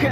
In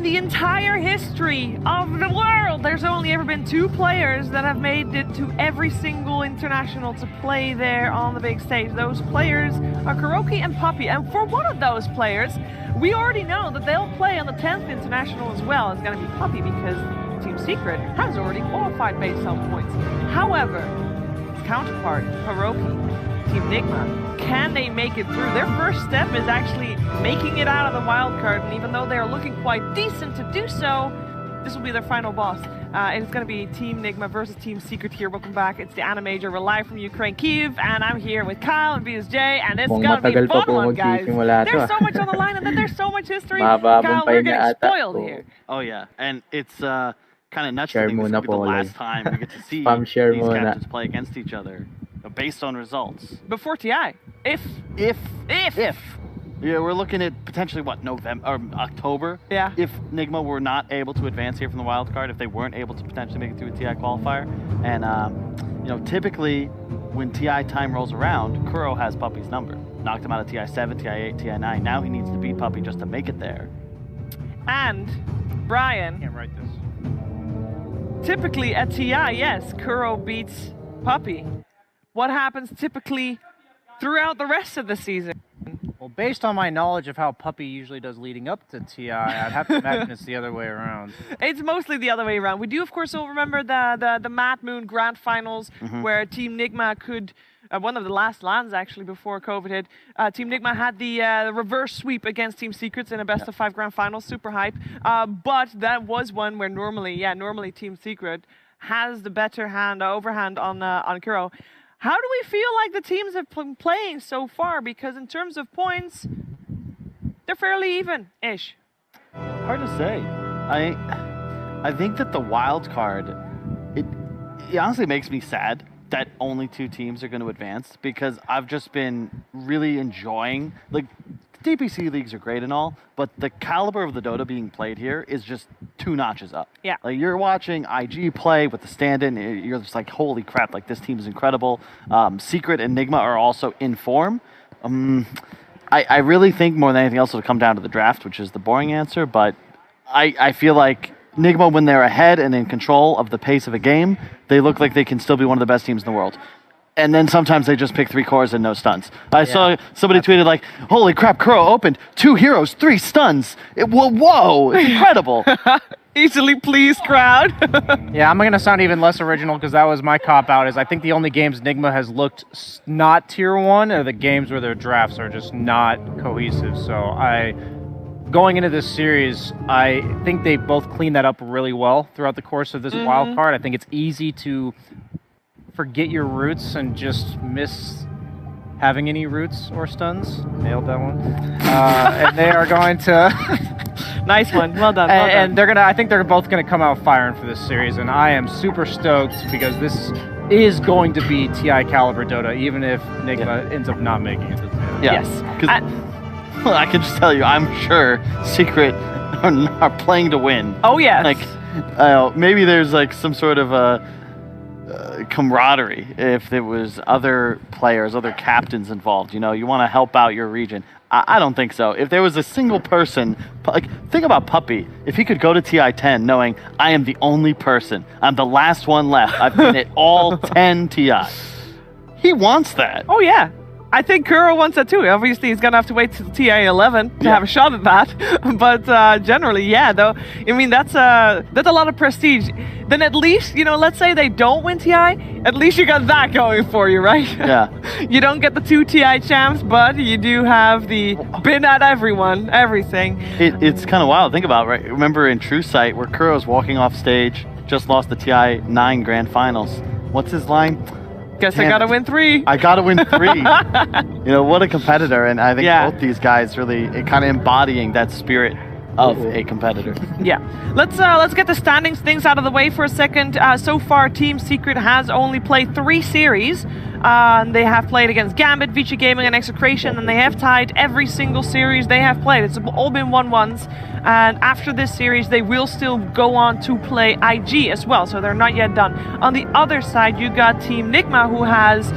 the entire history of the world, there's only ever been 2 players that have made it to every single international to play there on the big stage. Those players are Kuroki and Puppey. And for one of those players, we already know that they'll play on the 10th international as well. It's going to be Puppey because Team Secret has already qualified based on points. However, his counterpart, Kuroki, Team Nigma, can they make it through? Their first step is actually making it out of the wild card, and even though they're looking quite decent to do so, this will be their final boss. And it's going to be Team Nigma versus Team Secret here. Welcome back. It's the Animajor. We're live from Ukraine, Kyiv, and I'm here with Kyle and BSJ, and it's going to be a fun one, guys. There's so much on the line, and then there's so much history. Kyle, we're getting spoiled here. Oh, yeah. And it's kind of nuts to think this will be the last time we get to see these captains play against each other based on results. Before TI. If. Yeah, we're looking at potentially, what, November or October? Yeah. If Nigma were not able to advance here from the wild card, if they weren't able to potentially make it through a TI qualifier. And, you know, typically when TI time rolls around, Kuro has Puppey's number. Knocked him out of TI 7, TI 8, TI 9. Now he needs to beat Puppey just to make it there. And, Brian. Can't write this. Typically at TI, yes, Kuro beats Puppey. What happens typically throughout the rest of the season? Well, based on my knowledge of how Puppey usually does leading up to TI, I'd have to imagine it's the other way around. It's mostly the other way around. We do, of course, all remember the Mad Moon Grand Finals, where Team Nigma could, one of the last lands actually before COVID hit, Team Nigma had the reverse sweep against Team Secrets in a best of 5 Grand Finals, super hype. But that was one where normally Team Secret has the better overhand on Kuro. How do we feel like the teams have been playing so far? Because in terms of points, they're fairly even-ish. Hard to say. I think that the wild card, it honestly makes me sad that only 2 teams are going to advance, because I've just been really enjoying, like, the DPC leagues are great and all, but the caliber of the Dota being played here is just 2 notches up. Yeah. Like, you're watching IG play with the stand-in, you're just like, holy crap, like, this team is incredible. Secret and Nigma are also in form. I really think more than anything else it'll come down to the draft, which is the boring answer, but I feel like Nigma, when they're ahead and in control of the pace of a game, they look like they can still be one of the best teams in the world. And then sometimes they just pick 3 cores and no stuns. I saw somebody tweeted like, holy crap, Kuro opened 2 heroes, 3 stuns. Whoa, it's incredible. Easily pleased crowd. Yeah, I'm going to sound even less original because that was my cop-out, is I think the only games Nigma has looked not tier 1 are the games where their drafts are just not cohesive. So going into this series, I think they both cleaned that up really well throughout the course of this wild card. I think it's easy to forget your roots and just miss having any roots or stuns. Nailed that one. And they are going to... Nice one. Well done. And they're gonna. I think they're both gonna come out firing for this series, and I am super stoked because this is going to be TI caliber Dota, even if Nigma ends up not making it. Yes. Well, I can just tell you, I'm sure Secret are playing to win. Oh yes. Like, maybe there's like some sort of camaraderie if there was other players, other captains involved. You know, you want to help out your region. I don't think so. If there was a single person, like, think about Puppey. If he could go to TI 10 knowing I am the only person, I'm the last one left, I've been at all 10 TIs. He wants that. Oh yeah. I think Kuro wants that too. Obviously, he's going to have to wait till TI 11 to have a shot at that. But generally, yeah, though, I mean, that's a lot of prestige. Then at least, you know, let's say they don't win TI, at least you got that going for you, right? Yeah. You don't get the 2 TI champs, but you do have the been at everyone, everything. It's kind of wild to think about, right? Remember in True Sight where Kuro's walking off stage, just lost the TI 9 Grand Finals. What's his line? Guess I gotta win 3. I gotta win 3. You know, what a competitor. And I think both these guys really kind of embodying that spirit of a competitor. Yeah, let's get the standings things out of the way for a second. So far, Team Secret has only played 3 series. They have played against Gambit, Vici Gaming, and Execration, and they have tied every single series they have played. It's all been 1-1s, and after this series, they will still go on to play IG as well, so they're not yet done. On the other side, you got Team Nigma, who has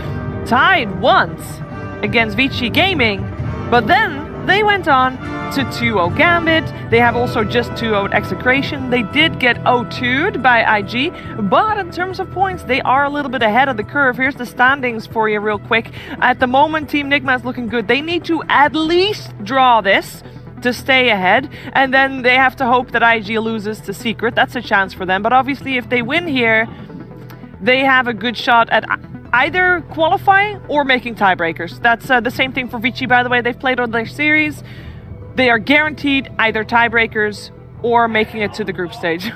tied once against Vici Gaming, but then they went on to 2-0 Gambit. They have also just 2-0'd Execration. They did get 0-2'd by IG, but in terms of points, they are a little bit ahead of the curve. Here's the standings for you real quick. At the moment, Team Nigma is looking good. They need to at least draw this to stay ahead, and then they have to hope that IG loses to Secret. That's a chance for them, but obviously if they win here, they have a good shot at either qualifying or making tiebreakers. That's the same thing for Vici, by the way. They've played on their series. They are guaranteed either tiebreakers or making it to the group stage.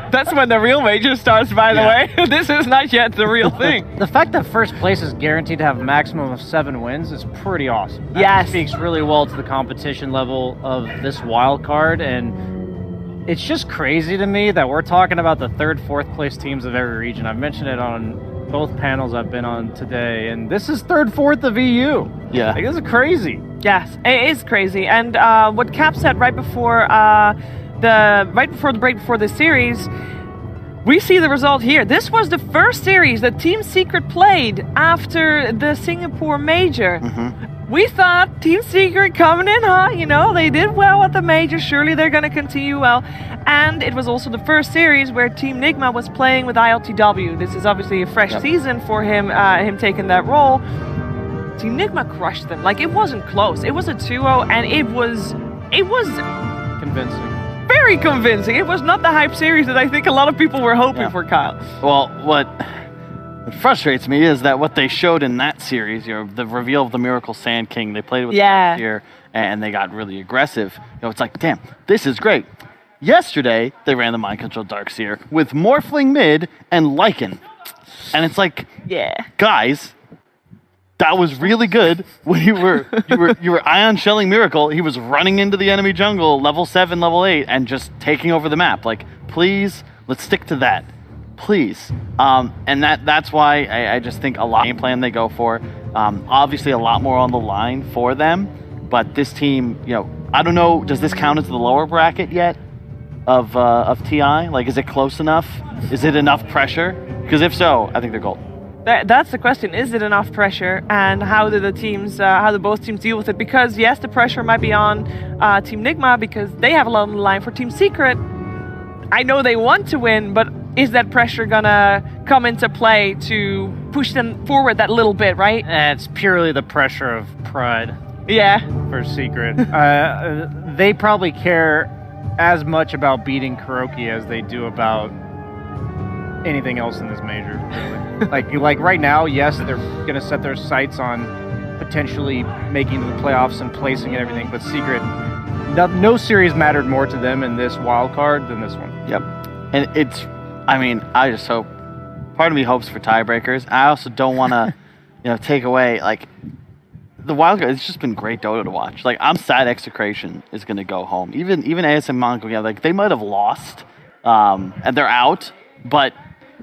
That's when the real major starts, by the way. This is not yet the real thing. The fact that first place is guaranteed to have a maximum of 7 wins is pretty awesome. That speaks really well to the competition level of this wild card, and it's just crazy to me that we're talking about the 3rd, 4th place teams of every region. I've mentioned it on both panels I've been on today, and this is 3rd, 4th of EU. Yeah. Like, this is crazy. Yes, it is crazy. And what Cap said right before the break before the series, we see the result here. This was the first series that Team Secret played after the Singapore Major. We thought Team Secret coming in hot, you know, they did well at the Major, surely they're going to continue well. And it was also the first series where Team Nigma was playing with ILTW. This is obviously a fresh season for him, him taking that role. Team Nigma crushed them. Like, it wasn't close. It was a 2-0, and it was convincing. Very convincing. It was not the hype series that I think a lot of people were hoping for, Kyle. Well, what frustrates me is that what they showed in that series, you know, the reveal of the Miracle Sand King, they played with here and they got really aggressive. You know, it's like, damn, this is great. Yesterday, they ran the Mind Control Darkseer with Morphling mid and Lycan. And it's like, guys, that was really good when you were Ion Shelling Miracle. He was running into the enemy jungle, level 7, level 8, and just taking over the map. Like, please, let's stick to that. Please. And that's why I just think a lot of game plan they go for. Obviously, a lot more on the line for them. But this team, you know, I don't know, does this count as the lower bracket yet of TI? Like, is it close enough? Is it enough pressure? Because if so, I think they're gold. That's the question. Is it enough pressure, and how do the teams, how do both teams deal with it? Because yes, the pressure might be on Team Nigma because they have a lot on the line. For Team Secret, I know they want to win, but is that pressure gonna come into play to push them forward that little bit, right? It's purely the pressure of pride. Yeah. For Secret, they probably care as much about beating Kuroki as they do about anything else in this major. Really. like right now, yes, they're gonna set their sights on potentially making the playoffs and placing and everything, but Secret, no series mattered more to them in this wild card than this one. Yep. And it's, I mean, I just hope, part of me hopes for tiebreakers. I also don't want to, you know, take away, like, the wild card. It's just been great Dota to watch. Like, I'm sad Execration is going to go home. Even ASM Mongo, yeah, like, they might have lost, and they're out, but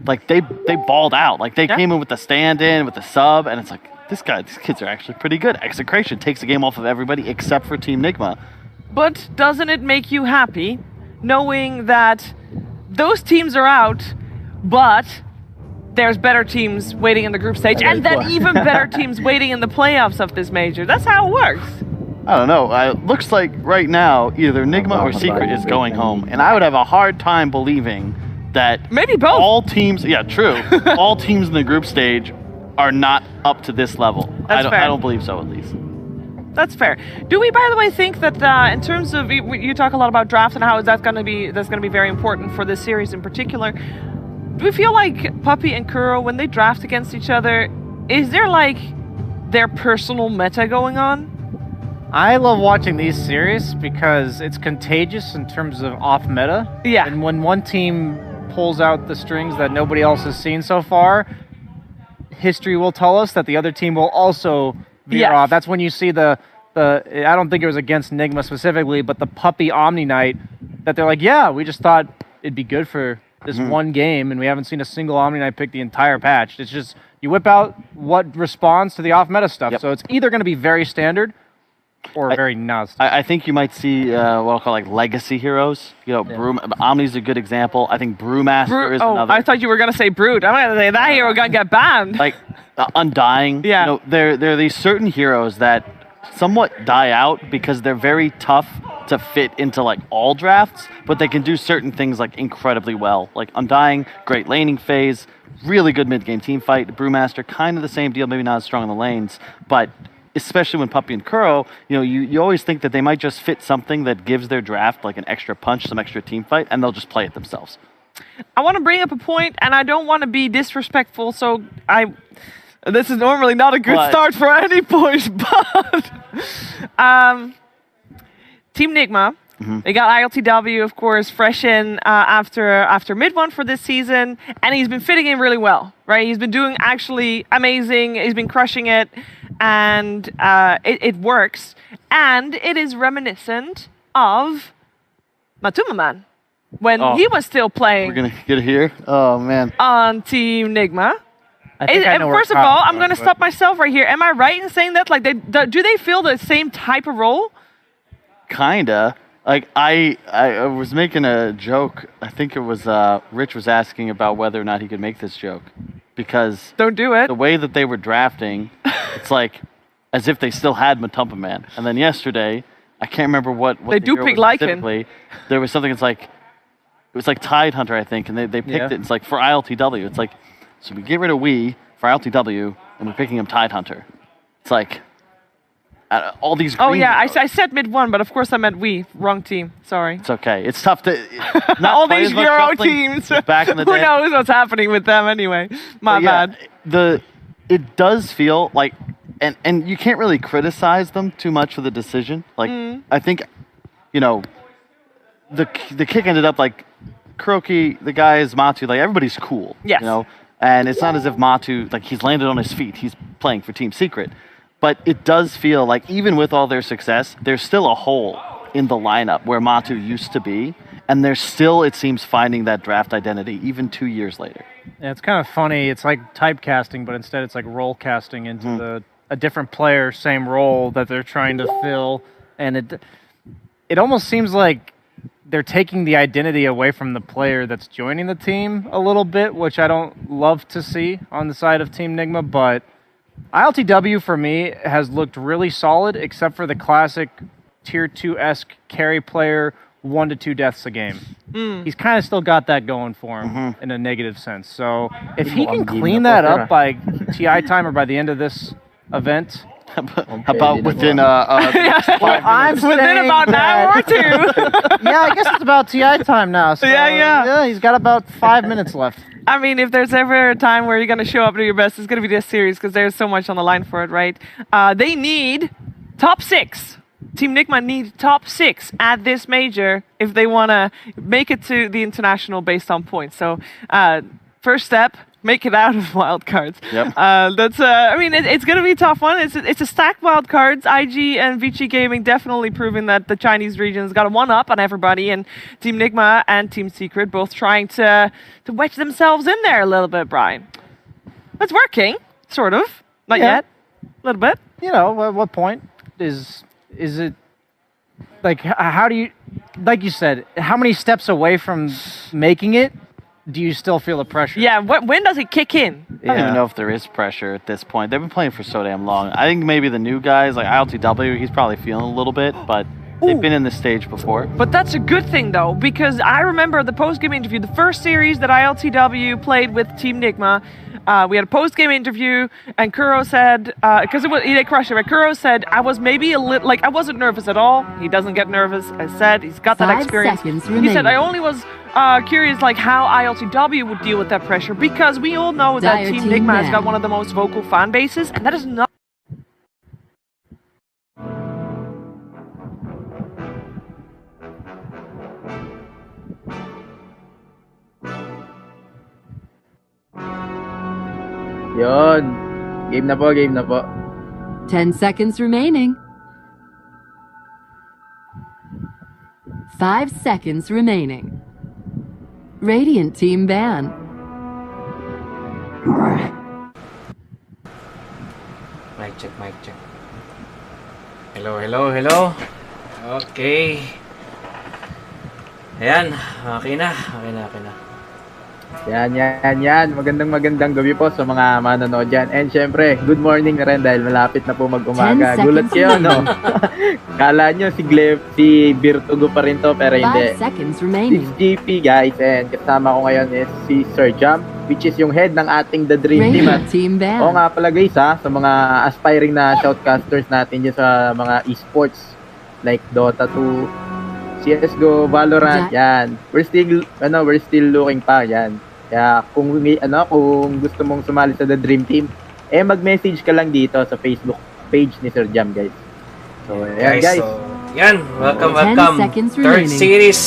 like they balled out. Like, they came in with the stand-in, with the sub, and it's like, these kids are actually pretty good. Execration takes the game off of everybody except for Team Nigma. But doesn't it make you happy knowing that those teams are out, but there's better teams waiting in the group stage, and then even better teams waiting in the playoffs of this major? That's how it works. I don't know. It looks like right now either Nigma or Secret is going home, and I would have a hard time believing that maybe both. All teams, all teams in the group stage are not up to this level. That's fair. I don't believe so, at least. That's fair. Do we, by the way, think that in terms of, you talk a lot about draft and how that's going to be very important for this series in particular. Do we feel like Puppy and Kuro, when they draft against each other, is there like their personal meta going on? I love watching these series because it's contagious in terms of off meta. Yeah. And when one team pulls out the strings that nobody else has seen so far, history will tell us that the other team will also veer off. That's when you see the I don't think it was against Nigma specifically, but the Puppy Omni Night, that they're like, yeah, we just thought it'd be good for this one game, and we haven't seen a single Omni Night pick the entire patch. It's just, you whip out what responds to the off-meta stuff. So it's either going to be very standard or very not standard. I think you might see what I'll call like legacy heroes. You know, Omni's a good example. I think Brewmaster is another. I thought you were going to say Brood. I'm going to say that hero going to get banned. Like Undying. Yeah. You know, there are these certain heroes that somewhat die out because they're very tough to fit into like all drafts, but they can do certain things like incredibly well. Like Undying, great laning phase, really good mid-game team fight. Brewmaster, kind of the same deal, maybe not as strong in the lanes, but especially when Puppy and Kuro, you know, you always think that they might just fit something that gives their draft like an extra punch, some extra team fight, and they'll just play it themselves. I want to bring up a point, and I don't want to be disrespectful, so this is normally not a good start for any point, but Team Nigma, they got ILTW, of course, fresh in after mid-1 for this season, and he's been fitting in really well, right? He's been doing actually amazing. He's been crushing it, and it works. And it is reminiscent of Matumaman when he was still playing. We're going to get here? Oh, man. On Team Nigma. And first of all, I'm going to stop myself right here. Am I right in saying that? Like, do they feel the same type of role? Kinda. Like, I was making a joke. I think it was Rich was asking about whether or not he could make this joke. Because don't do it. The way that they were drafting, it's like as if they still had Matumpa Man. And then yesterday, I can't remember what they do pick Lycan. Specifically. There was something. It's like it was like Tidehunter, I think, and they picked it. It's like for ILTW. It's like, so we get rid of we for ILTW, and we're picking him Tidehunter. It's like all these. Oh yeah, I said mid-1, but of course I meant we. Wrong team. Sorry. It's okay. It's tough to. All these Euro teams. Back in the day. Who knows what's happening with them anyway? My bad. It does feel like, and you can't really criticize them too much for the decision. Like I think, you know, the kick ended up like Kuroki, the guys, Matu, like everybody's cool. Yes. You know, and it's not as if Matu, like he's landed on his feet. He's playing for Team Secret. But it does feel like even with all their success, there's still a hole in the lineup where Matu used to be. And they're still, it seems, finding that draft identity even 2 years later. Yeah, it's kind of funny. It's like typecasting, but instead it's like role casting into a different player, same role that they're trying to fill. And it almost seems like they're taking the identity away from the player that's joining the team a little bit, which I don't love to see on the side of Team Nigma. But ILTW, for me, has looked really solid, except for the classic Tier 2-esque carry player, 1 to 2 deaths a game. He's kind of still got that going for him in a negative sense. So if he can clean that up by TI time or by the end of this event... How about within 5 minutes? Within about an hour or 2. Yeah, I guess it's about TI time now. So, yeah, he's got about 5 minutes left. I mean, if there's ever a time where you're going to show up and do your best, it's going to be this series because there's so much on the line for it, right? They need top 6. Team Nigma need top 6 at this major if they want to make it to the international based on points. So, first step, make it out of wildcards. Yep. That's. I mean, it's going to be a tough one. It's a stacked wildcards. IG and VG Gaming definitely proving that the Chinese region's got a one-up on everybody, and Team Nigma and Team Secret both trying to wedge themselves in there a little bit, Brian. It's working, sort of. Not yet. A little bit. You know, at what point is it, like, how do you, like you said, how many steps away from making it do you still feel the pressure? Yeah, when does it kick in? I don't even know if there is pressure at this point. They've been playing for so damn long. I think maybe the new guys, like ILTW, he's probably feeling a little bit, but they've been in this stage before. But that's a good thing, though, because I remember the post-game interview, the first series that ILTW played with Team Nigma, we had a post-game interview, and Kuro said, because they crushed it, right? Kuro said, I was maybe a little, like, I wasn't nervous at all. He doesn't get nervous. I said, he's got that experience. He said, I only was curious, like, how ILTW would deal with that pressure, because we all know that Team Nigma has got one of the most vocal fan bases, and that is not. Yun. Game na po, game na po. 10 seconds remaining. 5 seconds remaining. Radiant team ban. Mic check, mic check. Hello, hello, hello. Okay. Ayan, okay na. Yan. Magandang gabi po sa mga manonood dyan. And syempre, good morning na rin dahil malapit na po mag-umaga. 10 Gulat seconds kayo, no? Kala nyo si Virtugo pa rin to, pero 5 hindi. seconds remaining. 6GP guys, and kasama ko ngayon is si Sir Jump, which is yung head ng ating The Dream Team. Radiant team ban. Oo nga pala guys sa mga aspiring na Shoutcasters natin dyan sa mga esports like Dota2, CSGO, Valorant, yan. We're still looking pa, yan. Kaya kung gusto mong sumali sa The Dream Team, mag-message ka lang dito sa Facebook page ni Sir Jam, guys. So, yan guys. So, yan, welcome. 10 seconds Third remaining. series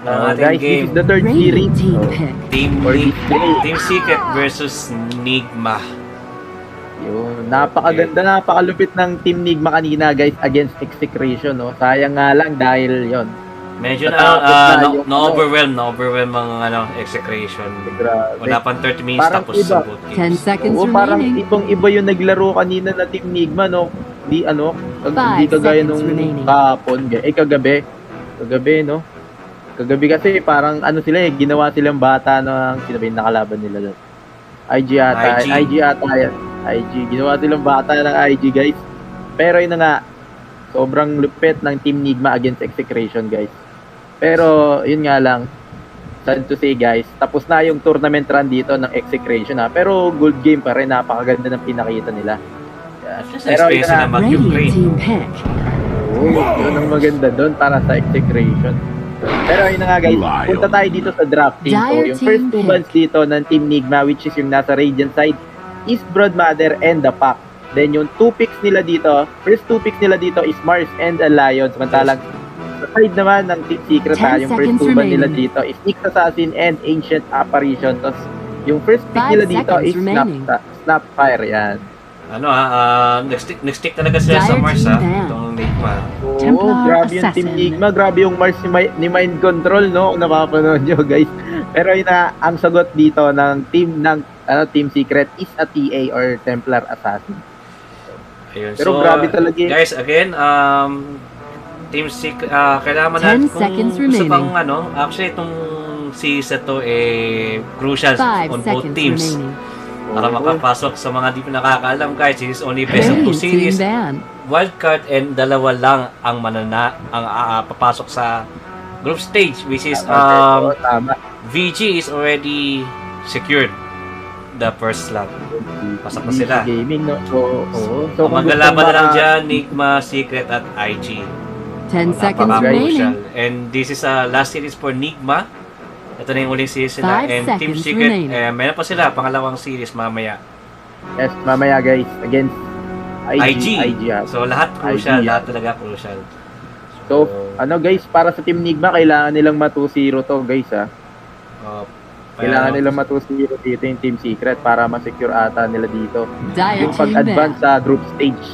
ng ating Guys, this game. is the third Radiant series. team So, pick. Team Secret versus Nigma. yun, napakalupit ng Team Nigma kanina guys against Execration, no? Sayang nga lang dahil yon. Medyo Natakot na-overwhelm ang execration. Grabe. Wala pang 30 minutes Parang tapos iba. sa both 10 games. seconds Parang remaining. ibang-iba yung naglaro kanina na Team Nigma, no? Hindi 5 kagaya seconds nung remaining. kahapon. Kagabi, no? Kagabi kasi parang sila ginawa silang bata ng sino ba yung nakalaban nila doon? IG ata yan. IG. Ginawa silang bata ng IG, guys. Pero yun na nga, sobrang lupit ng Team Nigma against Execration, guys. Pero, yun nga lang, sad to say, guys, tapos na yung tournament run dito ng Execration, ha. Pero, good game pa rin. Napakaganda ng pinakita nila. Yan. Just experience na Radiant mag-Ukraine. team pick. Yun ang maganda doon para sa Execration. Pero yun na nga guys, punta tayo dito sa drafting. So, Dire yung first team two pick. bans dito ng Team Nigma, which is yung nasa Radiant side, is Broadmother and the Pack. Then yung first two picks nila dito is Mars and the Lion. Samantalang sa side naman ng Team Secret, 10 yung first seconds two ban nila remaining. dito is Nyx Assassin and Ancient Apparition. Tapos yung first pick 5 nila dito seconds is remaining. Snapfire. Yan. Next stick talaga sila sa Dire Mars, team ha? ban. Itong Nigma. Oo, Templar grabe yung Team Assassin. Nigma, grabe yung Mars ni Mind Control, no? Kung napapanood nyo, guys. Pero yun na, ang sagot dito ng Team Secret is a TA or Templar Assassin. Ayun. Pero grabe talaga yun. Guys, again, Team Secret, kailangan 10 natin seconds gusto remaining. pang actually itong season to crucial 5 on both seconds teams. remaining. Para makapasok sa mga di pa nakakaalam, guys, this is only best of 2 Radiant team series. ban. Wildcard and dalawa lang ang papasok sa group stage, which is Oo, tama. VG is already secured the first slot. Pasok na sila. Gaming, no? So Ang kung maglalaban na lang gusto dyan, Nigma, Secret, at IG. 10 seconds Napaka-crucial. remaining. And this is last series for Nigma. Ito na yung uling series nila. 5 And Team seconds Secret, remaining. meron pa sila, pangalawang series mamaya. Yes, mamaya guys, against IG. So lahat crucial, IG, lahat talaga crucial. So, guys, para sa Team Nigma, kailangan nilang 2-0 to, guys, ha. Kailangan nilang 2-0 dito yung Team Secret para ma-secure ata nila dito Dire yung team pag-advance ban. sa group stage.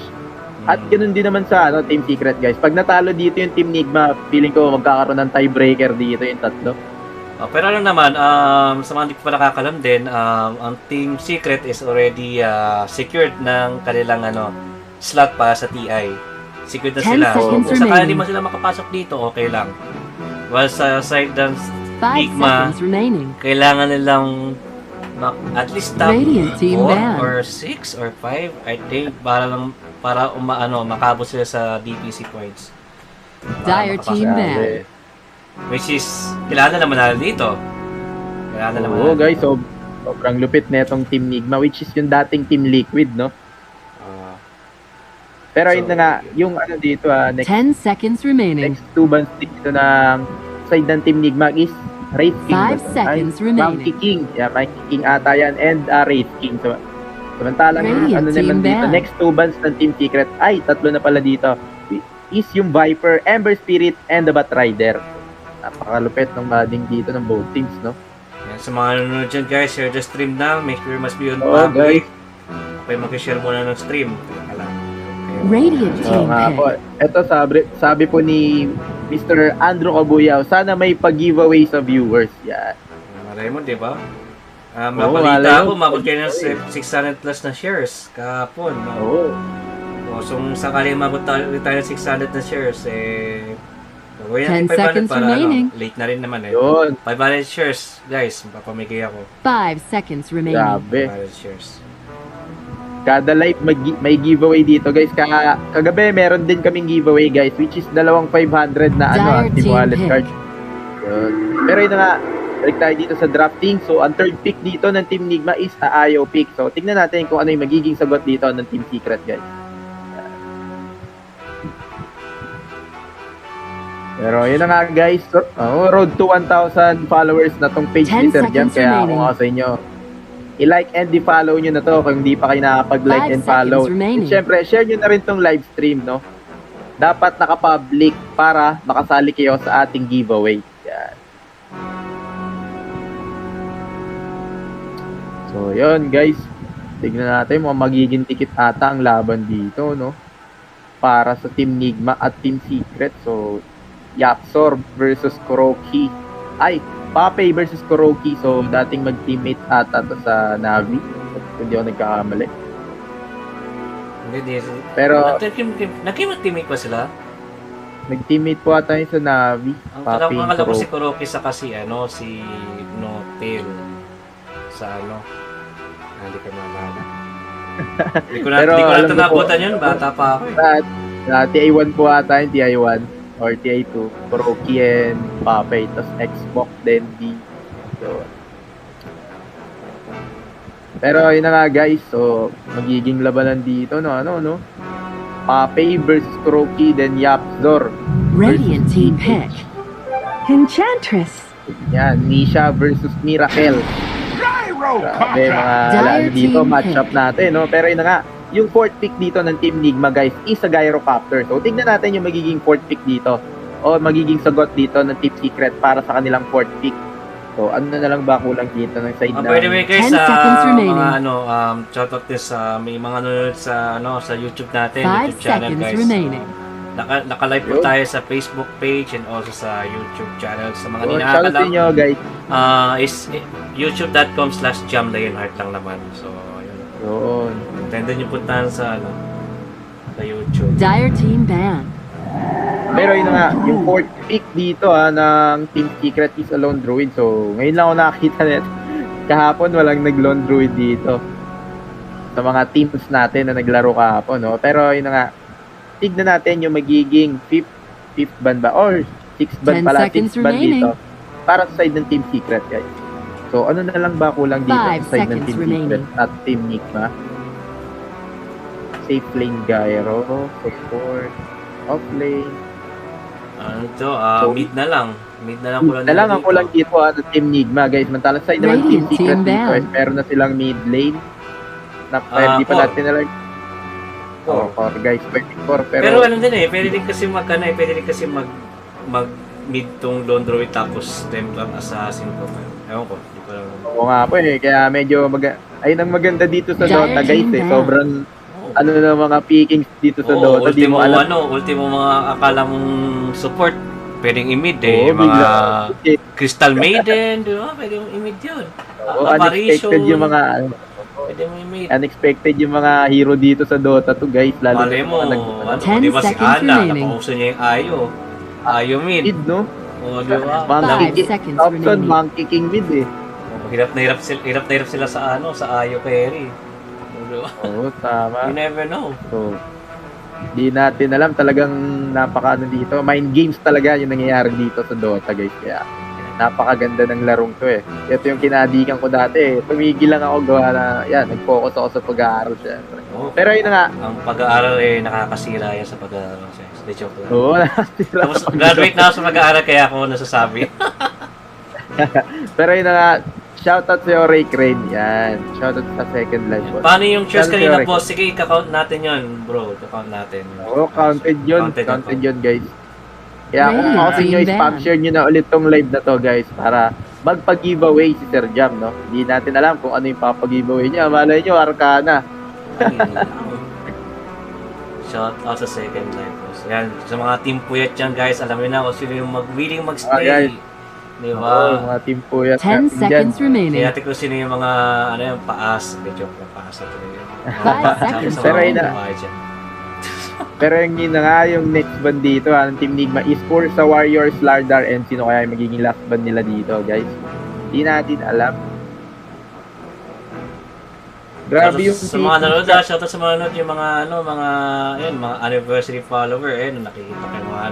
At ganoon din naman sa Team Secret, guys. Pag natalo dito yung Team Nigma, feeling ko magkakaroon ng tiebreaker dito yung tatlo. Pero naman, sa mga hindi pa nakakalam din, ang Team Secret is already secured ng kanilang slot para sa TI. Secured na 10 sila. seconds Kung sakali remaining. mo sila makapasok dito, okay lang. While sa side ng 5 Nigma, seconds remaining. kailangan nilang at least top Radiant team 4 ban. or 6 or 5, I think, para makabot sila sa DPC points. Dire team ban. Which is, kailangan na naman natin dito. Kailangan na naman Oo, guys. So, sobrang lupit na itong Team Nigma, which is yung dating Team Liquid, no? Pero yun na nga, yung dito, next 10 seconds remaining. next two bans dito ng side ng Team Nigma is Wraith King. 5 seconds remaining. Monkey King. Yeah, Monkey King ata yan. And Wraith King. So, samantalang Radiant naman team dito, ban. next two bans ng Team Secret, ay, tatlo na pala dito, is yung Viper, Ember Spirit, and the Batrider. Napakalupit ng modding dito ng both teams, no? Yan, sa mga nanonood dyan guys, share the stream na. Make sure you must be on Oo, public. guys. Okay, mag-share muna ng stream. Teka lang. Okay. Radiant Oo team nga po. pick. Ito sabi po ni Mr. Andrew Cabuyaw. Sana may pag-giveaway sa viewers. Yan. Malay mo, di ba? malay Mabalita mo. ako, mabot kayo ng 600 plus na shares kahapon. No? Oo. So, kung sakaling mabot tayo ng 600 na shares, gawin 10 natin 500 seconds para remaining. late na rin naman Yun. 500 shares, guys. Mapapamigay ako. 5 seconds remaining. Grabe. 500 shares. Kada live may giveaway dito, guys. Kagabi meron din kaming giveaway, guys, which is dalawang 500 na Dire active team wallet pick. card. Yun. Pero yun na nga, balik tayo dito sa drafting. So, ang third pick dito ng Team Nigma is Ayaw pick. So, tignan natin kung ano yung magiging sagot dito ng Team Secret, guys. Pero yun na nga, guys. Road to 1,000 followers na tong page 10 ni Sir Jam. seconds Kaya remaining. kung ako sa inyo, i-like and i-follow nyo na to kung hindi pa kayo nakapag-like 5 and follow. seconds remaining. And syempre, share nyo na rin tong live stream, no? Dapat naka-public para makasali kayo sa ating giveaway. Yan. So, yun, guys. Tignan natin, mga magiging tikit ata ang laban dito, no? Para sa Team Nigma at Team Secret. So, Yapsor versus Kuroki. Ay, Pape versus Kuroki. So, dating mag-teammate ata to sa Navi. Hindi ako nagkakamali. Hindi. Pero, Nagkimag-teammate pa sila? nag-teammate po ata yun sa Navi. Ang Pape, akala ko si Kuroki. Kuroki sa si Notel. Sa hindi ko maalala. Hindi ko Pero, na alam ito mo po, nabutan yun, bata pa ako eh. TI1 po ata yung TI1 or TI2. Kuroki and Pape. Tapos Xbox din. So, pero yun na nga, guys. So, magiging labanan dito, no? Pape versus Kuroki, then Yapzor. Radiant team pick. Enchantress. Yan, Nisha versus Miracle. Grabe, mga Dire lalo dito, team matchup pick. natin, no? Pero yun na nga, yung fourth pick dito ng Team Nigma, guys, is a Gyrocopter. So, tignan natin yung magiging fourth pick dito o magiging sagot dito ng Team Secret para sa kanilang fourth pick. So, ano na lang ba kulang dito ng side na? By the way, guys, 10 seconds remaining. mga shoutout din sa may mga nanonood sa YouTube natin, 5 YouTube channel, seconds guys. remaining. Naka-live po Yo. tayo sa Facebook page and also sa YouTube channel. Sa mga So, hindi shoutout sa nakakalam, inyo, guys. is youtube.com/jamlayonheart lang naman. So, yun. Yun. Tenda nyo puntahan sa sa YouTube. Dire team ban. Pero yun na nga, yung fourth pick dito ng Team Secret is a Lone Druid. So, ngayon lang ako nakakita nito. Kahapon walang nag-Lone Druid dito. Sa mga teams natin na naglaro kahapon, no? Pero yun na nga, tignan natin yung magiging fifth ban ba? Or sixth ban 10 pala, seconds sixth ban remaining. dito. Para sa side ng Team Secret, guys. So, ano na lang ba kulang dito 5 sa side ng seconds Team remaining. Secret at Team Nigma? Safe lane gyro, support, off lane. Ano to? So, Mid na lang. Mid na lang kulang Na lang nila ang kulang dito ng Team Nigma, guys. Mantalang side naman Team Radiant Secret team dito. down. Meron na silang mid lane. Na hindi pa core. natin na lang. Oh, core, guys. Pwede core. Pero ano din pwede din kasi mag mid tong Lone Druid tapos Templar Assassin ko pa. Ewan ko, hindi ko alam. Oo nga po kaya medyo ayun ang maganda dito sa Dire Dota, guys. team down. Sobrang ano na mga pickings dito sa Dota. Di mo alam. Ultimo mga akala mong support, pwedeng i-mid Oo, mga bigla. Crystal Maiden, di ba? Pwedeng i-mid yun. Oo, unexpected yung mga Pwede mo i-mid. unexpected yung mga hero dito sa Dota 2, guys. Lalo Malay mo, na 10 di ba si seconds Ana, remaining. napauso niya yung Ayo. Ayo mid. mid, no? O, di ba? 5 Monkey seconds Option, remaining. Monkey King mid eh. Hirap na hirap sila sa Ayo carry. O, di ba? Oo, tama. You never know. So, di natin alam talagang napaka dito. Mind games talaga yung nangyayari dito sa Dota, guys. Kaya napakaganda ng larong to eh. Ito yung kinadikan ko dati eh. Tumigil lang ako gawa na, nag-focus ako sa pag-aaral syempre. Oo. Pero yun na nga. Ang pag-aaral nakakasira yan sa pag-aaral. Hindi, joke lang. Oo, nakasira Tapos sa pag-aaral. graduate na ako sa pag-aaral kaya ako nasasabi. Pero yun na nga, shoutout sa'yo, Ray Crane. Yan. Shoutout sa second live. boss. Paano yung cheers Shoutout kanina, sa'yo, Ray. boss? Sige, i-count natin yun, bro. I-count natin. Oo, counted yun. Counted yun, guys. Kaya kung Radiant ako sa inyo, team spam ban. share nyo na ulit tong live na to, guys, para magpag-giveaway si Sir Jam, no? Hindi natin alam kung ano yung papag-giveaway niya. Malay nyo, Arcana. Shout out sa second life. So, yan, sa mga team puyat dyan guys, alam niyo na kung sino yung willing mag-stay. Guys. Di Oo, ba? mga team po yan. 10 seconds remaining. Kaya natin kung sino yung mga, ano yung paas. Joke na paas na tuloy yun. 5 seconds Pero yun na. dyan. Pero yung yun na nga, yung next band dito, ng Team Nigma is for sa Warriors, Lardar, and sino kaya yung magiging last band nila dito, guys. Hindi natin alam. Grabe yung sa mga nanonood, shoutout sa mga nanonood, yung mga mga anniversary follower, nakikita ko yung mga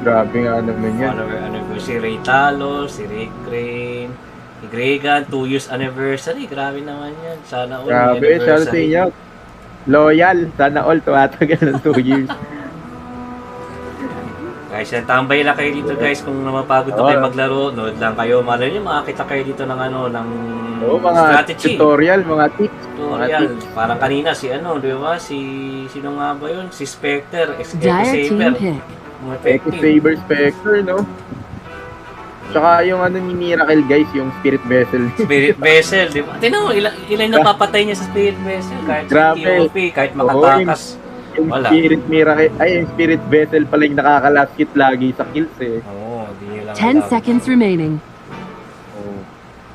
Grabe nga naman yan. follower anniversary, Ray Talo, si Rick Crane, si Gregan, 2 years anniversary, grabe naman yan. Sana all Grabe, shout out sa inyo. Loyal, sana all tumatagal ng 2 years. Guys, tambay lang kayo dito guys, kung mapagod na kayo maglaro, nood lang kayo. Malay nyo, makakita kayo dito ng mga strategy. tutorial, mga tips. Tutorial. Parang kanina si di ba? Sino nga ba yun? Si Spectre, Echo Dire team Saber. pick. Echo Saber Spectre, no? Tsaka yung ni Miracle, guys, yung Spirit Vessel. Spirit Vessel, di ba? Tingnan mo, ilan napapatay niya sa Spirit Vessel. Kahit Grabe. TOP, kahit makatakas. Yung Wala. Spirit Miracle, yung Spirit Vessel pala yung nakaka-last hit lagi sa kills, eh. Oo, di nyo lang 10 seconds remaining.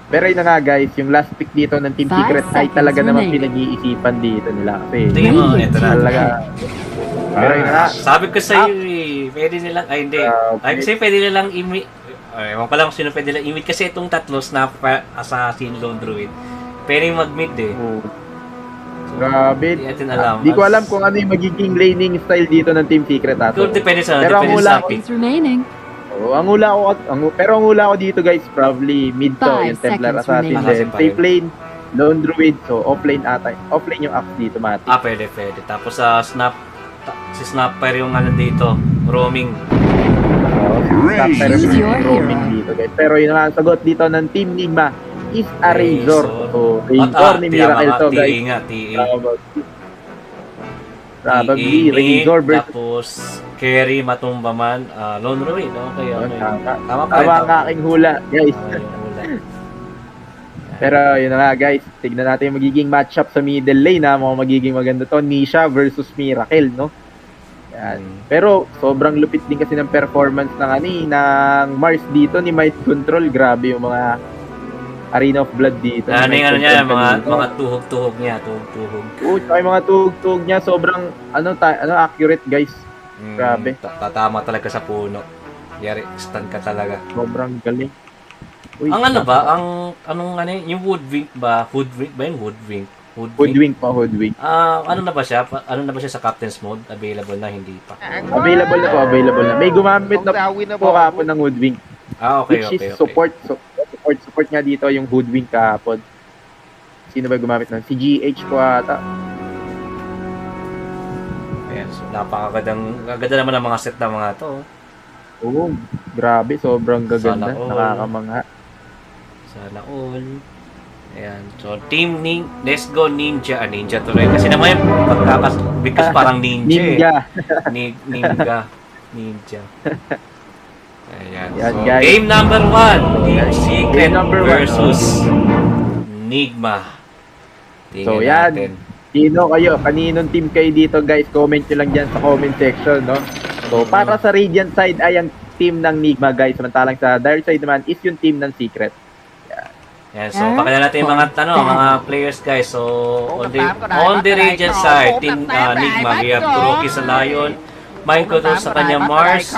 Pero yun na nga, guys, yung last pick dito ng Team 5 Secret ay seconds talaga naman remaining. pinag-iisipan dito nila. Kasi Tingnan mo, ito na. talaga. Pero yun na nga, Sabi ko sa iyo, pwede nilang, ay hindi. Ay kasi pwede nilang ewan ko lang kung sino pwede nilang imit kasi itong tatlo, Snapper, Assassin, Lone Druid, pwede mag-mid eh. grabe. Hindi natin alam. Di ko alam kung ano yung magiging laning style dito ng Team Secret ato. Kung depende sa Pero ang depende hula sa ko- pick. Seconds remaining. ang hula ko dito, guys, probably mid to, 5 yung Templar seconds Assassin remaining. din. Assassin pa Safe rin. lane, Lone Druid, so offlane yung axe dito, Mati. Pwede. Tapos sa si Snapper yung dito, roaming. Choose your roaming hero. dito, guys. Pero yun ang sagot dito ng Team Nigma is a Razor. So, Razor ni Miracle to, guys. TE. Probably Razor versus Tapos carry, matumba man, Lone Druid. Okay. Tama pa rin. Tama ang aking hula, guys. Yung hula. Pero yun na nga, guys. Tignan natin yung magiging matchup sa middle lane, ha. Mga magiging maganda to. Nisha versus Miracle, no? Yan. Pero sobrang lupit din kasi ng performance ng Mars dito ni Might Control. Grabe yung mga Arena of Blood dito. Ano ni yung Might niya, Control kanina. mga tuhog-tuhog niya, tuhog-tuhog. Tsaka yung mga tugtog niya, sobrang accurate, guys. Grabe. Tatama talaga sa puno. Yari, stun ka talaga. Sobrang galing. Uy, Ang yung Woodwink ba? Hoodwink ba yun? Woodwink. Hoodwink pa, hoodwink. Ano na ba siya? Ano na ba siya sa Captain's Mode? Available na, hindi pa. Available na po, available na. May gumamit na po kahapon ng hoodwink. Okay. Which is support nga dito yung hoodwink kahapon. Sino ba gumamit nun? Si GH po ata. Ayan, so gaganda naman ang mga set na mga to. Oo, grabe, sobrang gaganda. Sana all. Nakakamangha. Sana all. Ayan, so Team Let's Go Ninja. Ninja to rin. Kasi naman yung because parang ninja. Ninja. Ayan. Yan, So, guys. game number 1. Team Secret Game number one. versus Nigma. Tingnan So, yan. natin. Sino kayo? Kaninong team kayo dito, guys? Comment nyo lang dyan sa comment section, no? So, para sa Radiant side ay ang team ng Nigma, guys. Samantalang sa Dire side naman is yung team ng Secret. Yan, so pakilala natin yung mga players guys. So on the Radiant side, Team Nigma, we have Kuroki sa Lion, Mind Control sa kanya Mars,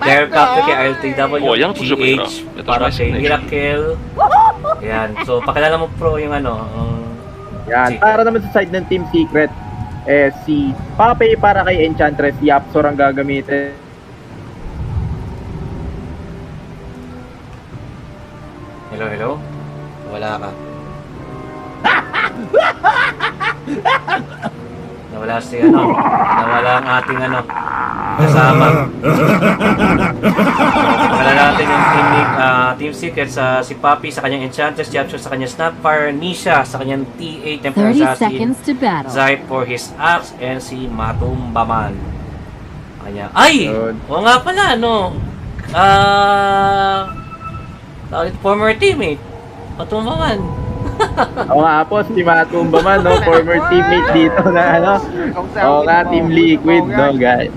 Dare Captain kay LTW, GH para kay Miracle. Yan, so pakilala mo pro yung Yan. Secret. Para naman sa side ng Team Secret, si Pape para kay Enchantress, Yapsor ang gagamitin. Hello? Wala ka. Nawala ang ating kasama. Pakilala natin yung Team Secret si Papi sa kanyang Enchantress, Japsor sa kanyang Snapfire, Nisha sa kanyang T8 Templar 30 Assassin, seconds to battle. Zai for his axe, and si Matumbaman. Kanya. Ay! Yun. Oo nga pala, former teammate. Matumbaman. Oo nga po, si Matumba man, no? Former teammate dito na ano. Oo nga, Team Liquid, no, guys.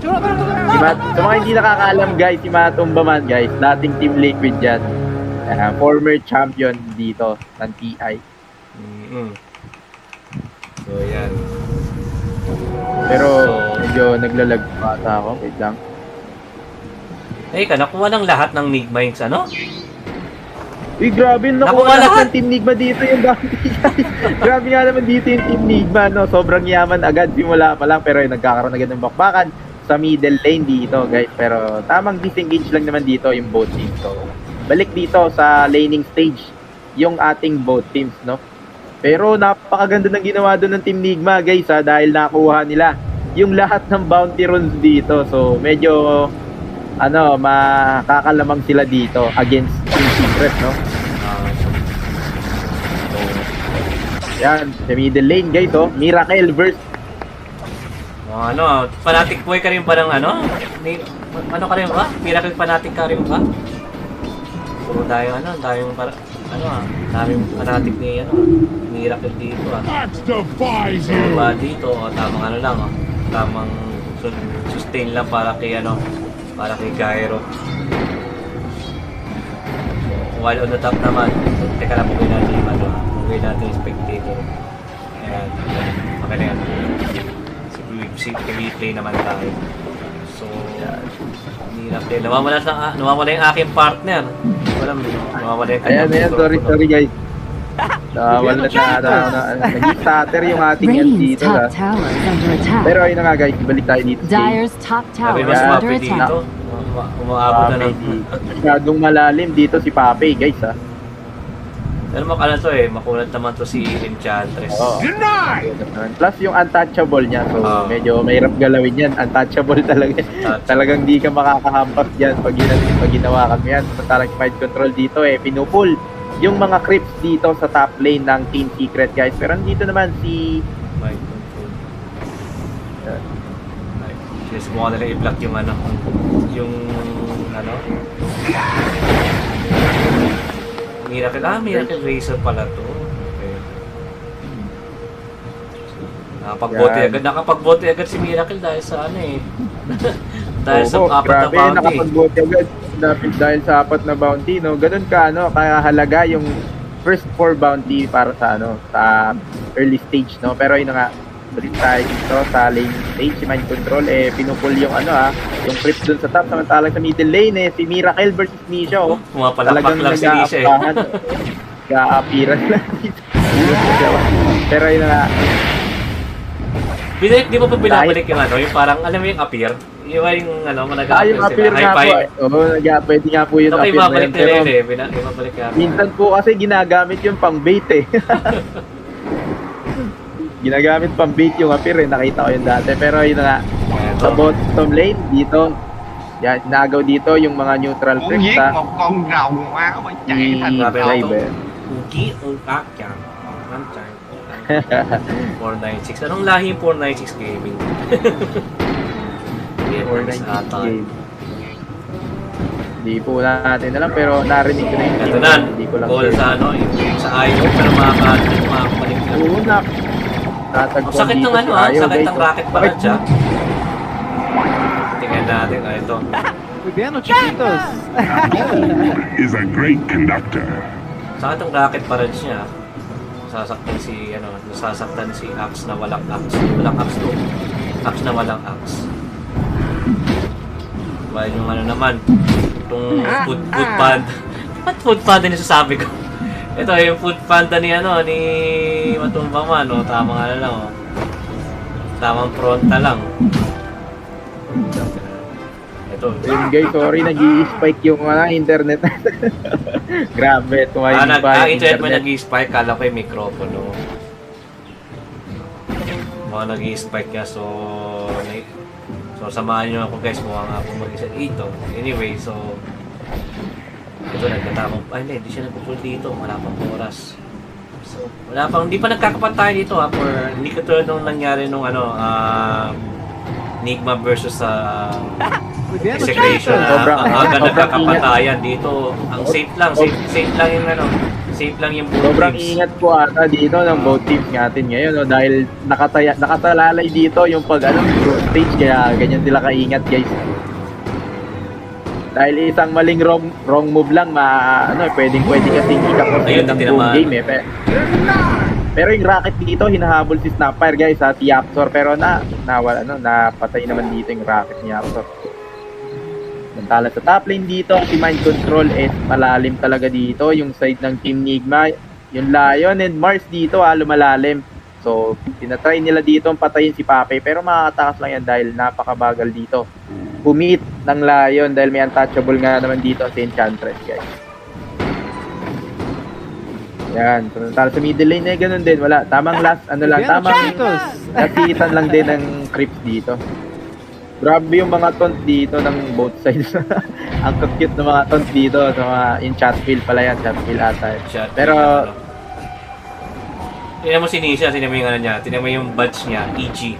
Sa mga hindi nakakaalam, guys, si Matumba man, guys, dating Team Liquid yan. Former champion dito ng TI. So, yan. Pero, medyo naglalag pa ako. Wait lang. Nakuha ng lahat ng Nigma yung ano? Grabe, nakuha lahat ng Team Nigma dito yung bounty, guys. Grabe nga naman dito yung Team Nigma, no? Sobrang yaman agad, simula pa lang, pero nagkakaroon agad ng bakbakan sa middle lane dito, guys. Pero tamang disengage lang naman dito yung both teams. So, balik dito sa laning stage yung ating both teams, no? Pero napakaganda ng ginawa doon ng Team Nigma, guys, dahil nakuha nila yung lahat ng bounty runs dito. So, medyo makakalamang sila dito against Team Secret, no? Yan, sa middle lane, guys, oh. Miracle versus fanatic boy ka rin ba ng ano? Ano ka rin ba? Miracle fanatic ka rin ba? Puro daming fanatic ni Miracle dito, So, ba dito, tamang tamang sustain lang para kay Gyro. While on the top naman, teka lang, mugay natin yung spectator. Ayan, okay na yan. Replay naman tayo. So, Miracle. Nawawala yung aking partner. Nawawala yung kanyang Ayan, sorry guys. Nag-stutter yung ating Radiant's dito. top tower is under attack. Pero ayun na nga, guys, balik tayo dito. Dyer's top tower Sabi is mas under mapi attack. dito. Umaabot na ng... Masyadong malalim dito si Pape, guys, ha. Pero makulat naman to si Enchantress. Plus yung untouchable niya, so medyo mahirap galawin yan. Untouchable talaga. Talagang di ka makakahampas dyan pag ginawa ka mo yan. Samantalang mind control dito, pinupull yung mga creeps dito sa top lane ng Team Secret, guys. Pero dito naman si... Mind control. Just mo nila i-block yung Miracle Razor pala to. Okay. Nakapagbote agad si Miracle dahil sa dahil sa apat na bounty. Nakapagbote agad dahil sa apat na bounty, no? Ganun ka, kaya halaga yung first 4 bounty para sa sa early stage, no? Pero yun nga, balik tayo dito sa lane stage, si Mind Control, pinupull yung yung creep dun sa top, samantalang sa middle lane, si Miracle versus Nisha, Pumapalakpak lang si Nisha, Ga-appearance lang dito. Pero yun nga. Di mo pa binabalik yung yung parang, alam mo yung appear? Yung nag-appear nga po. Pwede nga po yun appear. Ibabalik nila yun minsan po kasi ginagamit yung pang bait Ginagamit pang bait yung appear nakita ko yun dati. Pero yun nga, sa bottom lane dito, nagaw dito yung mga neutral creeps sa Ugi ang kakyan. 496. Anong lahi yung 496 gaming? 496 game. Hindi po natin alam, pero narinig ko na yung ito na, call sa sa ayaw, pero makakabalik na. Oo na. Sakit ng sakit ng racket pala siya. Tingnan natin, ito. Cuidado, chiquitos! Is a great conductor. Sakit ng racket pala siya. Nasasaktan si Axe na walang Axe. Walang Axe to. Axe na walang Axe. While yung naman, itong food panda. Ba't food panda yung sasabi ko? Ito yung food panda ni ni Matumba man, tamang lang, tamang fronta lang. Ito. Yung guys, sorry, nag-i-spike yung internet. Grabe, tumayin pa yung internet mo nag-i-spike, kala ko yung mikropono. Mga nag-i-spike niya, so samahan nyo ako guys, mukha nga akong mag-isa dito. Anyway, so ito nagkatapang, hindi siya nagpupul dito, wala pang oras. So, hindi pa nagkakapat tayo dito for hindi ko tulad nung nangyari nung Nigma versus Execration. Sobrang- Ang agad sobrang nagkakapatayan dito. Ang safe lang yung ano. Safe lang yung both Sobrang teams. ingat po ata dito ng both teams natin ngayon, no? Dahil nakasalalay dito yung group stage, kaya ganyan sila kaingat, guys. Dahil isang maling wrong move lang, pwedeng kasing ikapos Ayun, ng buong tinamaan. game, eh. Pero yung rocket dito, hinahabol si Snapfire, guys, sa Tiapsor, pero napatay naman dito yung rocket ni Tiapsor. Samantala sa top lane dito, si Mind Control malalim talaga dito. Yung side ng Team Nigma, yung Lion and Mars dito lumalalim. So, tinatry nila dito ang patayin si Pape, pero makakatakas lang yan dahil napakabagal dito. Pumit ng Lion dahil may untouchable nga naman dito si Enchantress, guys. Yan, samantala sa middle lane ganun din, wala. Tamang nasitan lang din ng creeps dito. Grabe yung mga taunt dito ng both sides. Ang cute ng mga taunt dito sa mga in chat field pala yan, chat field ata. Pero tingnan mo si Nisha, tingnan mo yung ano niya, tingnan mo yung badge niya, EG.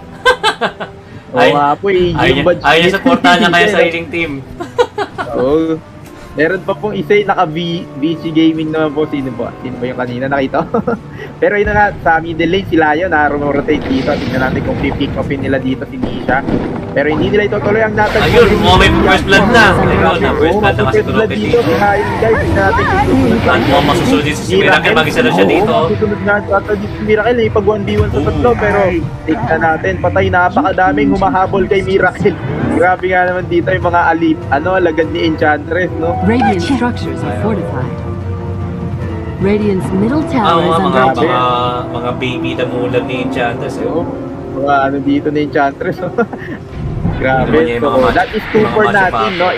oo nga po, yung badge. Ayaw niya supportahan niya kaya sa sariling team. Oo. Meron pa pong isa yung naka-VC Gaming naman po. Sino ba yung kanina nakita? Pero yun na nga, sa middle lane si Lion rotate dito. Tingnan natin kung pick upin nila dito si Nisha. Pero hindi nila itutuloy ang natag. Ayun, may first blood na. Ayun, first blood na kasi Kurokin dito. Guys, tingnan natin kung susunod na. At masusunod din si Miracle, mag-isa na siya dito. Susunod nga ata dito si Miracle, pag 1v1 sa tatlo. Pero tignan natin, patay, napakadaming humahabol kay Miracle. Grabe nga naman dito yung mga alagad ni Enchantress, no? Radiant structures are fortified. Radiant's middle tower is under attack. Mga baby na mulan ni Enchantress. Oo. Mga dito ni Enchantress. Grabe. Yung So, mga that is 2-4 natin, no?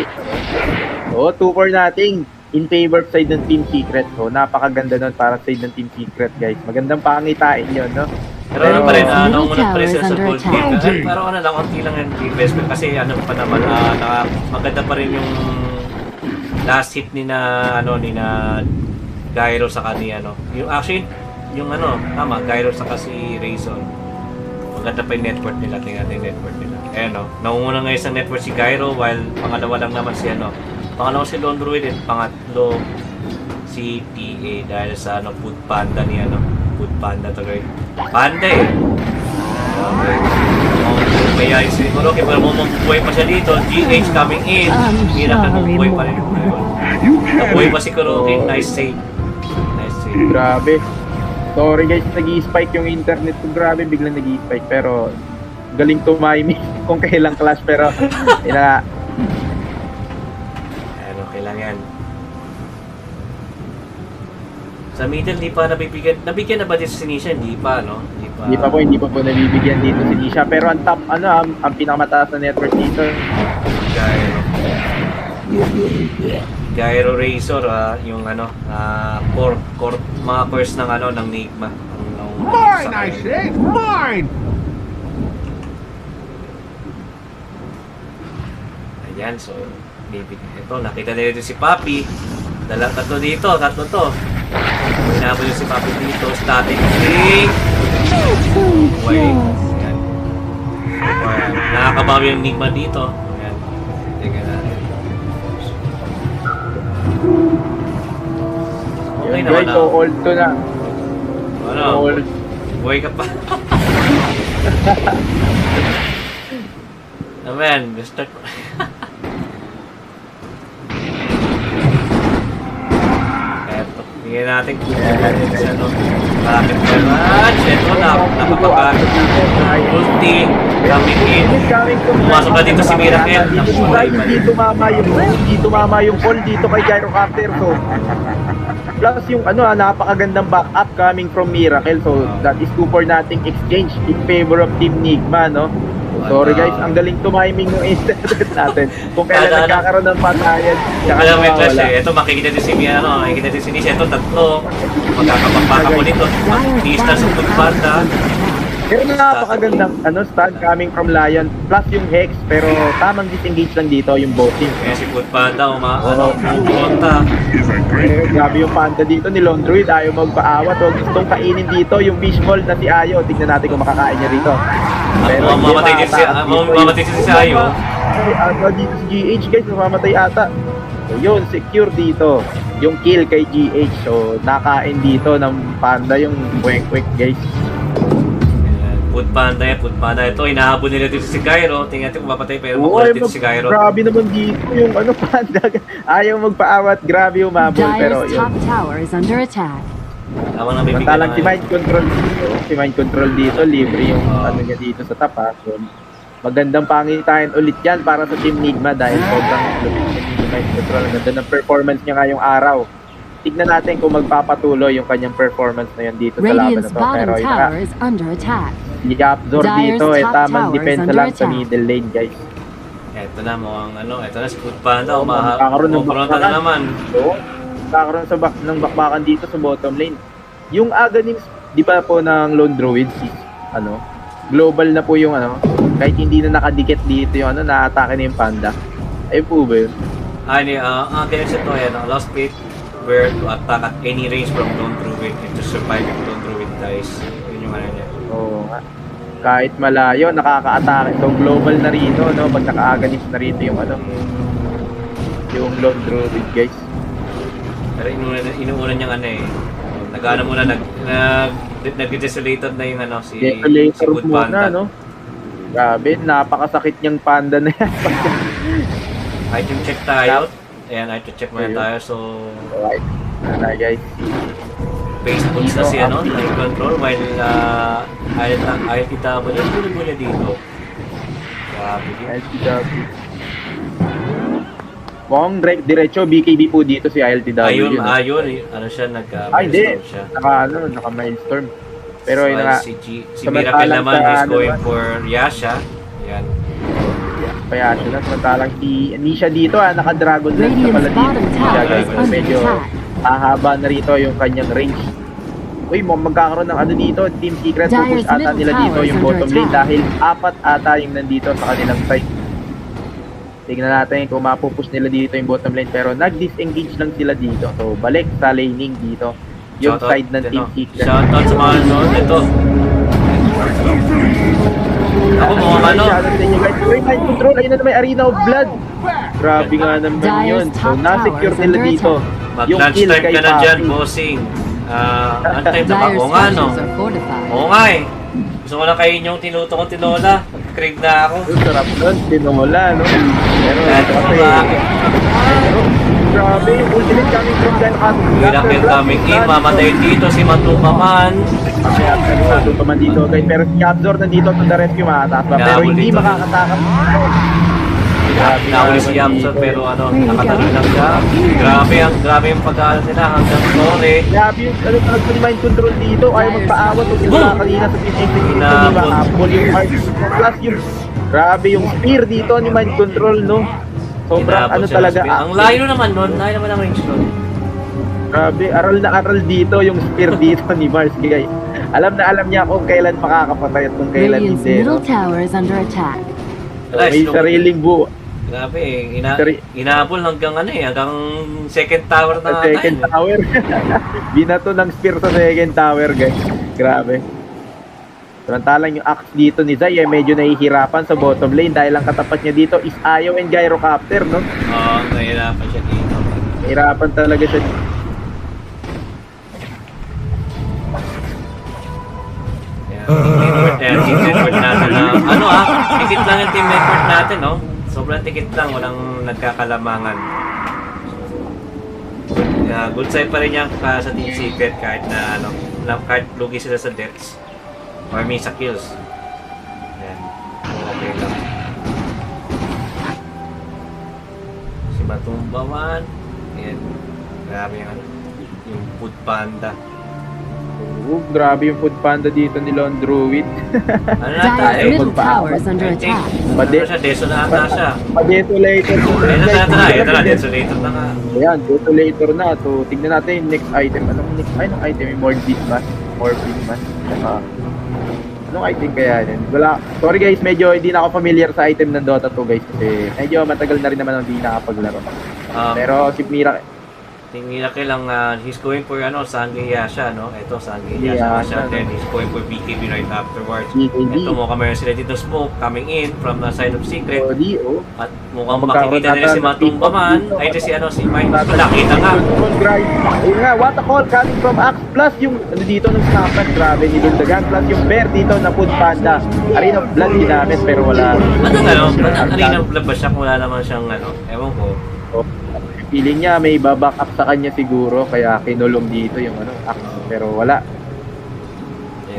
Oo, 2-4 natin in favor side ng Team Secret. So, napakaganda nun para side ng Team Secret, guys. Magandang pangitain yun, no? Pero ano pa rin, naunang Tower is presence sa under gold attack. game. Pero ano lang, konti lang yung investment kasi ano pa naman, maganda pa rin yung last hit ni na Gyro sa kanina, yung actually, yung Gyro sa si Rayson. Maganda pa yung network nila, tingnan yung network nila. Naunguna ngayon sa network si Gyro while pangalawa lang naman si pangalawa si Lone Druid and pangatlo si PA dahil sa Food Panda ni Food Panda to guys. Panda eh. Kaya siguro kaya pero mabubuhay pa siya dito, GH coming in. Miracle mabubuhay pa rin. Nabuhay pa si Kurokin, nice save. Nice save. Grabe. Sorry guys, nag-i-spike yung internet ko. Grabe, biglang nag-i-spike. Pero, galing tumiming kung kailang clash. Pero, okay lang yan. Sa middle, di pa nabibigyan. Nabigyan na ba dito si Nisha? Hindi pa, no? Hindi pa po nabibigyan dito si Nisha. Pero ang top, ang pinakamataas na network dito. Gyro Razor, yung core mga cores ng ng Nigma. Mine, I say, mine. Ayan, so ito, nakita nila dito si Papi. Tatlo to. Hinabol yung si Papi dito, static kick. Okay, ayan. Nakakabawi yung Nigma dito. Ayan, tingnan natin. Okay naman so old to na. Old. Buhay ka pa. Amen, gusto ko. Eto, bigyan natin kung bakit naman. Eto, napapagano. Ulti, coming in. Pumasok na dito si Miracle. Hindi tumama yung call dito kay Gyrocopter. So, plus yung napakagandang backup coming from Miracle. So, that is 2-4 nating exchange in favor of Team Nigma, no? Sorry guys, ang galing tumiming ng internet natin. Kung kailan nagkakaroon ng patayan. Alam mo yung clash eh. Ito makikita din si makikita din si Nisha. Ito tatlo. Magkakapagpaka mo nito. Mag-distance sa Food Panda. Pero napakagandang stun coming from Lion. Plus yung Hex. Pero tamang disengage lang dito yung boating. Kaya si Food Panda, pumunta. Grabe yung Panda dito ni Lone Druid. Ayaw magpaawat. Huwag gustong kainin dito yung fishball na si Ayo. Tignan natin kung makakain niya rito. Mamatay din si Ayo. Dito si GH guys, mamamatay ata. So yun, secure dito. Yung kill kay GH. So nakain dito ng panda yung kwek-kwek guys. Food panda. Ito, inahabol nila dito si Gyro. Tingnan natin kung mapatay pero makulit dito si Gyro. Grabe naman dito yung panda. Ayaw magpaawat. Grabe yung mabol. Pero Dire's yun. top tower is under attack. Samantalang si mind control dito. Si mind control dito. Libre yung niya dito sa top ha. So, magandang pangitain ulit yan para sa Team Nigma dahil sobrang lupit niya dito mind control. Ang ganda ng performance niya ngayong araw. Tignan natin kung magpapatuloy yung kanyang performance na yan dito sa laban na Radiant's to. Pero bottom tower is under attack. i-absorb dito. Dire's top Tamang tower is depensa under lang sa attack. middle lane guys. Ito na, ito na si Food Panda. Magkakaroon ng Umaharonta na naman. So, magkakaroon ng bakbakan dito sa bottom lane. Yung Aghanim, di ba po ng Lone Druid, global na po yung kahit hindi na nakadikit dito yung na-atake na yung panda. Ayun po ba yun? Ang ganyan ito yan, allow speed where to attack at any range from Lone Druid and to survive if Lone Druid dies. Yun yung niya. Oo nga. Kahit malayo, nakaka-atake. So, global na rito, pag naka-Aghanim na rito yung yung Lone Druid, guys. Pero inuuna niyang nag-ano muna, nag-desolated na yung si Desolator Food Panda. muna, Grabe, napakasakit niyang panda na yan. Item check tayo. Ayan, item check muna tayo. So, alright. Guys. Base boots na si Nine Control while ILTW tuloy mo niya dito. Grabe din. ILTW. Mukhang diretso BKB po dito si ILTW. Ayun, siya, hindi. siya. Naka-milestorm. Pero so, si Miracle naman is going for Yasha. Ayan. Yasha na. Samantalang hindi siya dito naka-dragon lance na pala dito. Medyo hahaba na rito yung kanyang range. Uy, magkakaroon ng dito. Team Secret pupush ata nila dito yung bottom lane dahil 4 ata yung nandito sa kanilang side. Tingnan natin kung mapupush nila dito yung bottom lane pero nag-disengage lang sila dito. So balik sa laning dito. Yung side ng Team Secret. Shoutout sa mga ito. Ako Uy, mind control. Ayun na may Arena of Blood. Grabe nga naman yun. So na-secure nila dito. Mag-lunch time ka na dyan, bossing. Ano time na ba? Oo nga, Oo nga Gusto ko lang kain yung tinuto kong tinola. Crave na ako. Sarap nun, tinola, Pero grabe, ultimate coming from Dan Cat. Miracle coming in, mamatay dito si Matupaman. Matupaman dito, guys. Pero si Absor nandito to the rescue, mataas pa. Pero hindi makakatakap. Nahuli si Absor pero nakatalo lang siya. Grabe yung pag-aaral nila hanggang Tore. Grabe yung mind control dito. Ayaw magpaawat kung sila kanina sa pinexecute. Hindi makapul yung heart. Plus yung grabe yung spear dito ni mind control, Sobrang talaga. Ang layo naman nun, layo naman ang range nun. Grabe, aral na aral dito yung spear dito ni Mars, guys. Alam na alam niya kung kailan makakapatay at kung kailan Radiant's hindi. middle tower is under attack. May sariling buo. Grabe inaabol hanggang hanggang second tower na second tower. Binato ng spear sa second tower, guys. Grabe. Samantalang yung axe dito ni Zay medyo nahihirapan sa bottom lane dahil ang katapat niya dito is Ayo and Gyrocopter, Oo, nahihirapan siya dito. Nahihirapan talaga siya dito. Team effort natin tikit lang yung team effort natin, Sobrang tikit lang, walang nagkakalamangan. Good side pa rin yan sa Team Secret kahit kahit lugi sila sa deaths. Or may sa kills. Ayan. Okay lang. Si Matumbawan. Ayan. Grabe yung Food Panda. Grabe yung Food Panda dito ni Lone Druid. Dire's middle tower is under attack. Deso na ata siya. Pa-desolator. Ayun na, desolator na nga. Ayan, desolator na. So, tignan natin yung next item. Anong item? Yung Morbid Man. Anong item kaya yan? Wala. Sorry guys, medyo hindi na ako familiar sa item ng Dota 2 guys. Kasi medyo matagal na rin naman hindi nakapaglaro. Pero si Tingin lang he's going for Sangria siya, no? Ito Sangria siya. Then he's going for BKB right afterwards. Ito mo meron sila dito smoke coming in from the side of Secret. At mukhang makikita nila si Matumba man. Ay, ito si Mike. Nakita nga. Ayun nga, what a call coming from Axe. Plus yung dito ng Snapper, grabe ni Dundagan. Plus yung bear dito na Food Panda. Arena of Blood ginamit pero wala. Arena of Blood ba siya kung wala naman siyang ewan ko. Feeling niya may baback up sa kanya siguro kaya kinulong dito yung pero wala.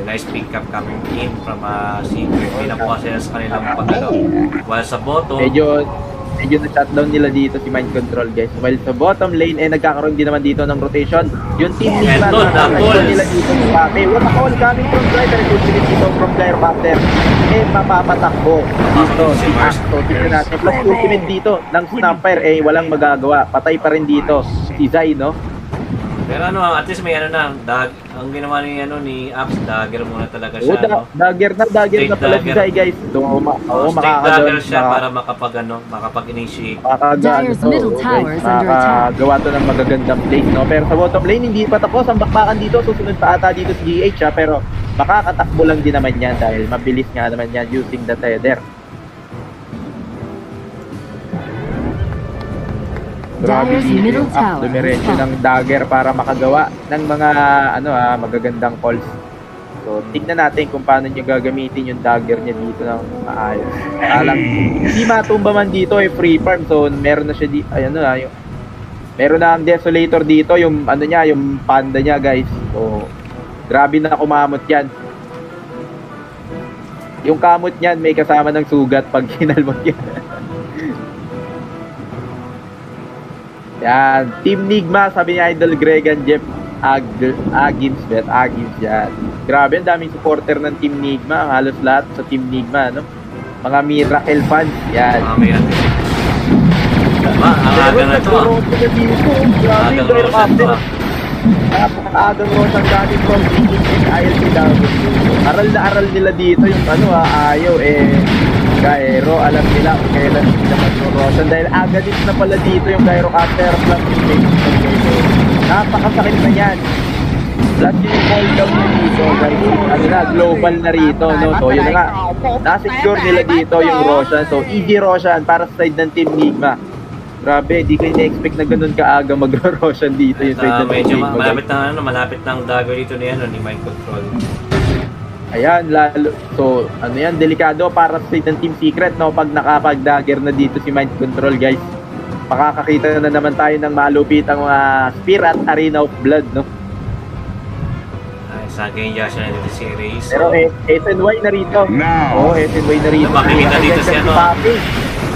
Nice pick up coming in from Secret. Pinakuha sila sa kanilang pagalaw. While sa bottom, medyo na-shutdown nila dito si Mind Control, guys. While sa bottom lane, nagkakaroon din naman dito ng rotation. Yung team nila, nila dito yung kame. What a call coming from Driver. Ultimate dito from Firecracker. Mapapatakbo dito si Acto. Tignan natin. Plus ultimate dito ng Snapper, walang magagawa. Patay pa rin dito si Zay, no? Pero at least may ang ginawa ni Axe, dagger muna talaga siya, dagger na pala si Zay, guys. So, dagger siya para makapag-initiate. Makagawa to ng magagandang play, no? Pero sa bottom lane, hindi pa tapos ang bakbakan dito. Susunod pa ata dito si GH, pero makakatakbo lang din naman yan dahil mabilis nga naman yan using the tether. Grabe dito yung dumiretso ng dagger para makagawa ng mga magagandang calls. So, tignan natin kung paano niya gagamitin yung dagger niya dito ng maayos. Hindi matumba man dito free farm. So, meron na siya meron na ang desolator dito, yung yung panda niya, guys. So, grabe na kumamot yan. Yung kamot niyan may kasama ng sugat pag kinalmot yan. Yan, Team Nigma, sabi ni Idol Gregan Jeff Agins yan. Grabe, ang daming supporter ng Team Nigma, halos lahat sa Team Nigma, no? Mga Miracle fans, yan. Aga na to. Napaka-agang rosang gamit from ILCW. Aral na aral nila dito yung ayaw Gaero, alam nila kung kailan sila mag-rosan dahil agadit na pala dito yung Gaero Caster plus napakasakit na yan. Plus yung call down na dito, guys. Global na rito, no? So yun nga, nasecure nila dito yung Roshan. So easy Roshan para sa side ng Team Nigma. Grabe, di ko na-expect na ganun kaaga mag-Roshan dito yung side ng Team Nigma. Malapit ng dagger dito ni Mind Control. Ayan, lalo. So, delikado para sa ng Team Secret, no? Pag nakapag-dagger na dito si Mind Control, guys. Makakakita na naman tayo ng malupit ang mga Spear at Arena of Blood, no? Ay, sa ganyan siya na dito si Reyes. Pero SNY na rito. SNY na rito. Makikita dito si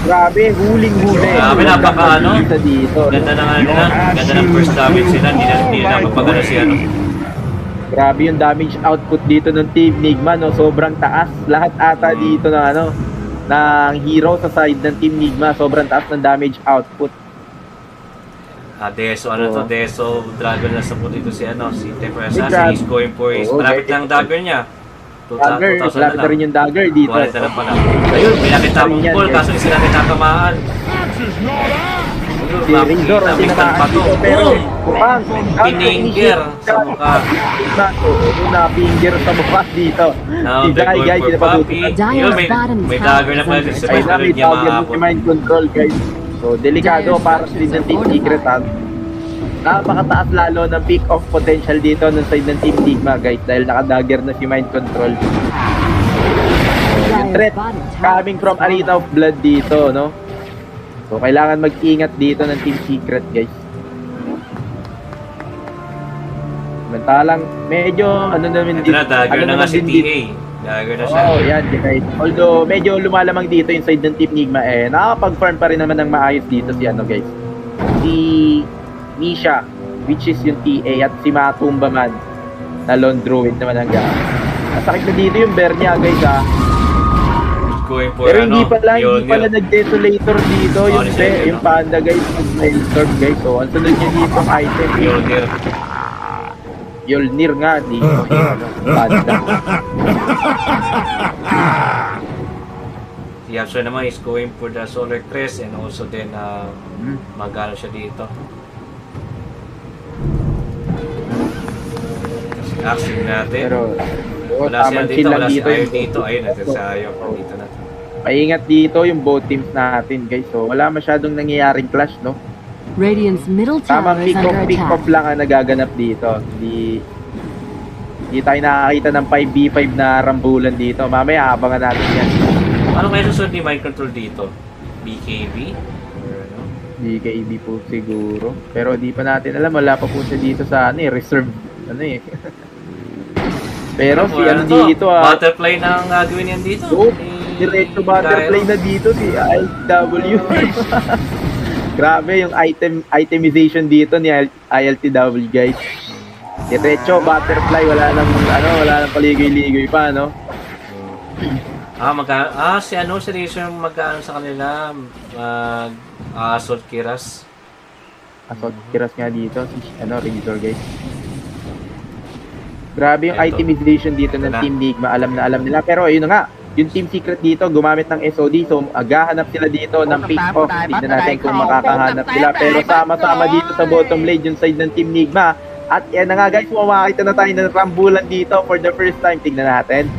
Grabe, huling-huli. Grabe, napaka Ganda ng first damage sila. Hindi na napapagano si Grabe yung damage output dito ng Team Nigma, no? Sobrang taas. Lahat ata dito na ng hero sa side ng Team Nigma. Sobrang taas ng damage output. Deso, Deso Dragon na sa po dito si Temper Assassin. He's going for his malapit lang dagger niya. 2,000 malapit na rin yung dagger dito. Wallet na lang pala. Ayun, may nakita mong pull kaso hindi sila kinatamaan. Si Rizor ang tinamaan dito, pero Pininger sa mukha. Pininger sa mukha dito. Si Zay, guys, may dagger na pala dito sa may tulad niya maapon. Mind Control, guys. So, delikado para sa ng Team Secret, napakataas lalo ng peak of potential dito ng side ng Team Nigma, guys, dahil nakadagger na si Mind Control. Yung threat coming from Arena of Blood dito, no? So, kailangan mag-ingat dito ng Team Secret, guys. Samantalang, medyo, naman din. Dagger na nga si TA. Dagger na siya. Yan, guys. Although, medyo lumalamang dito yung side ng Team Nigma, nakapag-farm pa rin naman ng maayos dito si guys. Si Misha, which is yung TA, at si Matumba man, na Lone Druid naman ang gamit. Masakit na dito yung bear niya, guys, Pero hindi pala nag-desolator dito yung panda, guys, yung guys. So, ang sunod niya dito item Yolnir nga dito panda. Si Yapso naman is going for the Solar Crest and also then magano siya dito. Axing natin. Pero, wala sila tamang dito, chill lang wala si dito. Ayo dito. Ayun, natin sa Ayo. Dito na. Maingat dito yung both teams natin, guys. So, wala masyadong nangyayaring clash, no? Radiant's middle tower Tamang is under pick off attack. lang ang nagaganap dito. Hindi tayo nakakita ng 5v5 na rambulan dito. Mamaya, abangan natin yan. Ano kaya susunod ni Mind Control dito? BKB? BKB po siguro. Pero di pa natin alam, wala pa po siya dito sa reserve. Pero si ano dito butterfly na ang gagawin yan dito. Diretso butterfly na dito si ILTW. Grabe yung itemization dito ni ILTW, guys. Diretso butterfly, wala nang paligoy-ligoy pa, no? Si Razor mag-ano sa kanila, Assault Kiras. Assault Kiras nga dito, si Razor, guys. Grabe yung itemization dito ng Team Nigma, alam nila. Pero ayun nga, yung Team Secret dito, gumamit ng SOD, so aghahanap sila dito ng pick-off. Tignan natin kung makakahanap sila. Pero sama-sama dito sa bottom lane, yung side ng Team Nigma. At yan na nga guys, makakita na tayo ng rambulan dito for the first time. Tignan natin.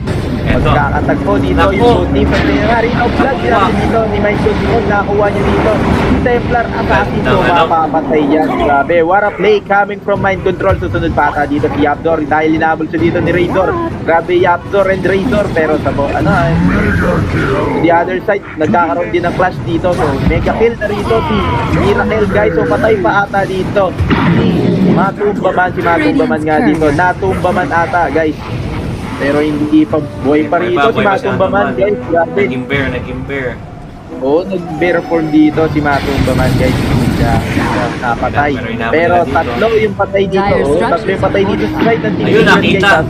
Magkakatagpo dito yung team. Pero yung nga rin, vlog natin dito ni Mike Control, nakakuha niya dito. Si Templar Assassin, so mapapatay yan. Grabe, what a play coming from Mind Control. Susunod pa ata dito si Yapdor dahil linabol siya dito ni Razor. Grabe, Yapdor and Razor. Pero sa the other side, nagkakaroon din ng clash dito. So mega kill na rito si Miracle, guys. So patay pa ata dito si Matumbaman nga dito. Natumbaman ata, guys. Pero hindi pa buhay pa rito si Matumbaman, guys. Grabe. Naging bear. Oo, nag-bear form dito si Matumbaman, guys. Hindi siya napatay. Pero tatlo yung patay dito. Tatlo yung patay dito sa side ng Team Ayun, nakita.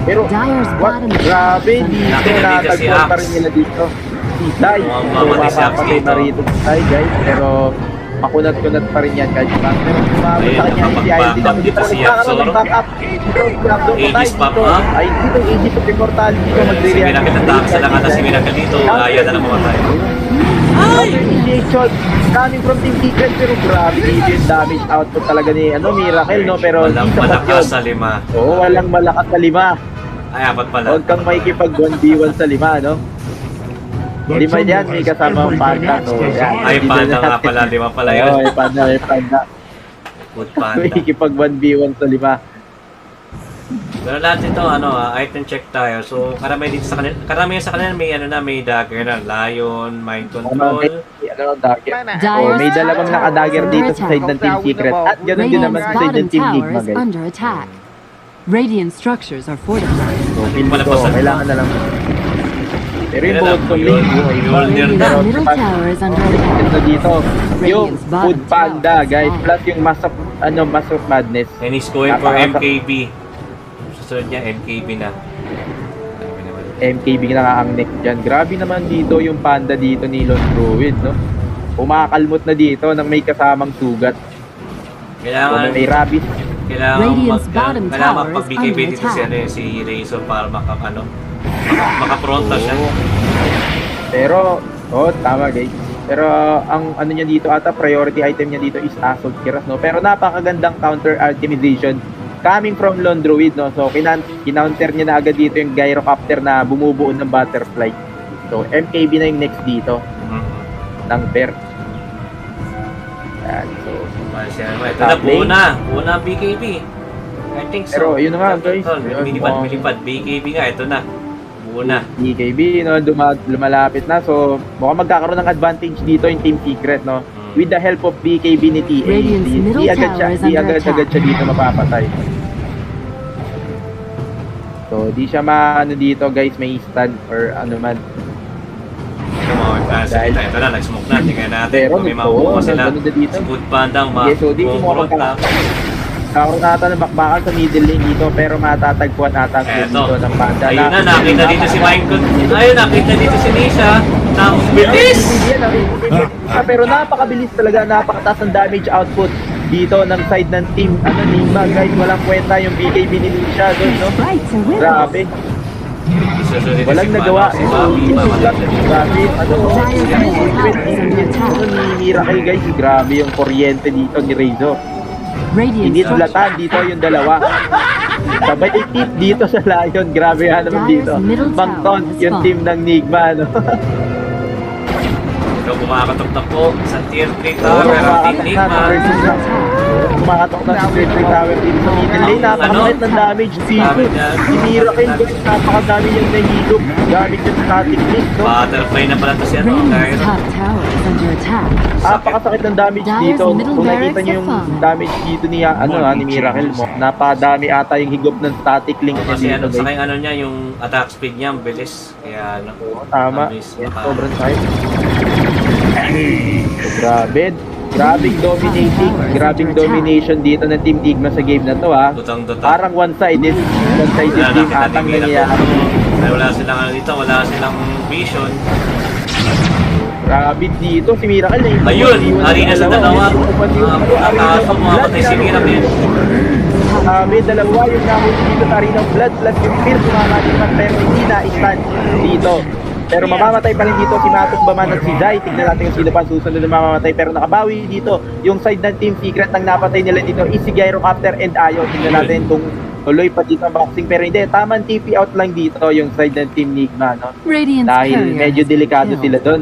Pero, grabe, dito natagpuan pa rin nila dito. Si Dai. So, mapapatay na rito si Dai, guys. Pero, makunat-kunat pa rin yan kahit pa. Pero sumabot sa kanya si ILTW. Dito nagkakaroon ng backup. Dito Aegis pop up. Ay, dito Aegis of Immortality. Dito Si Miracle attack sa lang ata si Miracle dito. Ayaw na lang mamatay. Ay! Initiation coming from Team Secret. Pero grabe dito yung damage output talaga ni Miracle, no? Pero walang malakas sa 5. Oo, walang malakas sa 5. Ay, 4 pala. Huwag kang makikipag 1v1 sa 5, no? 5 yan, may kasama ang panda. So, yan. Ay, panda nga pala. 5 pala yun. Oo, may panda. Good panda. Makikipag 1v1 sa 5. Pero lahat ito, item check tayo. So, karamihan sa kanila may dagger na. Lion, Mind Control. Dagger. May dalawang naka-dagger dito sa side ng Team Secret. At ganoon din naman sa side ng Team Nigma, guys. Under attack. Radiant structures are fortified. So, kailangan na lang. Pero yung bottom lane, Radiant's middle tower is under attack. dito, yung Food Panda, guys, plus yung Mass of Madness. And he's going for MKB. Susunod niya, MKB na. MKB na nga ang next dyan. Grabe naman dito yung Panda dito ni Lon Druid, no? Umakalmot na dito nang may kasamang sugat. Kailangan may rabbit. Kailangan magpag-BKB dito si Razor para makapronta siya. Pero, tama guys. Pero ang ano niya dito ata, priority item niya dito is Assault Kiras, no? Pero napakagandang counter ultimization coming from Lon Druid, no? So, kinounter niya na agad dito yung Gyrocopter na bumubuo ng butterfly. So, MKB na yung next dito. Ng bear. Yan, so. Ito na, buo na BKB. I think so. Pero, yun nga guys. Milipad. BKB nga, ito na. Una. BKB, no, lumalapit na. So, mukhang magkakaroon ng advantage dito yung Team Secret, no? With the help of BKB ni TA. Di agad siya dito mapapatay. So, di siya dito, guys, may stand or ano man. Ito na, nag-smoke na. Tingnan natin pero, kung may makukuha sila. Good pandang Nakaroon ata ng bakbakan sa middle lane dito, pero matatagpuan ata dito ng Panda. Ayun na, nakita dito si Minecon. Ayun, nakita dito si Nisha. Nang bilis! Pero napakabilis talaga, napakataas ng damage output dito ng side ng team. Nigma, guys, walang kwenta yung BKB ni Nisha doon, no? Grabe. Walang nagawa. Grabe, ni Miracle, guys, grabe yung kuryente dito ni Razor. Hindi tulatan dito yung dalawa. Sabay tip dito sa Lion. Grabe nga naman dito. Pang-taunt yung team ng Nigma, no? So, kumakatok na po sa tier 3 tower ang Team Nigma. Kumakatok na sa tier 3 tower dito sa middle lane. Napakakit ng damage dito. Si Miracle, guys, napakadami niyang nahigop. Gamit yung static link, no? Butterfly na pala to siya, no? Radiant's top tower is under attack. Napakasakit ng damage dito. Kung nakita niyo yung damage dito ni Miracle mo, napadami ata yung higop ng static link niya Kasi dito, sa guys. kanya ano niya, yung attack speed niya, ang bilis. Kaya, Tama. mabilis Yes, maka- sobrang tight. Grabing domination dito ng Team Nigma sa game na to, ha. Dota. Parang one-sided game atang nangyayari. Wala silang ano dito, wala silang vision. Grabe dito si Miracle na Ayun, arena sa dalawa. Nakakaso makamatay si Miracle. Grabe, dalawa yung nahuli dito sa Arena of Blood plus yung Pierce mamalipat pero hindi na-stand dito. Pero mamamatay pa rin dito si Matos Baman at si Zai. Tignan natin yung sino pa ang susunod na mamamatay. Pero nakabawi dito yung side ng Team Secret. Ang napatay nila dito is si Gyrocopter and Ayo. Tignan natin kung tuloy pa dito ang boxing. Pero hindi, tamang TP out lang dito yung side ng Team Nigma, no? Radiant's Dahil courier medyo has delikado been sila killed. doon.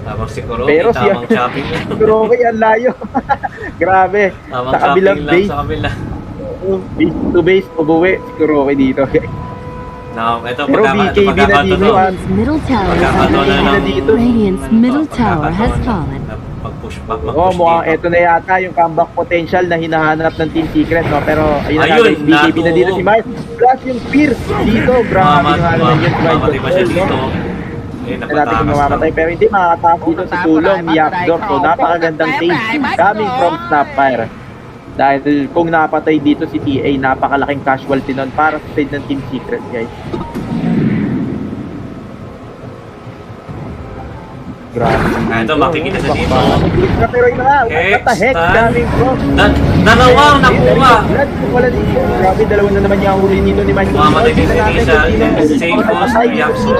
Tamang si Kuroki, Pero tamang chopping. Pero okay, ang layo. Grabe. Tamang Sa kabilang chopping lang base. sa kabila. Base to base, ubuwi. Siguro okay dito. No, ito Pero BKB na dito. Radiant's middle tower is Pagkakataon under na attack. dito. Radiant's middle tower has fallen. Pag-push back, Oh, mag-push mukhang dito. ito na yata yung comeback potential na hinahanap ng Team Secret, no? Pero ayun na Ayun, guys, BKB na dito natuo. si Miles. Plus yung Pierce dito. Grabe yung ano na yun si Miles. Mamatay pa siya dito. Hindi natin kung mamamatay. Pero hindi makatakas dito sa tulong ni Yapzor. So napakagandang save coming from Snapfire. Dahil kung napatay dito si TA, napakalaking casualty nun para sa side ng Team Secret, guys. Grabe. Ito, makikita sa dito. Pero yun na nga, what the heck Hex, coming from? Dalawang nakuha. Wala dito. Grabe, dalawa na naman yung huli dito ni Mike. Mamatay din si Lisa. Same post ni Yapzor.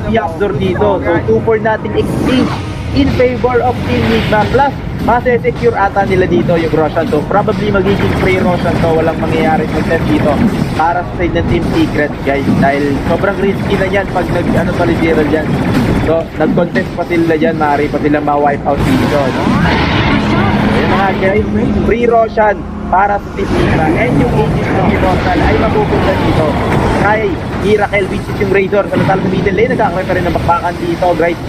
Si Yapzor dito. So, 2-4 nating exchange in favor of Team Nigma. Plus, masesecure ata nila dito yung Roshan. So, probably magiging free Roshan to. Walang mangyayari content dito para sa side ng Team Secret, guys. Dahil sobrang risky na yan pag nag-ano pa rin zero dyan. So, nag-contest pa sila dyan. Maaari pa silang ma-wipe out dito, no? Ayun na nga, guys. Free Roshan para sa Team Nigma. And yung agent ng Roshan ay mapupunta dito kay Miracle, which is yung Razor. Samantala sa middle lane, nagkakaroon pa rin ng bakbakan dito, guys.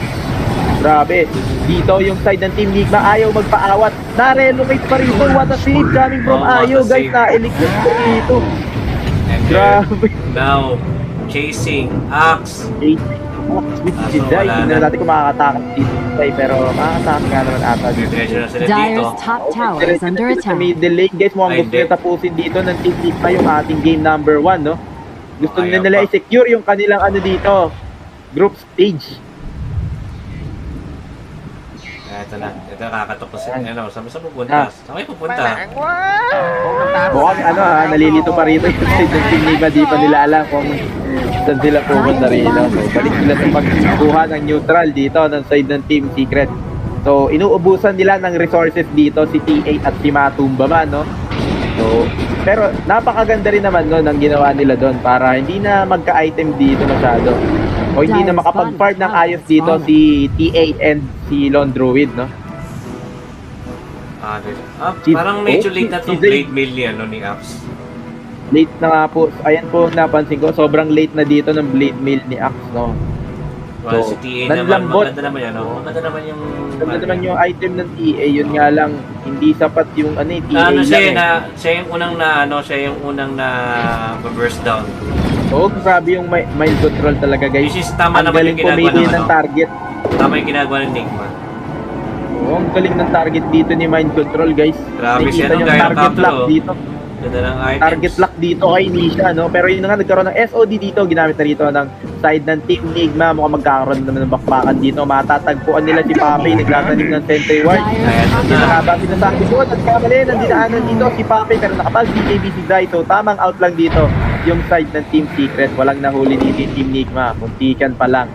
Grabe. Dito yung side ng Team Nigma ayaw magpaawat. Na-relocate pa rito. What a save coming from Oh, what a Ayo, guys. save. Na-electric pa dito. And Grabe. now, chasing Axe. With si Zai. Tingnan natin kung makakatakas dito. Pero makakatakas nga naman ata dito. Treasure na sila dito. Dyer's top tower is under Sa attack. middle lane, guys. Mukhang Ay, gusto hindi. nyo tapusin dito ng Team Nigma yung ating game number 1, no? Gusto Ayaw nila pa. i-secure yung kanilang ano dito. Group stage. Ito na. Ito nakakatok ko sila. Ano, saan pupunta? Saan kayo pupunta? Mukhang ano nalilito pa rito yung side ng Team Nigma. Di pa nila alam kung saan sila pupunta rito. So, balik sila sa pagkuha ng neutral dito ng side ng Team Secret. So, inuubusan nila ng resources dito si TA at si Matumba man, no? So, pero napakaganda rin naman no ng ginawa nila doon para hindi na magka-item dito masyado. O hindi na makapag-farm ng ayos dito si TA and si Lone Druid, no? Parang medyo late na itong Blade Mail ni, ano, ni Axe. Late na nga po. Ayan po napansin ko. Sobrang late na dito ng Blade Mail ni Axe, no? Well, So, si TA naman, nanlambot. maganda naman yan, no? Maganda naman yung... Ganda naman yung item ng TA. Yun nga lang, hindi sapat yung ano eh, TA Ano siya, lang eh. siya yung unang na, ano, siya yung unang na burst down. Oo, grabe yung mind control talaga, guys. Which is tama Ang naman galing yung ginagawa pumili ng, ng ano, target. tama yung ginagawa ng Nigma. Oo, ang galing ng target dito ni mind control, guys. Grabe siya, Nakikita no? yung Gyro target capture, lock oh. dito. Ganda ng items. Target lock dito kay Nisha, no? Pero yun na nga, nagkaroon ng SOD dito. Ginamit na dito ng side ng Team Nigma. Mukhang magkakaroon naman ng bakbakan dito. Matatagpuan nila si Pape. Naglatanim ng Sentry Ward. Ayan, Hindi na. nakaba sinasabi ko. Nagkamali ng dinaanan dito si Pape. Pero nakapag-BKB si Zai. So tamang out lang dito yung side ng Team Secret. Walang nahuli dito yung Team Nigma. Muntikan pa lang.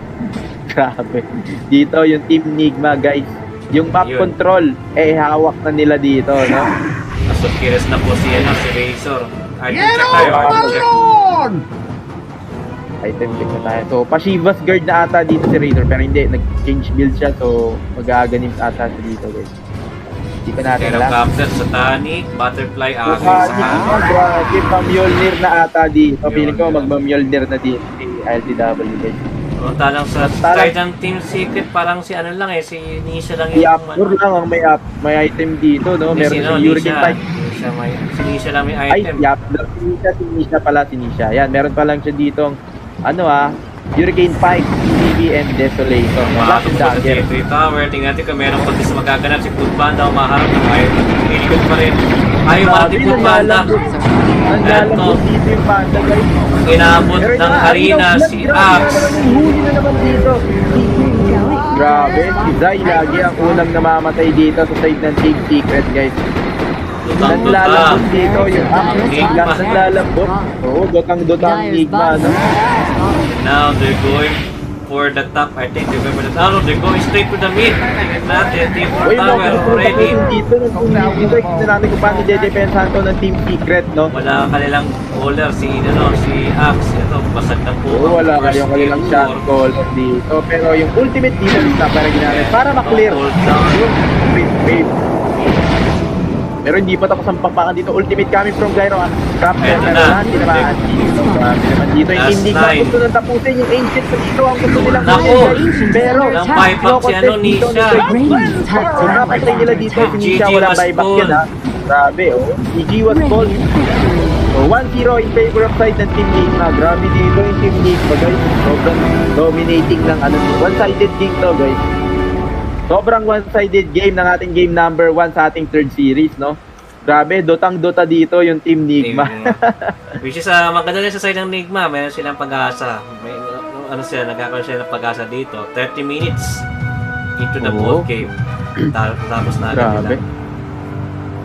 Grabe. Dito yung Team Nigma, guys. Yung map Yun. control, hawak na nila dito, no? Nasukiris na po si, ano, si Razor. Item Get check tayo, off item my check. lawn! Item check na tayo. So, pa-Shivas guard na ata dito si Raider, pero hindi, nag-change build siya, so mag-aaganim ata siya dito, guys. Hindi pa natin Hero alam. Captain, Satanic, Butterfly, So, Agri, Samahan. grabe, pa-Mjolnir na ata dito. Feeling ko, Mjolnir. magma-Mjolnir na dito si LTW, guys. Punta lang sa side ng Team Secret, parang si ano lang si Nisha lang Si Apur lang ang may item dito, no? Meron si Hurricane Pipe. Si Nisha lang may Ay, item. si Nisha pala, si Nisha. Yan, meron pa lang siya ditong, Hurricane Pipe, TV, and Desolator. Black and Dagger. Sa Tower, tingnan natin kung meron contest magaganap. Si Food Panda umaharap ng ayaw. Pinikot pa rin. Ayaw mga si Food Panda. Naglalambot dito yung Panda, guys. Inabot ng arena si Axe. Huli na naman dito. Grabe, si Zai lagi ang unang namamatay dito sa side ng Team Secret, guys. Naglalambot dito yung Nigma. Naglalambot. Oo, dotang Nigma, no? Now they're going for the top. I think they're going for the top. No, they're going straight to the mid. Tingnan natin. Team Uy, Tower already. dito, dito, kita natin kung paano dedepensahan to ng Team Secret, no? Wala kanilang caller si Axe. Ito, basag na po. Oo, wala kayong kanilang shot call dito. Pero yung ultimate dito, para ginamit, para ma-clear Hold down. yung sprint wave. Pero hindi pa tapos ang pakpakan dito. Ultimate coming from Gyro. Trap Eto pero na. tinamaan dito. Tinamaan dito. Yung Last Nigma nine. gusto nang tapusin. Yung Ancient sa dito. Ang gusto nilang Naku. kunin, guys. Pero Walang buyback si Nisha. Radiant's top So, tower napatay is nila under dito. Si attack. Nisha GG walang was buyback full. yan, ha. Grabe, oh. GG was full. So, 1-0 in favor of side ng Team Nigma. Grabe dito yung Team Nigma, guys. Sobrang dominating ng one-sided game to, guys. Sobrang one-sided game ng ating game number 1 sa ating third series, no? Grabe, Dota dito yung Team Nigma. Which is maganda rin sa side ng Nigma, meron silang pag-asa. May nagkakaroon sila ng pag-asa dito. 30 minutes into the ball game. Tapos na agad Grabe. nila.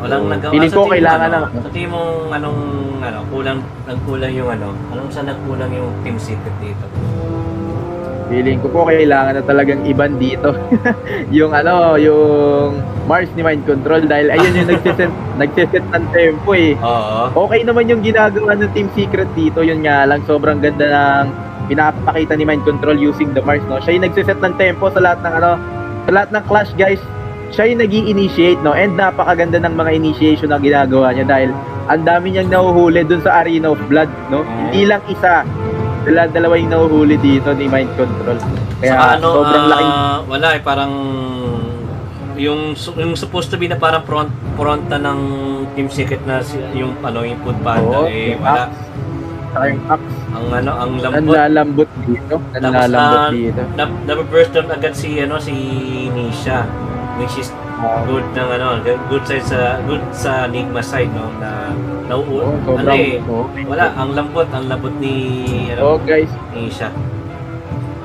Walang nagawa. Feeling ko kailangan ng Sa tingin mong nagkulang yung anong saan nagkulang yung Team Secret dito? Feeling ko po kailangan na talagang iban dito. yung yung Mars ni Mind Control dahil ayun yung nagsiset ng tempo eh. Oo. Okay naman yung ginagawa ng Team Secret dito, yun nga lang sobrang ganda ng pinapakita ni Mind Control using the Mars, no. Siya yung nagsiset ng tempo sa lahat ng sa lahat ng clash, guys. Siya yung nag-i-initiate, no, and napakaganda ng mga initiation na ginagawa niya dahil ang dami niyang nahuhuli dun sa Arena of Blood, no. Hindi lang isa, dalawa yung nahuhuli dito ni Mind Control. Kaya Saka sobrang laking wala parang yung supposed to be na parang fronta ng Team Secret na yung Food Panda yung wala. Saka yung Axe. Ang lambot. Nanlalambot dito. Nanlalambot dito. Nababurst down agad si Nisha, which is good ng good sa Nigma side, no, na wala ang lambot ni guys, Nisha.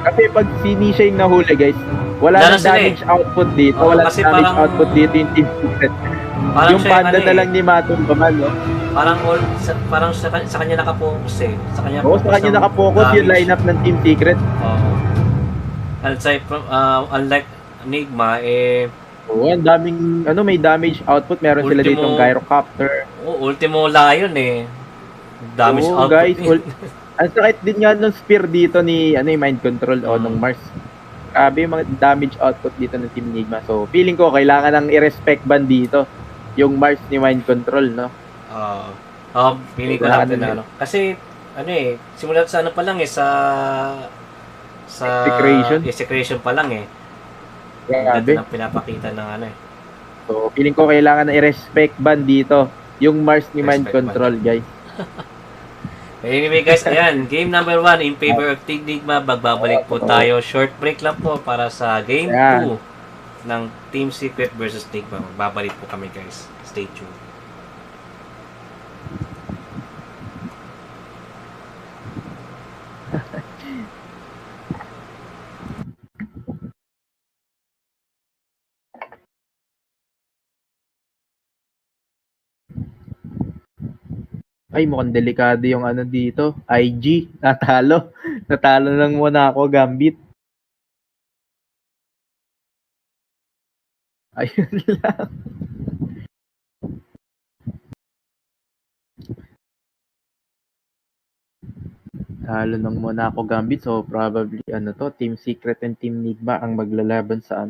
kasi pag si Nisha yung nahuli, guys, wala nang damage output dito. Wala kasi damage parang output dito yung Team Secret. Parang Yung Panda na lang ni Matumbaman, no? Parang sa kanya nakapokus eh. Sa kanya nakapokus yung lineup ng Team Secret. Unlike Nigma, ang daming, may damage output. Meron sila ditong Gyrocopter. Ultimo Lion eh. Damage output. Guys, ang sakit din nga ng spear dito ni, Mind Control o nung Mars. Grabe yung mga damage output dito ng Team Nigma. So, feeling ko, kailangan ng i-respect ban dito yung Mars ni Mind Control, no? Feeling ko natin kasi, simulat sa pa lang sa execration pa lang eh. Grabe. Ang pinapakita ng So, feeling ko kailangan na i-respect ban dito yung Mars ni Mind Control, guys. Anyway guys, ayan, game number 1 in favor of Team Nigma. Magbabalik po tayo. Short break lang po para sa game 2 ng Team Secret versus Nigma. Magbabalik po kami, guys. Stay tuned. Ay, mukhang delikado yung dito. IG, natalo. Natalo lang muna ako, Gambit. Ayun lang. Halo ng Monaco Gambit, so probably Team Secret and Team Nigma ang maglalaban sa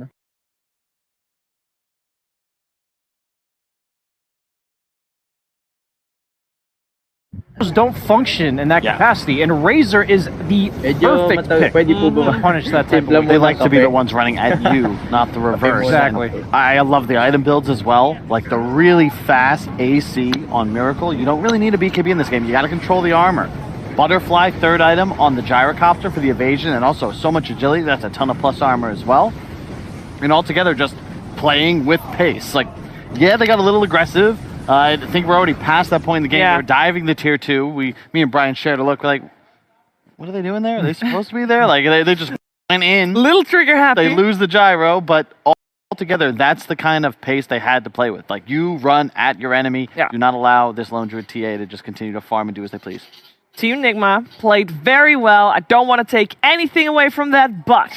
don't function in that capacity, and Razor is the Medyo perfect pick pwede po to punish that type of They like to be the ones running at you, not the reverse. Exactly. I love the item builds as well. Like the really fast AC on Miracle. You don't really need a BKB in this game. You got to control the armor. Butterfly, third item on the gyrocopter for the evasion, and also so much agility. That's a ton of plus armor as well. And altogether, just playing with pace. Like, yeah, they got a little aggressive. I think we're already past that point in the game. Yeah. They're diving the tier 2. Me and Brian shared a look. We're like, what are they doing there? Are they supposed to be there? Like, they just went in. Little trigger happy. They lose the gyro, but altogether, that's the kind of pace they had to play with. Like, you run at your enemy. Yeah. Do not allow this Lone Druid TA to just continue to farm and do as they please. Team Nigma played very well. I don't want to take anything away from that, but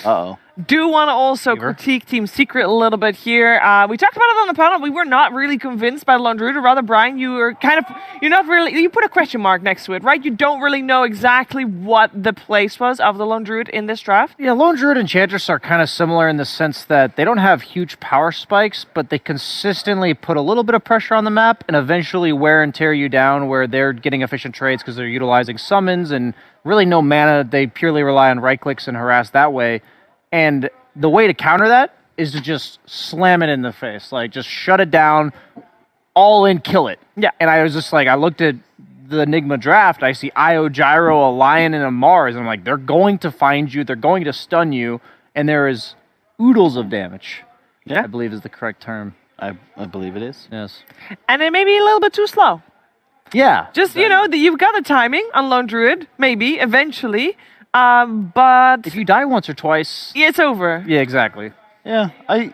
Uh-oh. do want to also critique Team Secret a little bit here. We talked about it on the panel. We were not really convinced by Lone Druid, or rather, Brian, you put a question mark next to it, right? You don't really know exactly what the place was of the Lone Druid in this draft. Yeah, Lone Druid and Enchantress are kind of similar in the sense that they don't have huge power spikes, but they consistently put a little bit of pressure on the map and eventually wear and tear you down where they're getting efficient trades because they're utilizing summons and really no mana. They purely rely on right clicks and harass that way. And the way to counter that is to just slam it in the face. Like, just shut it down, all in, kill it. Yeah. And I was just like, I looked at the Nigma draft, I see Io, Gyro, a Lion, and a Mars, and I'm like, they're going to find you, they're going to stun you, and there is oodles of damage. Yeah. I believe is the correct term. I believe it is. Yes. And it may be a little bit too slow. Yeah. Just, you've got the timing on Lone Druid, maybe, eventually. But if you die once or twice, it's over. Yeah, exactly. Yeah, I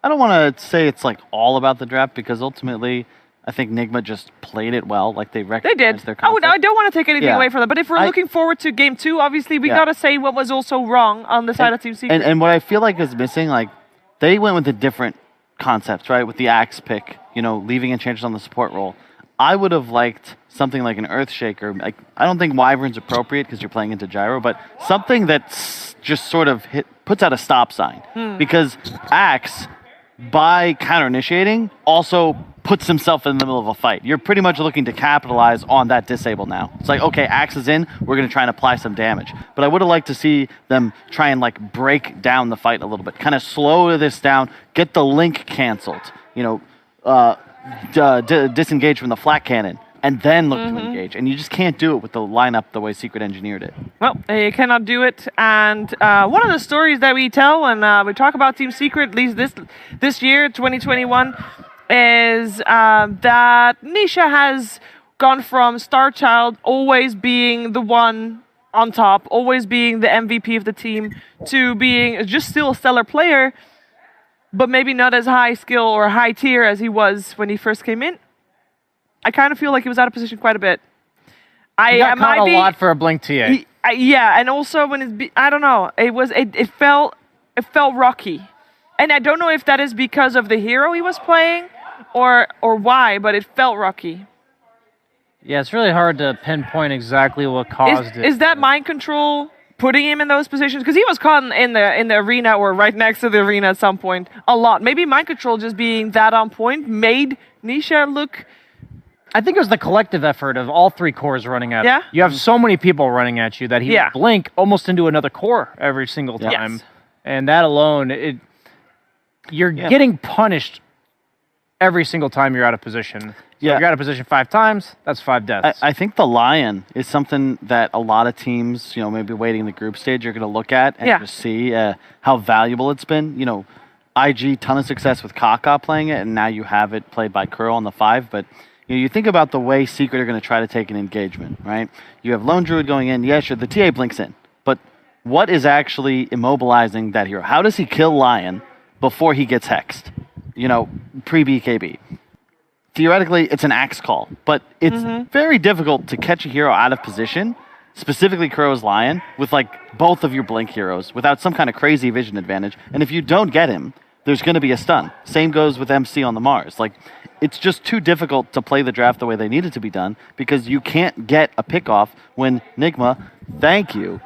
don't want to say it's like all about the draft because ultimately I think Nigma just played it well. Like they recognized their concept. I don't want to take anything away from them. But if we're looking forward to game 2, obviously we got to say what was also wrong on the side of Team Secret. And what I feel like is missing, like they went with a different concepts, right? With the Axe pick, leaving Enchantress on the support role. I would have liked something like an Earthshaker. Like, I don't think Wyvern's appropriate because you're playing into Gyro, but something that's just sort of puts out a stop sign. Because Axe, by counter-initiating, also puts himself in the middle of a fight. You're pretty much looking to capitalize on that disable now. It's like, okay, Axe is in, we're going to try and apply some damage. But I would have liked to see them try and break down the fight a little bit. Kind of slow this down, get the link canceled, disengage from the flat cannon, and then look to engage. And you just can't do it with the lineup the way Secret engineered it. Well, you cannot do it. And one of the stories that we tell when we talk about Team Secret, at least this year, 2021, is that Nisha has gone from Star Child always being the one on top, always being the MVP of the team, to being just still a stellar player, but maybe not as high skill or high tier as he was when he first came in. I kind of feel like he was out of position quite a bit. He got caught a lot for a Blink TA. Yeah, and also when I don't know, it felt rocky, and I don't know if that is because of the hero he was playing, or why, but it felt rocky. Yeah, it's really hard to pinpoint exactly what caused it. Is that mind control putting him in those positions? Because he was caught in the arena or right next to the arena at some point a lot. Maybe mind control just being that on point made Nisha look. I think it was the collective effort of all 3 cores running at Yeah? You have so many people running at you that he would blink almost into another core every single time. Yes. And that alone, you're getting punished every single time you're out of position. So if you're out of position 5 times, that's 5 deaths. I think the Lion is something that a lot of teams, maybe waiting in the group stage, are going to look at and just see how valuable it's been. IG, ton of success with Kaka playing it, and now you have it played by Curl on the 5, but you think about the way Secret are going to try to take an engagement, right? You have Lone Druid going in. Yeah, sure, the TA blinks in. But what is actually immobilizing that hero? How does he kill Lion before he gets hexed? Pre-BKB. Theoretically, it's an axe call. But it's very difficult to catch a hero out of position, specifically Kuro's Lion, with both of your blink heroes without some kind of crazy vision advantage. And if you don't get him, there's going to be a stun. Same goes with MC on the Mars. Like, it's just too difficult to play the draft the way they need it to be done because you can't get a pick off when Nigma, thank you,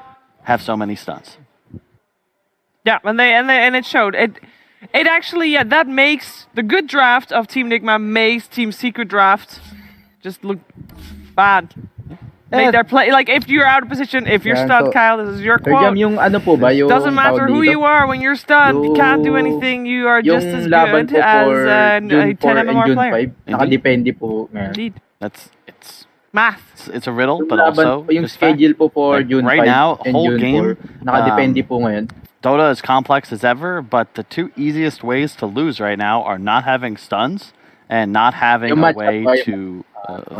have so many stuns. Yeah, and it showed. It actually, that makes the good draft of Team Nigma makes Team Secret draft just look bad. Make their play, like if you're out of position, if you're stunned, so, Kyle, this is your quote. Yung ano po ba, yung Doesn't matter who you are when you're stunned, you can't do anything. You are just as good as a 10 MMR player. Nakadepende po ngayon. Indeed. It's math. It's a riddle, but laban also po, yung schedule po for like, June 5 right now, and whole June game, 4. Nakadepende po ngayon. Dota is complex as ever, but the two easiest ways to lose right now are not having stuns and not having a way to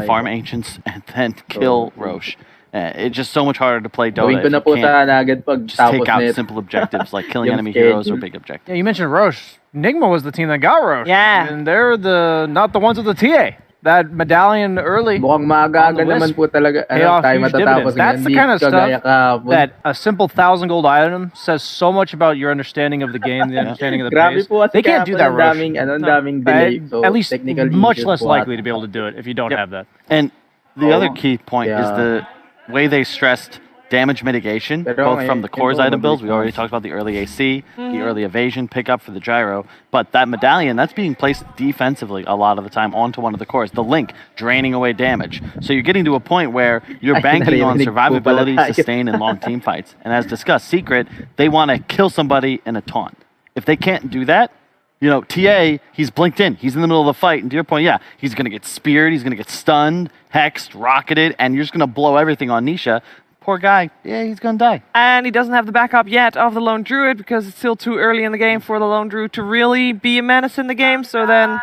farm Ancients and then kill Roche. It's just so much harder to play Dota if you can't just take out simple objectives like killing enemy heroes or big objectives. Yeah, you mentioned Roche. Nigma was the team that got Roche. Yeah. And they're not the ones with the TA. That medallion early. Mukhang maaga-aga naman po talaga tayo matatapos. That's the kind of stuff that a simple 1,000 gold item says so much about your understanding of the game, the understanding of the pace. They can't do that, Roche. At least much less likely to be able to do it if you don't have that. And the other key point is the way they stressed damage mitigation, both from the cores item builds. We already talked about the early AC, the early evasion pickup for the gyro, but that medallion, that's being placed defensively a lot of the time onto one of the cores. The link, draining away damage. So you're getting to a point where you're banking on survivability, sustain, and long team fights. And as discussed, Secret, they want to kill somebody in a taunt. If they can't do that, you know, TA, he's blinked in. He's in the middle of the fight. And to your point, yeah, he's going to get speared. He's going to get stunned, hexed, rocketed, and you're just going to blow everything on Nisha. Poor guy. Yeah, he's going to die. And he doesn't have the backup yet of the Lone Druid because it's still too early in the game for the Lone Druid to really be a menace in the game. So then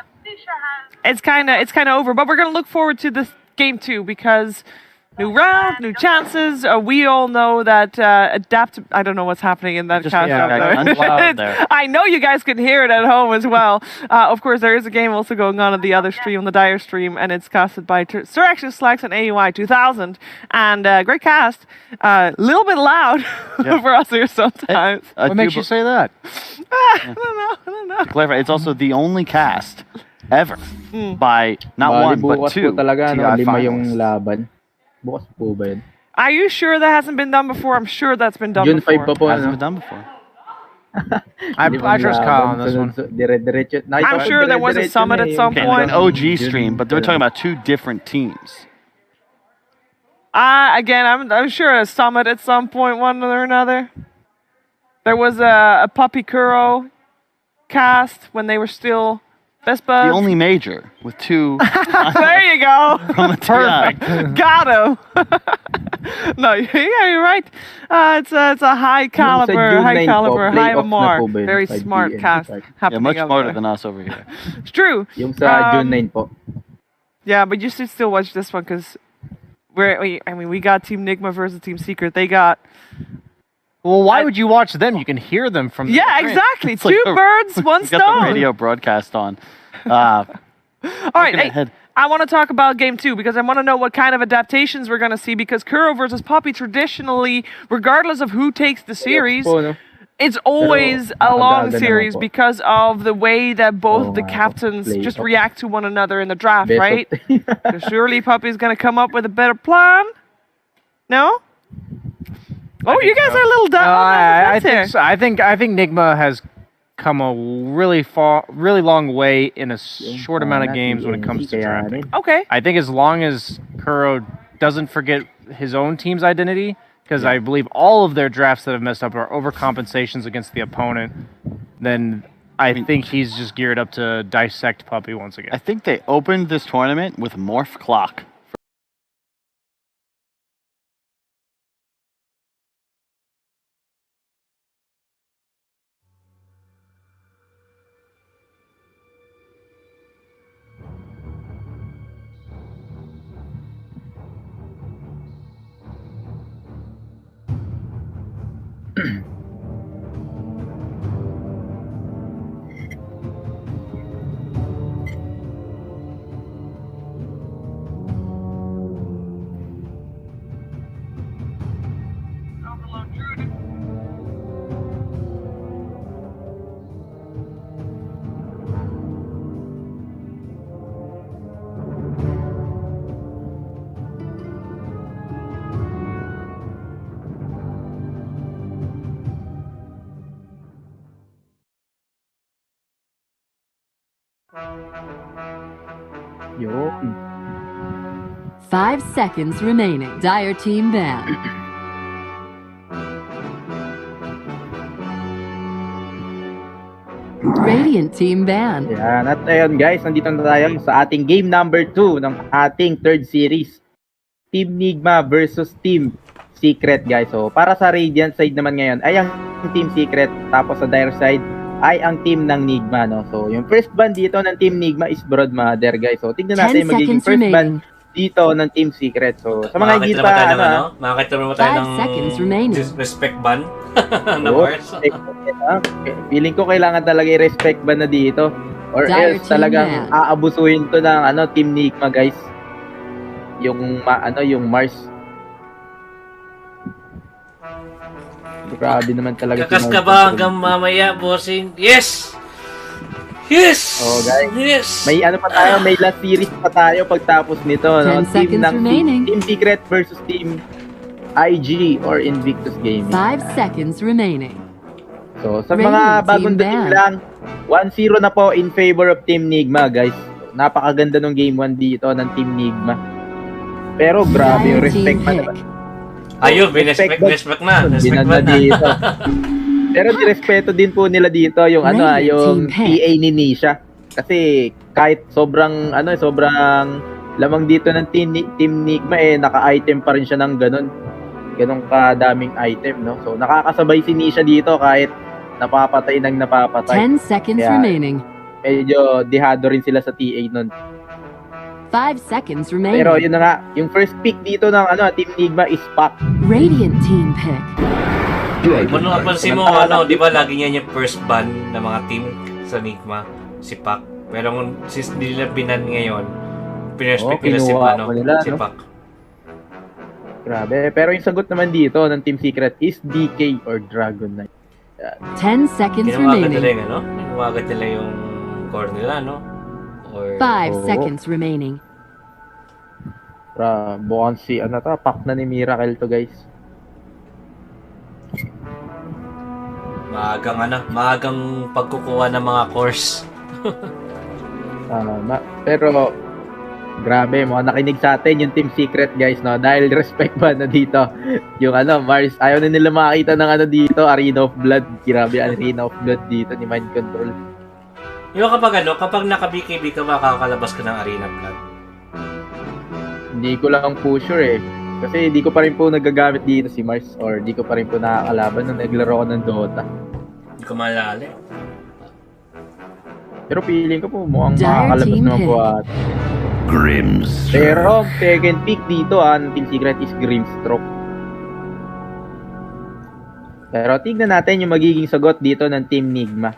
it's kind of over. But we're going to look forward to this game too because new round, new chances. We all know that I don't know what's happening in that cast. I know you guys can hear it at home as well. Of course, there is a game also going on the other stream, on the Dire stream, and it's casted by Sir Action Slacks and AUI 2000. And great cast. A little bit loud for us here sometimes. What makes you say that? I don't know. To clarify, it's also the only cast ever by not one, but two TI finals. Are you sure that hasn't been done before? I'm sure that's been done before. June 5 pa po, hasn't been done before. I trust Kyle on this one. I'm sure there was a summit at some point. An OG stream, but they're talking about two different teams. Again, I'm sure a summit at some point, one or another. There was a Puppy Kuro cast when they were still best buds. The only major with two. There you go. Perfect. Got him. No, yeah, you're right. It's a high caliber, high MMR. Very smart cast. Yeah, much smarter than us over here. It's true. Yung sa June 9 po. Yeah, but you should still watch this one because we got Team Nigma versus Team Secret. They got. Well, why would you watch them? You can hear them from. Yeah, exactly. Two birds, one stone. Got the radio broadcast on. All right, I want to talk about Game 2 because I want to know what kind of adaptations we're going to see because Kuro versus Puppy traditionally, regardless of who takes the series, it's always a long series because of the way that both the captains just react to one another in the draft, right? So surely Puppy's going to come up with a better plan? No? Oh, you guys are a little dumb. I think Nigma has come a really long way in a short amount of games when it comes to drafting. Okay. I think as long as Kuro doesn't forget his own team's identity, because I believe all of their drafts that have messed up are overcompensations against the opponent, then I think he's just geared up to dissect Puppy once again. I think they opened this tournament with Morph Clock. Yun. 5 seconds remaining. Dire team ban. Radiant team ban. Yan. At ayun guys, nandito na tayo sa ating game number 2 ng ating third series. Team Nigma versus Team Secret guys. So para sa Radiant side naman ngayon ay ang Team Secret, tapos sa Dire side ay ang team ng Nigma, no? So yung first ban dito ng Team Nigma is Broadmother guys. So tignan natin 10 magiging seconds first ban remaining. dito ng Team Secret. So sa mga hindi Makakita pa naman tayo ng makakita naman tayo 5 ng seconds remaining. disrespect ban na Oh, Mars. feeling ko kailangan talaga i-respect ban na dito, or Dire else team talagang ban. aabusuhin to ng Team Nigma guys. Yung yung Mars. Grabe naman talaga. Kakas ka ba hanggang mamaya, bossing? Yes! Yes! Oh, guys. Yes! May pa tayo, may last series pa tayo pagtapos nito, no? 10 seconds remaining. Team Secret versus Team IG or Invictus Gaming. 5 seconds remaining. So, sa Radiant mga team bagong dating ban. lang, 1-0 na po in favor of Team Nigma, guys. Napakaganda ng game 1 dito ng Team Nigma. Pero grabe yung Dire team respect pa pick. naman. Ayun, respect na. Respect Binan ban na na. dito. Pero nirespeto din po nila dito yung Radiant yung team pick. TA ni Nisha. Kasi kahit sobrang lamang dito ng Team Nigma naka-item pa rin siya ng ganong kadaming item, no? So nakakasabay si Nisha dito kahit napapatay 10 seconds Kaya, remaining. medyo dehado rin sila sa TA nun. 5 seconds remaining. Pero yun na nga, yung first pick dito ng Team Nigma is Pac. Radiant team pick. Kung napansin mo, di ba lagi niya yung first ban ng mga team sa Nigma, si Pac. Pero since hindi nila binan ngayon, pinrespect nila si kinuha mo nila, si no? Pac. Grabe. Pero yung sagot naman dito ng Team Secret is DK or Dragon Knight. 10 seconds Kinuwagan nila remaining. yung kinuwagan nila yung core nila, no? Or 5 seconds remaining. Bukan si pack na ni Miracle to guys. maagang pagkukuha ng mga course. Pero grabe, mukhang nakinig sa atin yung Team Secret guys, no? Dahil respect ba na dito yung Mars, ayaw na nila makakita ng dito, Arena of Blood. Grabe, Arena of Blood dito ni Mind Control. Yung kapag naka-BKB ka, makakalabas ka ng Arena Blood. Hindi ko lang po sure kasi hindi ko pa rin po nagagamit dito si Mars, or hindi ko pa rin po nakakalaban nung naglaro ko ng Dota. Hindi ko maalala. Pero feeling ko po mukhang Dire makakalabas team naman po pick. at Grims. pero second pick dito ng Team Secret is Grimstroke. Pero tignan natin yung magiging sagot dito ng Team Nigma.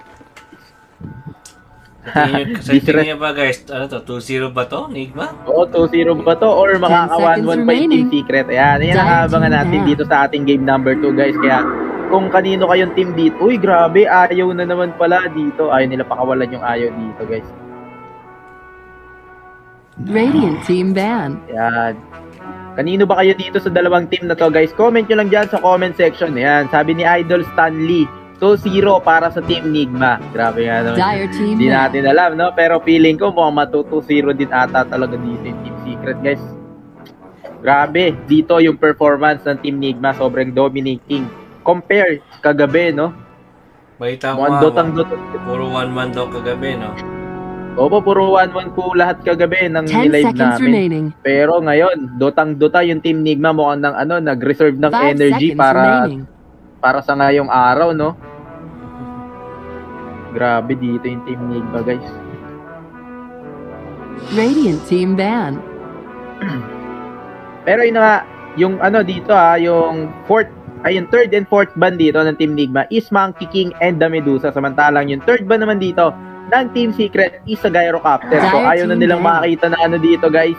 Sa tingin niya ba guys, 2-0 ba to, Nigma? Oo, 2-0 ba to? Or makaka 1-1 pa yung Team remaining. Secret? Ayan nakaabangan natin dito sa ating game number 2 guys. Kaya kung kanino kayong team dito, uy grabe, ayaw na naman pala dito. Ayaw nila pakawalan yung ayaw dito guys. Radiant team ban. Ayan. Kanino ba kayo dito sa dalawang team na to guys? Comment nyo lang dyan sa comment section. Ayan, sabi ni Idol Stanley, 2-0 para sa Team Nigma. Grabe nga naman. Dire team Hindi ban. natin alam, no? Pero feeling ko mukhang matu-2-0 din ata talaga dito yung Team Secret, guys. Grabe, dito yung performance ng Team Nigma, sobrang dominating. Compare kagabi, no? Balita ko Mukhang Dota. puro one-man daw kagabi, no? Opo, puro 1-1 po lahat kagabi ng 10 live seconds namin. remaining. Pero ngayon, Dota yung Team Nigma mukhang nag-reserve ng 5 energy seconds remaining. para sa ngayong araw, no? Grabe dito yung Team Nigma, guys. Radiant team ban. Pero yun nga, yung dito yung yung third and fourth ban dito ng Team Nigma is Monkey King and the Medusa. Samantalang yung third ban naman dito ng Team Secret is sa Gyrocopter. So Gyro ayaw na team nilang ban. makakita na dito, guys,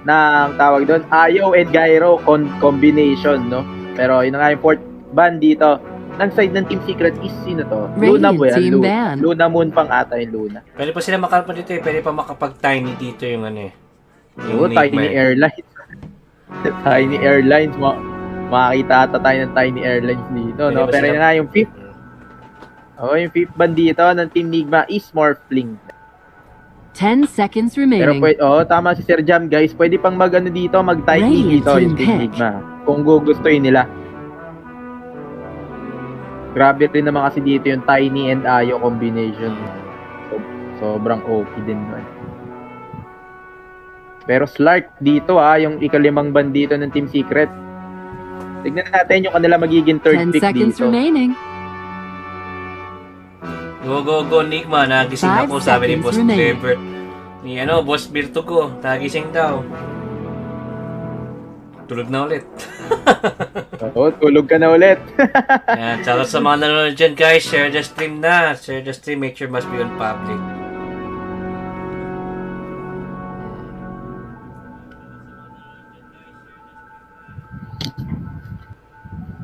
ng tawag doon, Ayaw and Gyro combination, no? Pero yun nga yung fourth ban dito ng side ng Team Secret is sino to? Luna Radiant mo yan, team ban. Luna Moon pang ata yung Luna. Pwede pa sila makalpa dito pwede pa makapag-tiny dito yung Oo, Tiny Airlines. Tiny Airlines, makakita ata tayo ng Tiny Airlines dito, no? Pero yun nga yung fifth ban dito ng Team Nigma is Morphling. 10 seconds Pero remaining. tama si Sir Jam, guys. Pwede pang dito, mag-tiny Radiant dito yung team Team pick. Nigma. Kung gugustuhin nila. Grabe rin naman kasi dito yung tiny and ayo combination. Sobrang OP din man. Pero Slark dito yung ikalimang ban dito ng Team Secret. Tignan natin yung kanila magiging third 10 pick seconds dito. remaining. Go, Nigma. Nagising 5 ako, sabi ni seconds Boss remaining. Trevor. Ni Boss Birto ko. Nagising daw. Tulog na ulit. Oo, tulog ka na ulit. Yan, shoutout sa mga nanonood dyan, guys. Share the stream na. Share the stream. Make sure must be on public.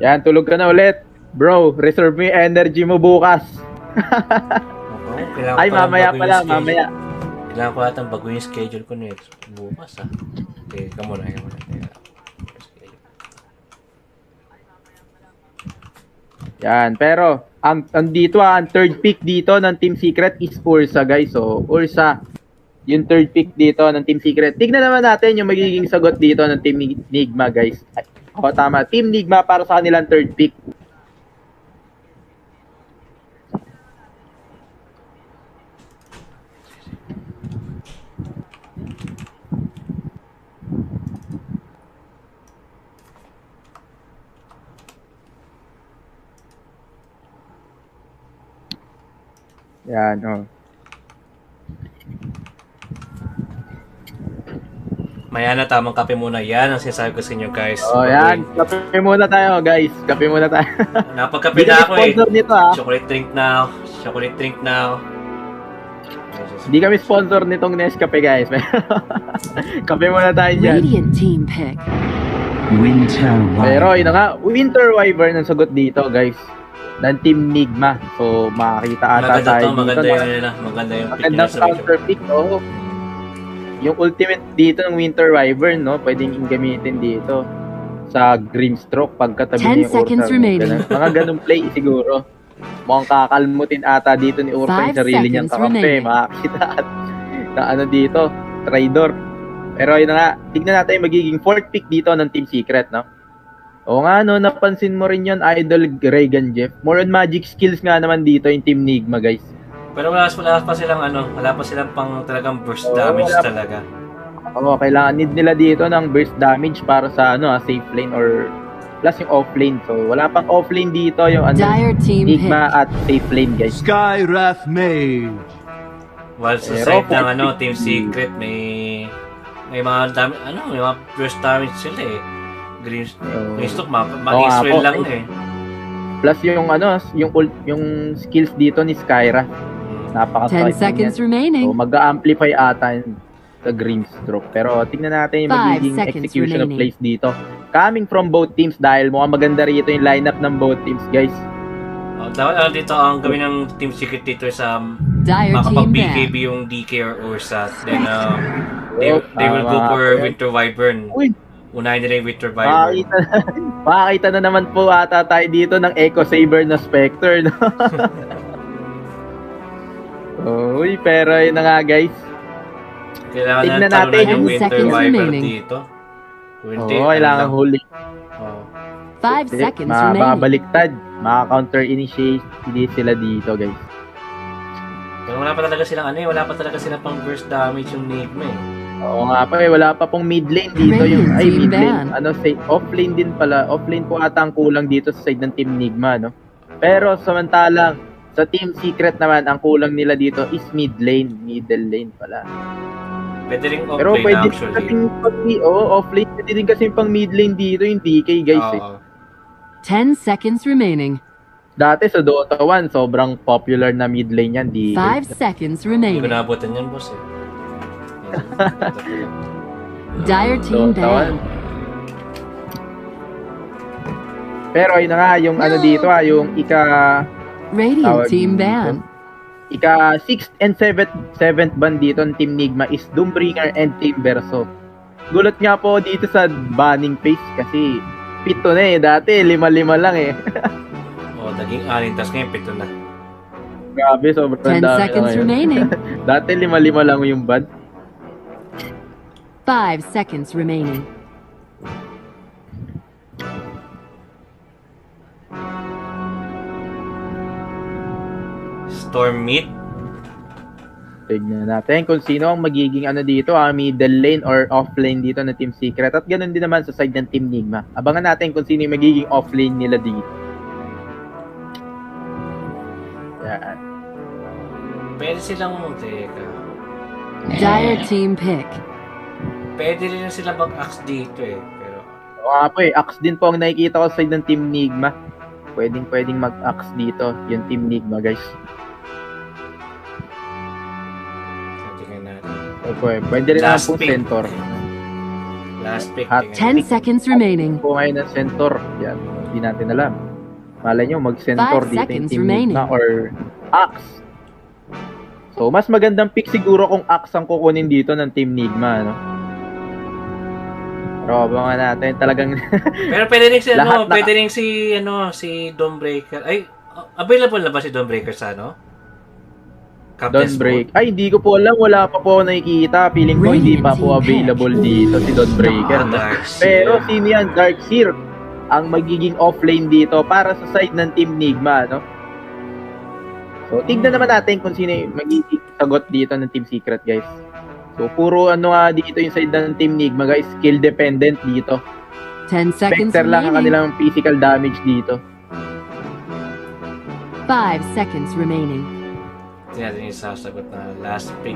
Yan, tulog ka na ulit. Bro, reserve mo yung energy mo bukas. Kailangan Ay, ko palang mamaya baguhin pala, yung schedule. mamaya. Kailangan ko atang baguhin yung schedule ko next bukas Okay, come on. Yan, pero ang dito ang third pick dito ng Team Secret is Ursa, guys. So, Ursa, yung third pick dito ng Team Secret. Tignan naman natin yung magiging sagot dito ng Team Nigma, guys. Tama. Team Nigma para sa kanilang third pick. Yan, Maya na, tamang kape muna. Yan ang sinasabi ko sa inyo, guys. Yan. Kape muna tayo, guys. Kape muna tayo. Napagkape na ako sponsor nito, Chocolate drink now. Chocolate drink now. Hindi kami sponsor nitong Nescafe, guys. Kape muna tayo dyan. Radiant team pick. Winter Pero yun na nga, Winter Wyvern ang sagot dito, guys. Ng Team Nigma. So, makakita ata tayo dito. Maganda yung pick nila Magandang counter pick, Yung ultimate dito ng Winter Wyvern, pwedeng gamitin dito sa Grimstroke pagkatabi 10 ni Ursa. seconds remaining. Mga ganung play siguro. Mukhang kakalmutin ata dito ni Ursa yung 5 sarili niyang seconds kakampi. remaining. Makakita na dito, Traidor. Pero yun na nga, tignan natin yung magiging fourth pick dito ng Team Secret, Oo nga, napansin mo rin yun, Idol Reagan Jeff. More on magic skills nga naman dito yung Team Nigma, guys. Pero wala pa silang pang talagang burst damage talaga. Kailangan need nila dito ng burst damage para sa safe lane or plus yung off lane. So wala pang off lane dito yung Dire team Nigma pick. at safe lane, guys. Sky Wrath Mage. While sa Pero side ng Team Secret may mga may mga burst damage sila Greenstock mag-Israel lang Plus yung yung skills dito ni Skyra. 10 seconds remaining. So mag-amplify ata sa Grimstroke. Pero tingnan natin yung 5 magiging seconds execution of remaining. plays dito. Coming from both teams dahil mukhang maganda rito yung lineup ng both teams, guys. Dapat dito ang gawin ng Team Secret dito sa Dire team makapag-BKB ban. yung DK or Ursa. Then they will go for Winter Wyvern. Uy, Unahin nila yung Winter Wyvern. makakita na naman po ata tayo dito ng Echo Saber na Spectre, Uy, pero yun na nga, guys. Kailangan Tignan talunan natin yung yung Winter seconds Wyvern remaining. dito. Kailangan huli. 5 seconds remaining. Mababaliktad. Maka-counter initiate sila dito, guys. Pero wala pa talaga silang pang burst damage yung Nigma Oo nga pa, wala pa pong mid lane dito yung Radiant mid team lane. ban. Off lane din pala. Off lane po ata ang kulang dito sa side ng Team Nigma, Pero samantalang sa Team Secret naman, ang kulang nila dito is mid lane, middle lane pala. Pwede rin off Pero lane pwede actually. kasing off lane, pwede din kasi pang mid lane dito yung DK, guys. Oo. 10 seconds remaining. Dati sa Dota 1, sobrang popular na mid lane yan, DK. 5 seconds Hindi ko remaining. naabutan yan, boss Dire team Dota 1. ban. Pero ayun na nga, yung dito yung Radiant tawag team dito. ban. Ika 6th and 7th ban dito ng Team Nigma is Doombringer and Team Verso. Gulat nga po dito sa banning phase kasi 7 na dati 5-5 lang naging 6, tapos ngayon 7 na. Grabe, sobrang 10 dami seconds na ngayon. remaining. Dati 5-5 lang yung ban. 5 seconds remaining. Storm mid. Tignan natin kung sino ang magiging dito, middle lane or off lane dito ng Team Secret. At ganun din naman sa side ng Team Nigma. Abangan natin kung sino yung magiging off lane nila dito. Yan. Pwede silang teka. Dire team pick. Pwede rin sila mag-axe dito eh. Pero Axe din po ang nakikita ko sa side ng Team Nigma. Pwedeng mag-axe dito yung Team Nigma, guys. tingnan natin. Okay, pwede rin naman pong pick. centaur. Last pick. Hot tingnan 10 seconds remaining. po ngayon ng centaur. Yan, hindi natin alam. Malay nyo, mag-centaur 5 dito yung seconds Team remaining. Nigma or axe. So, mas magandang pick siguro kung axe ang kukunin dito ng Team Nigma, no? Pero abangan natin talagang Pero pwede rin si Lahat na- pwede rin si Dawnbreaker. Ay, available na ba si Dawnbreaker sa Captain's Dawnbreaker. Ay, hindi ko po alam. Wala pa po ako nakikita. Feeling ko hindi pa po available dito si Dawnbreaker. No? Darkseer. Pero sino yan? Darkseer ang magiging offlane dito para sa side ng Team Nigma, no? So, tignan naman natin kung sino yung magiging sagot dito ng Team Secret, guys. So, puro dito yung side ng Team Nigma, guys. Skill dependent dito. 10 seconds Spectre lang ang remaining. kanilang physical damage dito. 5 seconds remaining. Tingnan natin yung sasagot na last pick.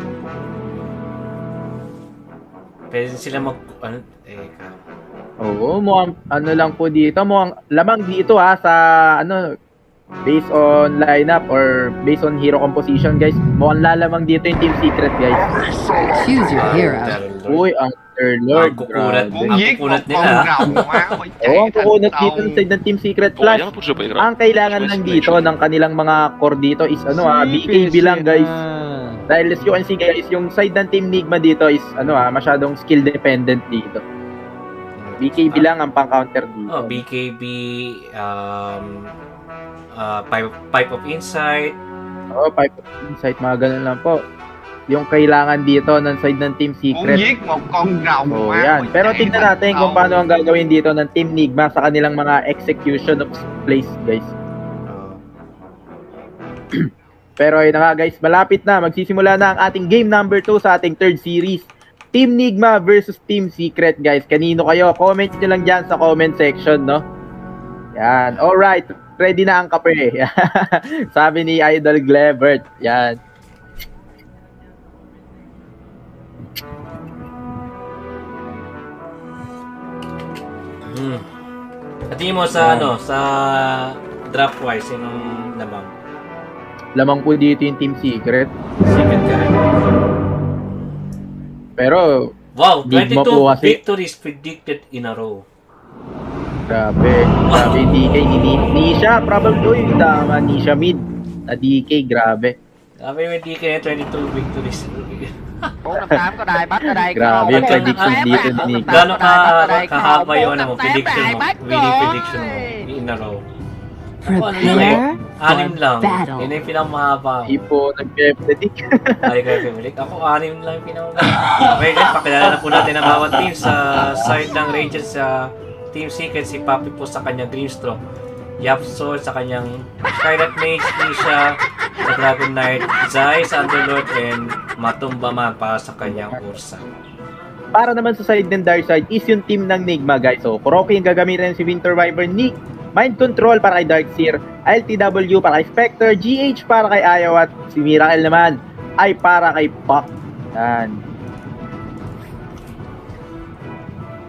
Pwede din sila Oo, mukhang lang po dito. Mukhang lamang dito sa based on lineup or based on hero composition, guys. Mukhang lalamang dito yung Team Secret, guys. Choose your hero. Uy, ang Lord. Ang kukunat. Grabe. Ang kukunat nila. Oo, ang kukunat dito ng side ng Team Secret Plus. Ang kailangan lang dito ng kanilang mga core dito is BKB lang, guys. Dahil as you can see, guys, yung side ng Team Nigma dito is masyadong skill dependent dito. BKB lang ang pang-counter dito. Oh, BKB, Pipe of Insight. Oo, Pipe of Insight, mga ganun lang po. Yung kailangan dito ng side ng Team Secret. So, yan. Pero tignan natin kung paano ang gagawin dito ng Team Nigma sa kanilang mga execution of plays, guys. Pero ayun na nga, guys, malapit na. Magsisimula na ang ating game number 2 sa ating third series. Team Nigma versus Team Secret, guys. Kanino kayo? Comment nyo lang dyan sa comment section, no? Yan. Alright. Ready na ang kape. Sabi ni Idol Glebert. Yan. At tingin mo sa sa draft wise, sinong lamang? Lamang po dito yung Team Secret. Secret ka rin. Pero, Wow, Nigma 22 po kasi. victories predicted in a row. grabe. Grabe yung DK ni Nisha. Probably, tama. Nisha mid. Na DK, grabe. Sabi may DK na 22 victories. Grabe yung prediction dito ni Nick. Gano'n kahaba yung prediction mo, winning prediction mo in a row? Prepare Anim lang. battle. Yun yung pinamahaba. Hindi po nag-predict. Ay, kayo Pimilik. Ako, 6 lang yung pinamahaba. Okay, guys, pakilala na po natin ang bawat team sa side ng Rangers sa Team Secret. Si Papi po sa kanyang Dreamstroke. Yapso sa kanyang Skylight Mage, Nisha sa Dragon Knight, Zai sa Underlord, and Matumba Man para sa kanyang Ursa. Para naman sa side ng Dark Side is yung team ng Nigma, guys. So, Kuroki yung gagamitin si Winter Wyvern, Nick, Mind Control para kay Darkseer, LTW para kay Spectre, GH para kay Ayaw, at si Miracle naman ay para kay Puck. Yan.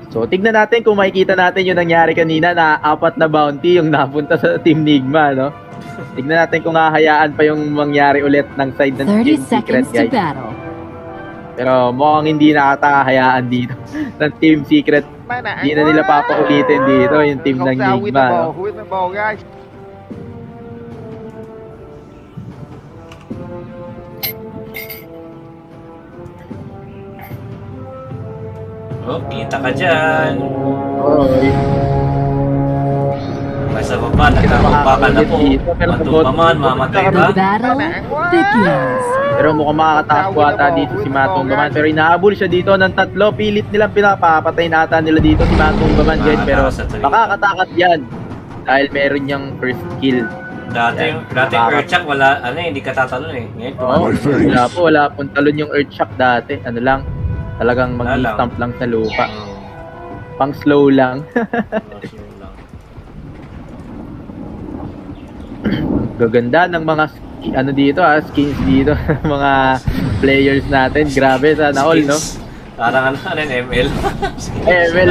So, tignan natin kung makikita natin yung nangyari kanina na 4 na bounty yung napunta sa Team Nigma, no? Tignan natin kung hahayaan pa yung mangyari ulit ng side ng 30 Team Secret, seconds to guys. battle. Pero mukhang hindi nakatahayaan dito ng Team Secret. Hindi na nila papaulitin dito yung team ng Nigma. No? Oh, kita ka dyan. Oy. Basta pa ba, nagkakapakal na po. Matumba man, mamatay The ba? battle begins. Pero mukhang makakataas po ata dito si Matumbaman. Pero inahabol siya dito ng 3. Pilit nilang pinapapatay na ata nila dito si Matumbaman, guys. Pero makakatakas yan. Dahil meron niyang first kill. Dati Earthshock, wala, hindi ka tatalon eh. Ngayon, Wala pong talon yung Earthshock dati. Ano lang, talagang mag-stamp lang sa lupa. Pang slow lang. Gaganda ng mga skins dito, mga players natin. Grabe, sana all, no? Parang ML? ML.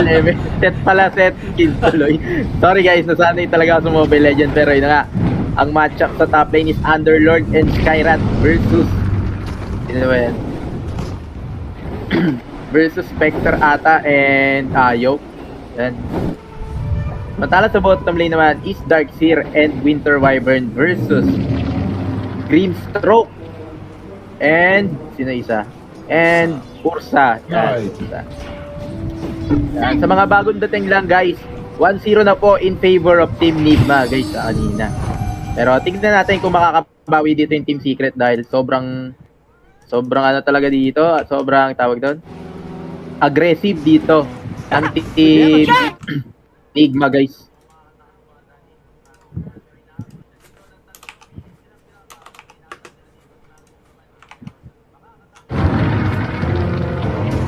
Set skins tuloy. Sorry guys, nasanay talaga ako sa Mobile Legends. Pero yun nga, ang matchup sa top lane is Underlord and Skyrat versus sino ba yan? Versus Spectre ata and Ayo. Yan. Matala sa bottom lane naman is Darkseer and Winter Wyvern versus Grimstroke and sino isa? And Ursa. Yan. Yan. Sa mga bagong dating lang guys, 1-0 na po in favor of Team Nigma guys sa kanina. Pero tignan natin kung makakabawi dito yung Team Secret dahil sobrang talaga dito, sobrang tawag doon, aggressive dito ang Team Nigma guys.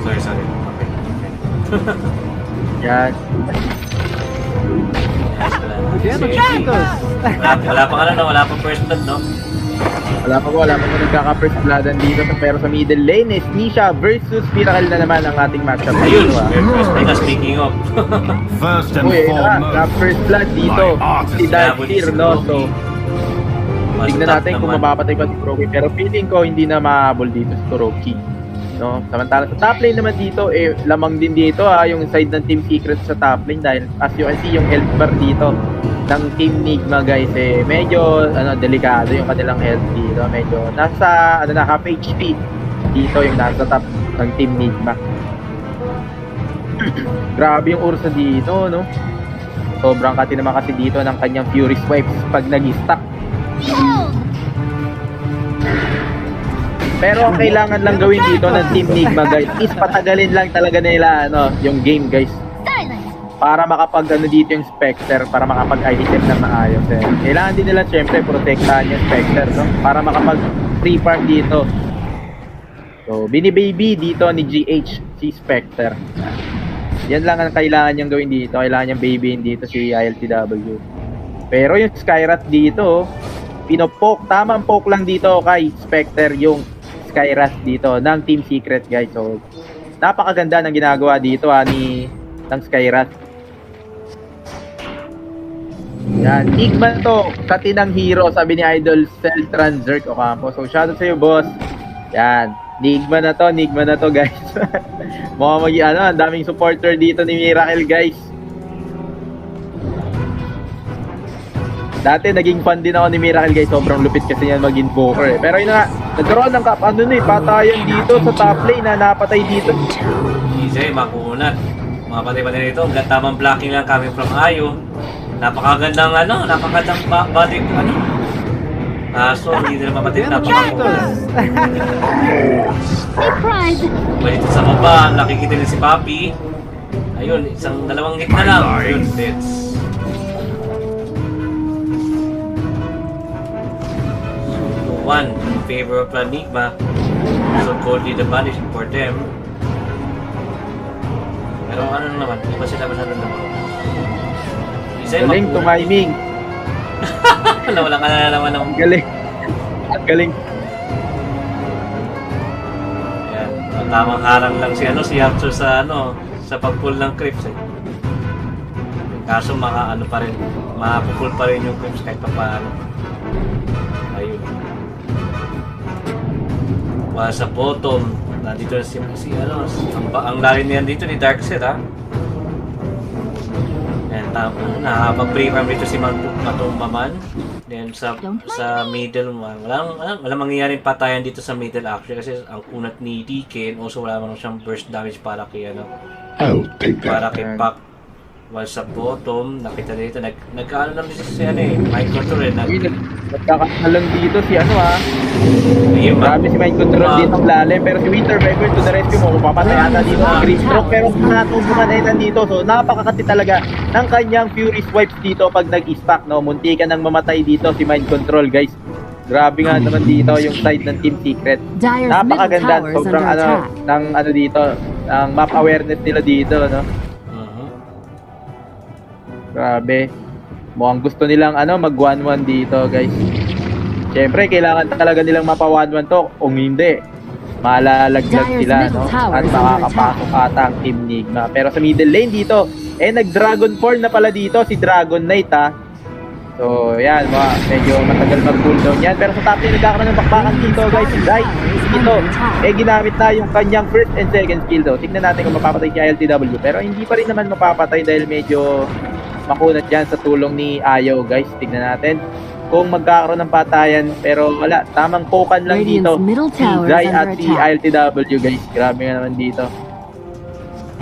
Sorry. Yan. Wala pa first blood, no? Wala pa nagkaka-first bloodan dito. Pero sa middle lane is Nisha versus Miracle na naman ang ating matchup. Ayun, first blood na speaking of. First and foremost, first blood dito. Si Darkseer, no? So, tignan natin kung mapapatay pa si Kuroki. Pero feeling ko hindi na mahabol dito si Kuroki. No? Samantala sa top lane naman dito, lamang din dito yung side ng Team Secret sa top lane dahil as you can see yung health bar dito ng Team Nigma guys medyo delikado yung kanilang health dito, medyo nasa half HP dito yung nasa top ng Team Nigma. Grabe yung Ursa dito, no? Sobrang kati naman kasi dito ng kanyang Fury Swipes pag nag-stack. Pero ang kailangan lang gawin dito ng Team Nigma guys is patagalin lang talaga nila yung game guys. Para makapag dito yung Spectre, para makapag-item na maayos Kailangan din nila syempre protektahan yung Spectre, no? Para makapag free farm dito. So, binibaby dito ni GH si Spectre. Yan lang ang kailangan niyang gawin dito. Kailangan niyang babyin dito si ILTW. Pero yung Skyrat dito, pinopoke, tamang poke lang dito kay Spectre yung Skyrat dito ng Team Secret guys. So, napakaganda ng ginagawa dito ng Skyrat. Yan, Nigma to, katinang hero, sabi ni Idol Celtran Zerk Ocampo. So, shoutout sa'yo, boss. Yan, Nigma na to, guys. Mukhang ang daming supporter dito ni Miracle, guys. Dati, naging fan din ako ni Miracle, guys. Sobrang lupit kasi yan mag-invoker Pero yun nga, nagkaroon ng patayan dito sa top lane na napatay dito. Easy, makunat. Mapatay pa din ito. Tamang blocking lang coming from Ayo. Napakagandang body so hindi nila mapatid napakakunat. Dito sa baba, nakikita nila si Papi. Ayun, dalawang hit na lang. Ayun, deaths. One in favor of Nigma. So coldly the banish for them. Pero naman, di ba sila masyado naman? Galing tumiming. Wala ka na naman ng... Galing. Yan. Tamang harang lang si Archer sa pag-pull ng creeps Kaso makapull pa rin yung creeps kahit pa paano. Ayun. Wala sa bottom. Nandito ang lalim niyan dito ni Darkseer nakapag-pre-farm dito si Matumbaman. Then sa middle, walang mangyayaring patayan dito sa middle actually kasi ang kunat ni DK and also wala man siyang burst damage para kay Pac. While sa bottom, nakita dito, nagkaano lang dito si ano eh, mind control eh. Nagkakasal lang dito si ano Nigma. Grabe si mind control dito ang lalim. Pero si Winter Viper to the rescue mo. Papatay ata dito ang green stroke. Pero natungguman ay nandito. So napakakati talaga ng kanyang Fury Swipes dito pag nag-stack. No? Munti ka nang mamatay dito si mind control guys. Grabe nga naman dito yung side ng Team Secret. Napakaganda. Sobrang ng ano dito. Ang map awareness nila dito. No? Grabe. Mukhang gusto nilang mag 1-1 dito, guys. Siyempre, kailangan talaga nilang mapa 1-1 to. Kung hindi, malalaglag sila, no? At makakapasok ata ang Team Nigma. Pero sa middle lane dito, nag-Dragon Form na pala dito si Dragon Knight, ha. So, yan, medyo matagal mag-cooldown yan. Pero sa top lane, nagkakaroon ng bakbakan dito, guys. Right, dito, ginamit na yung kanyang first and second skill, though. Tignan natin kung mapapatay si LTW. Pero hindi pa rin naman mapapatay dahil medyo makunat yan sa tulong ni Ayaw, guys. Tignan natin kung magkakaroon ng patayan. Pero wala, tamang pokan lang dito si Zai at si ILTW, guys. Grabe nga naman dito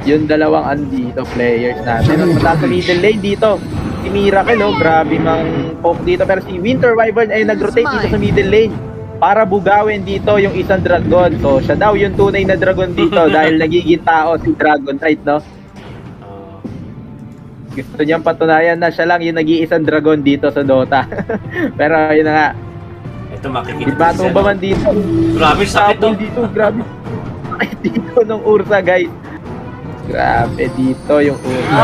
yung dalawang dito players natin. At mataas sa middle lane dito si Miracle, grabe mang poke dito. Pero si Winter Wyvern ay nag-rotate dito sa middle lane para bugawin dito yung isang dragon. So siya daw yung tunay na dragon dito dahil nagiging tao si Dragon Knight, no? Gusto niyang patunayan na siya lang yung nag-iisang dragon dito sa Dota. Pero yun na nga. Ito makikita. Ibato ba man dito? Grabe sakit dito. Grabe. Sakit dito ng Ursa, guys. Grabe dito yung Ursa.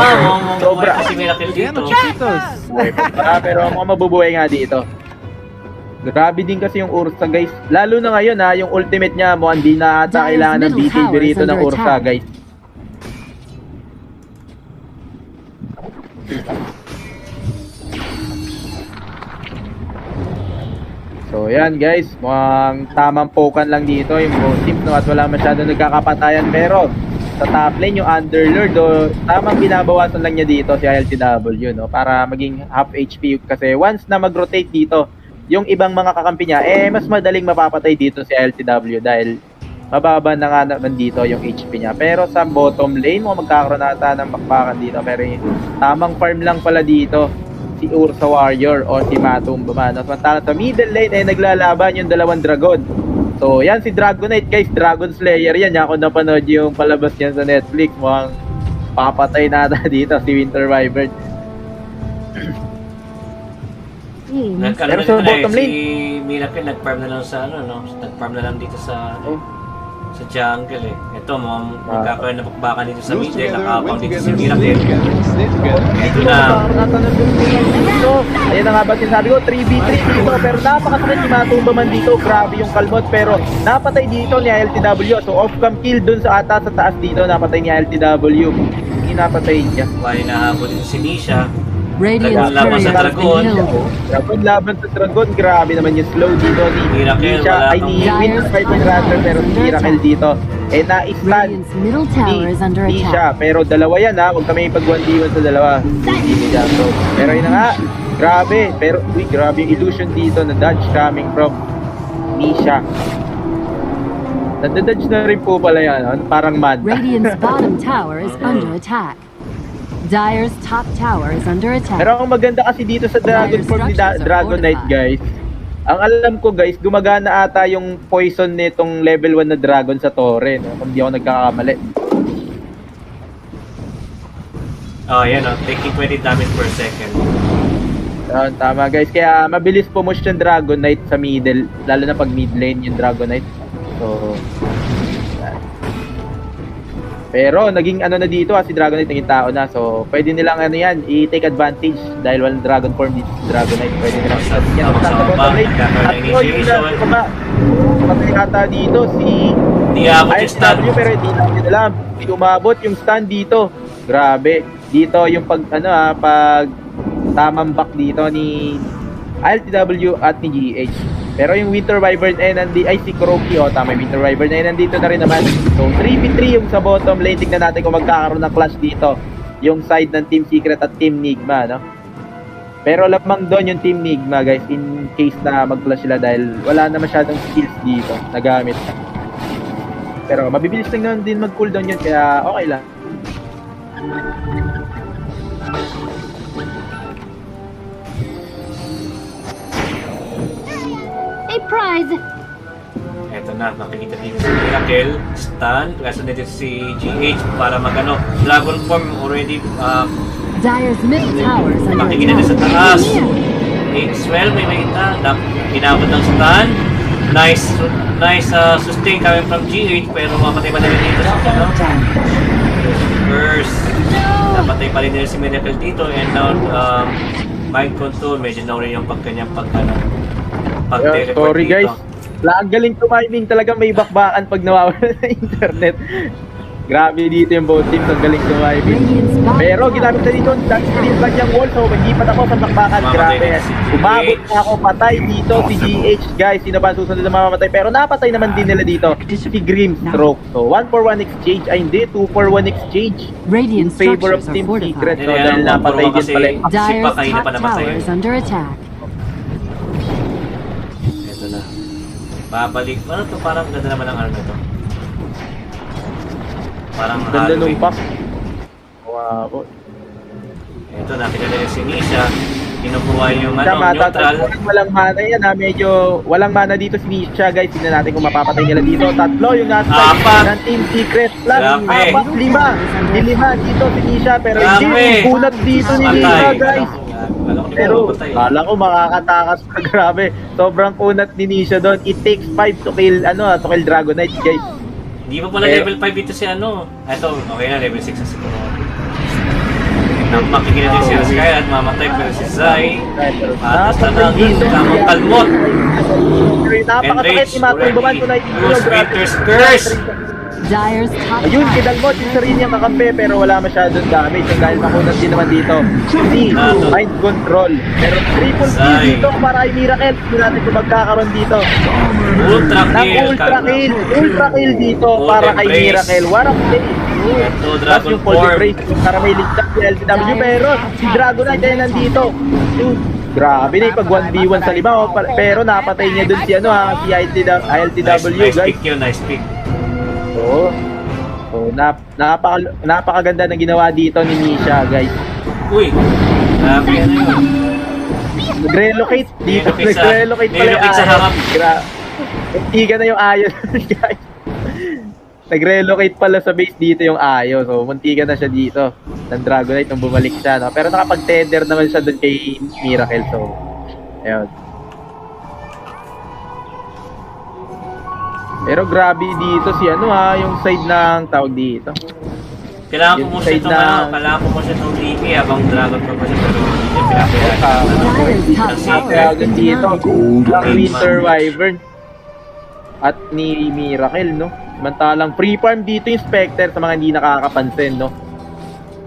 Sobra. Kasi miracle dito. Pero mga mabubuhay nga dito. Grabe din kasi yung Ursa, guys. Lalo na ngayon yung ultimate niya mukhang di na ata kailangan ng BKB rito ng Ursa, guys. So yan guys, mukhang tamang pokan lang dito yung both teams, no? At wala masyadong nagkakapatayan. Pero sa top lane yung Underlord, tamang binabawasan lang niya dito si ILTW, no? Para maging half HP. Kasi once na mag-rotate dito yung ibang mga kakampi niya, mas madaling mapapatay dito si ILTW dahil mababa na nga naman dito yung HP niya. Pero sa bottom lane, magkakaroon nata ng bakbakan dito. Pero tamang farm lang pala dito si Ursa Warrior o si Matumba. Samantalang sa middle lane naglalaban yung dalawang dragon. So yan si Dragon Knight, guys. Dragon Slayer yan. Yan, kung napanood yung palabas niyan sa Netflix, mukhang papatay nata dito si Winter Wyvern. Pero sa bottom lane, si Miracle nag-farm na lang sa nag-farm na lang dito sa sa jungle eh. Ito magkakaroon na bakbakan dito sa middle, nakakapang dito si Miracle. Ito na. Ayan na nga ba sinasabi ko, 3v3 dito. Pero napakasakit ni Matumba man dito. Grabe yung kalmot. Pero napatay dito ni LTW. So off-cam kill dun sa taas dito. Napatay ni LTW. Hindi napatay niya. Wala nahabol dito si Nisha. Radiant's laban sa Dragon. Laban sa Dragon. Grabe naman yung slow dito ni Miracle. Nisha. Ay ni Winter Viper rather. Pero si Miracle dito na-stun ni Nisha. Pero dalawa yan huwag kami ipag-1v1 sa dalawa. Pero yun na nga. Grabe. Pero grabe yung illusion dito na dodge coming from Nisha. Nadadodge na rin po pala yan. Parang mad. Radiant's bottom tower is under attack. Dire's top tower is under attack. Pero ang maganda kasi dito sa Dragon Form ni Dragon Knight, guys, ang alam ko, guys, gumagana ata yung poison nitong level 1 na dragon sa torre, no? Kung di ako nagkakamali. Oh, yan taking 20 damage per second. Tama, guys. Kaya mabilis push yung Dragon Knight sa middle, lalo na pag mid lane yung Dragon Knight. So, pero naging na dito si Dragon Knight, naging tao na. So pwede nilang i-take advantage dahil walang Dragon Form dito si Dragon Knight. Pwede nilang i-take yan. At patay ata dito si ISW, pero hindi natin alam. Umabot yung stun dito. Grabe. Dito yung pag tamang back dito ni ILTW at ni GH. Pero yung Winter Wyvern si Kuroki, tama, Winter Wyvern nandito na rin naman. So 3v3 yung sa bottom lane. Tignan natin kung magkakaroon ng clash dito yung side ng Team Secret at Team Nigma, no? Pero lamang doon yung Team Nigma, guys, in case na mag-clash sila dahil wala na masyadong skills dito nagamit. Pero mabibilis lang naman din mag-cooldown yun, kaya okay lang. prize. Eto na, makikita dito si Miracle, stun, kaso dito si GH para magano, Dragon Form already, Dire's middle tower is under makikita dito sa attack. taas. Swell, may makita, inabot ng stun, nice sustain coming from GH, pero mapatay pa rin dito sa ano, Burst, napatay pa rin nila si Miracle dito, and now, mind control, medyo na rin yung pagkanyang pag-teleport Sorry dito. guys. Ang galing tumiming talaga, may bakbakan pag nawawala ng internet. Grabe dito yung both teams, ang galing tumiming. Pero ginamit na dito, dance screen lang yung wall, so magipat ako sa bakbakan. Grabe. Umabot na ako, patay dito si GH guys. Sino ba ang susunod na mamamatay? Pero napatay naman din nila dito si Grimstroke. So 1-for-1 exchange, ay hindi, 2-for-1 exchange. In favor of Team Secret. So dahil napatay din pala. Dire's top tower is under attack. Babalik. Ano to? Parang ganda naman ang ano na to. Parang ganda nung Halloween. pack. Wow. Ito, nakita nila si Nisha. Kinukuha yung Tama, neutral. Walang mana yan ha. Medyo walang mana dito si Nisha guys. Tingnan natin kung mapapatay nila dito. Tatlo yung nasa ng Team Secret. Plus, lima dito si Nisha. Pero hindi, kunat dito ni Nisha guys. Pero kala ko makakatakas pa. Grabe, sobrang kunat ni Nisha doon. It takes 5 to kill Dragon Knight guys. Hindi pa pala level 5 dito si ano. Ito, okay na, level 6 na siguro. Makikita din si Sky at mamatay pero si Zai. Matas na naging tamang kalmot. Napakasakit ni Matong Baban ko na Winter's Curse. Dire's top ayun, kidalmot yung sarili niyang kakampi pero wala masyadong damage dahil makunat din naman dito. C, mind control. Pero triple C dito para ay Miracle. Hindi natin kung magkakaroon dito. Ultra kill dito para kay Miracle. Warang play. Tapos yung Cold Break para may ligtas si LTW pero si Dragon Knight ay nandito. Grabe na yung pag 1v1 sa lima pero napatay niya dun si si ILTW guys. Nice pick yun, nice pick. Oo. So, napakaganda ng ginawa dito ni Nisha, guys. Uy, grabe ano yun. Nag-relocate dito. Nag-relocate pala yung sa harap. Muntikan na yung ayo, guys. Nag-relocate pala sa base dito yung ayo. So, muntikan na siya dito. Ng Dragonite nung bumalik siya. No? Pero nakapag-tether naman siya doon kay Miracle. So, ayun. Pero grabe dito si yung side ng tawag dito. Kailangan ko mo siya itong DP habang Dragon pa siya pero hindi niya pinapayaan. Dito, ang Winter Wyvern at ni Miracle, no? Samantalang free farm dito yung Spectre sa mga hindi nakakapansin, no?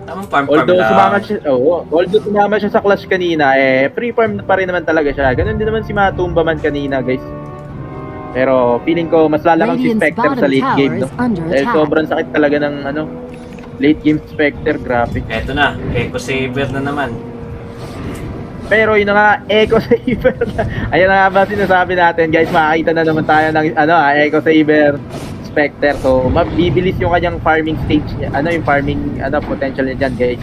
Tamang farm although lang. sumama siya sa clash kanina, free farm pa rin naman talaga siya. Ganun din naman si Matumba man kanina, guys. Pero feeling ko mas lalamang si Spectre sa late game, no? Dahil sobrang sakit talaga ng late game Spectre, grabe. Eto na, Echo Saber na naman. Pero yun na nga, Echo Saber na. Ayan na nga ba sinasabi natin, guys. Makakita na naman tayo ng Echo Saber Spectre. So, mabibilis yung kanyang farming stage niya. Yung farming potential niya dyan, guys.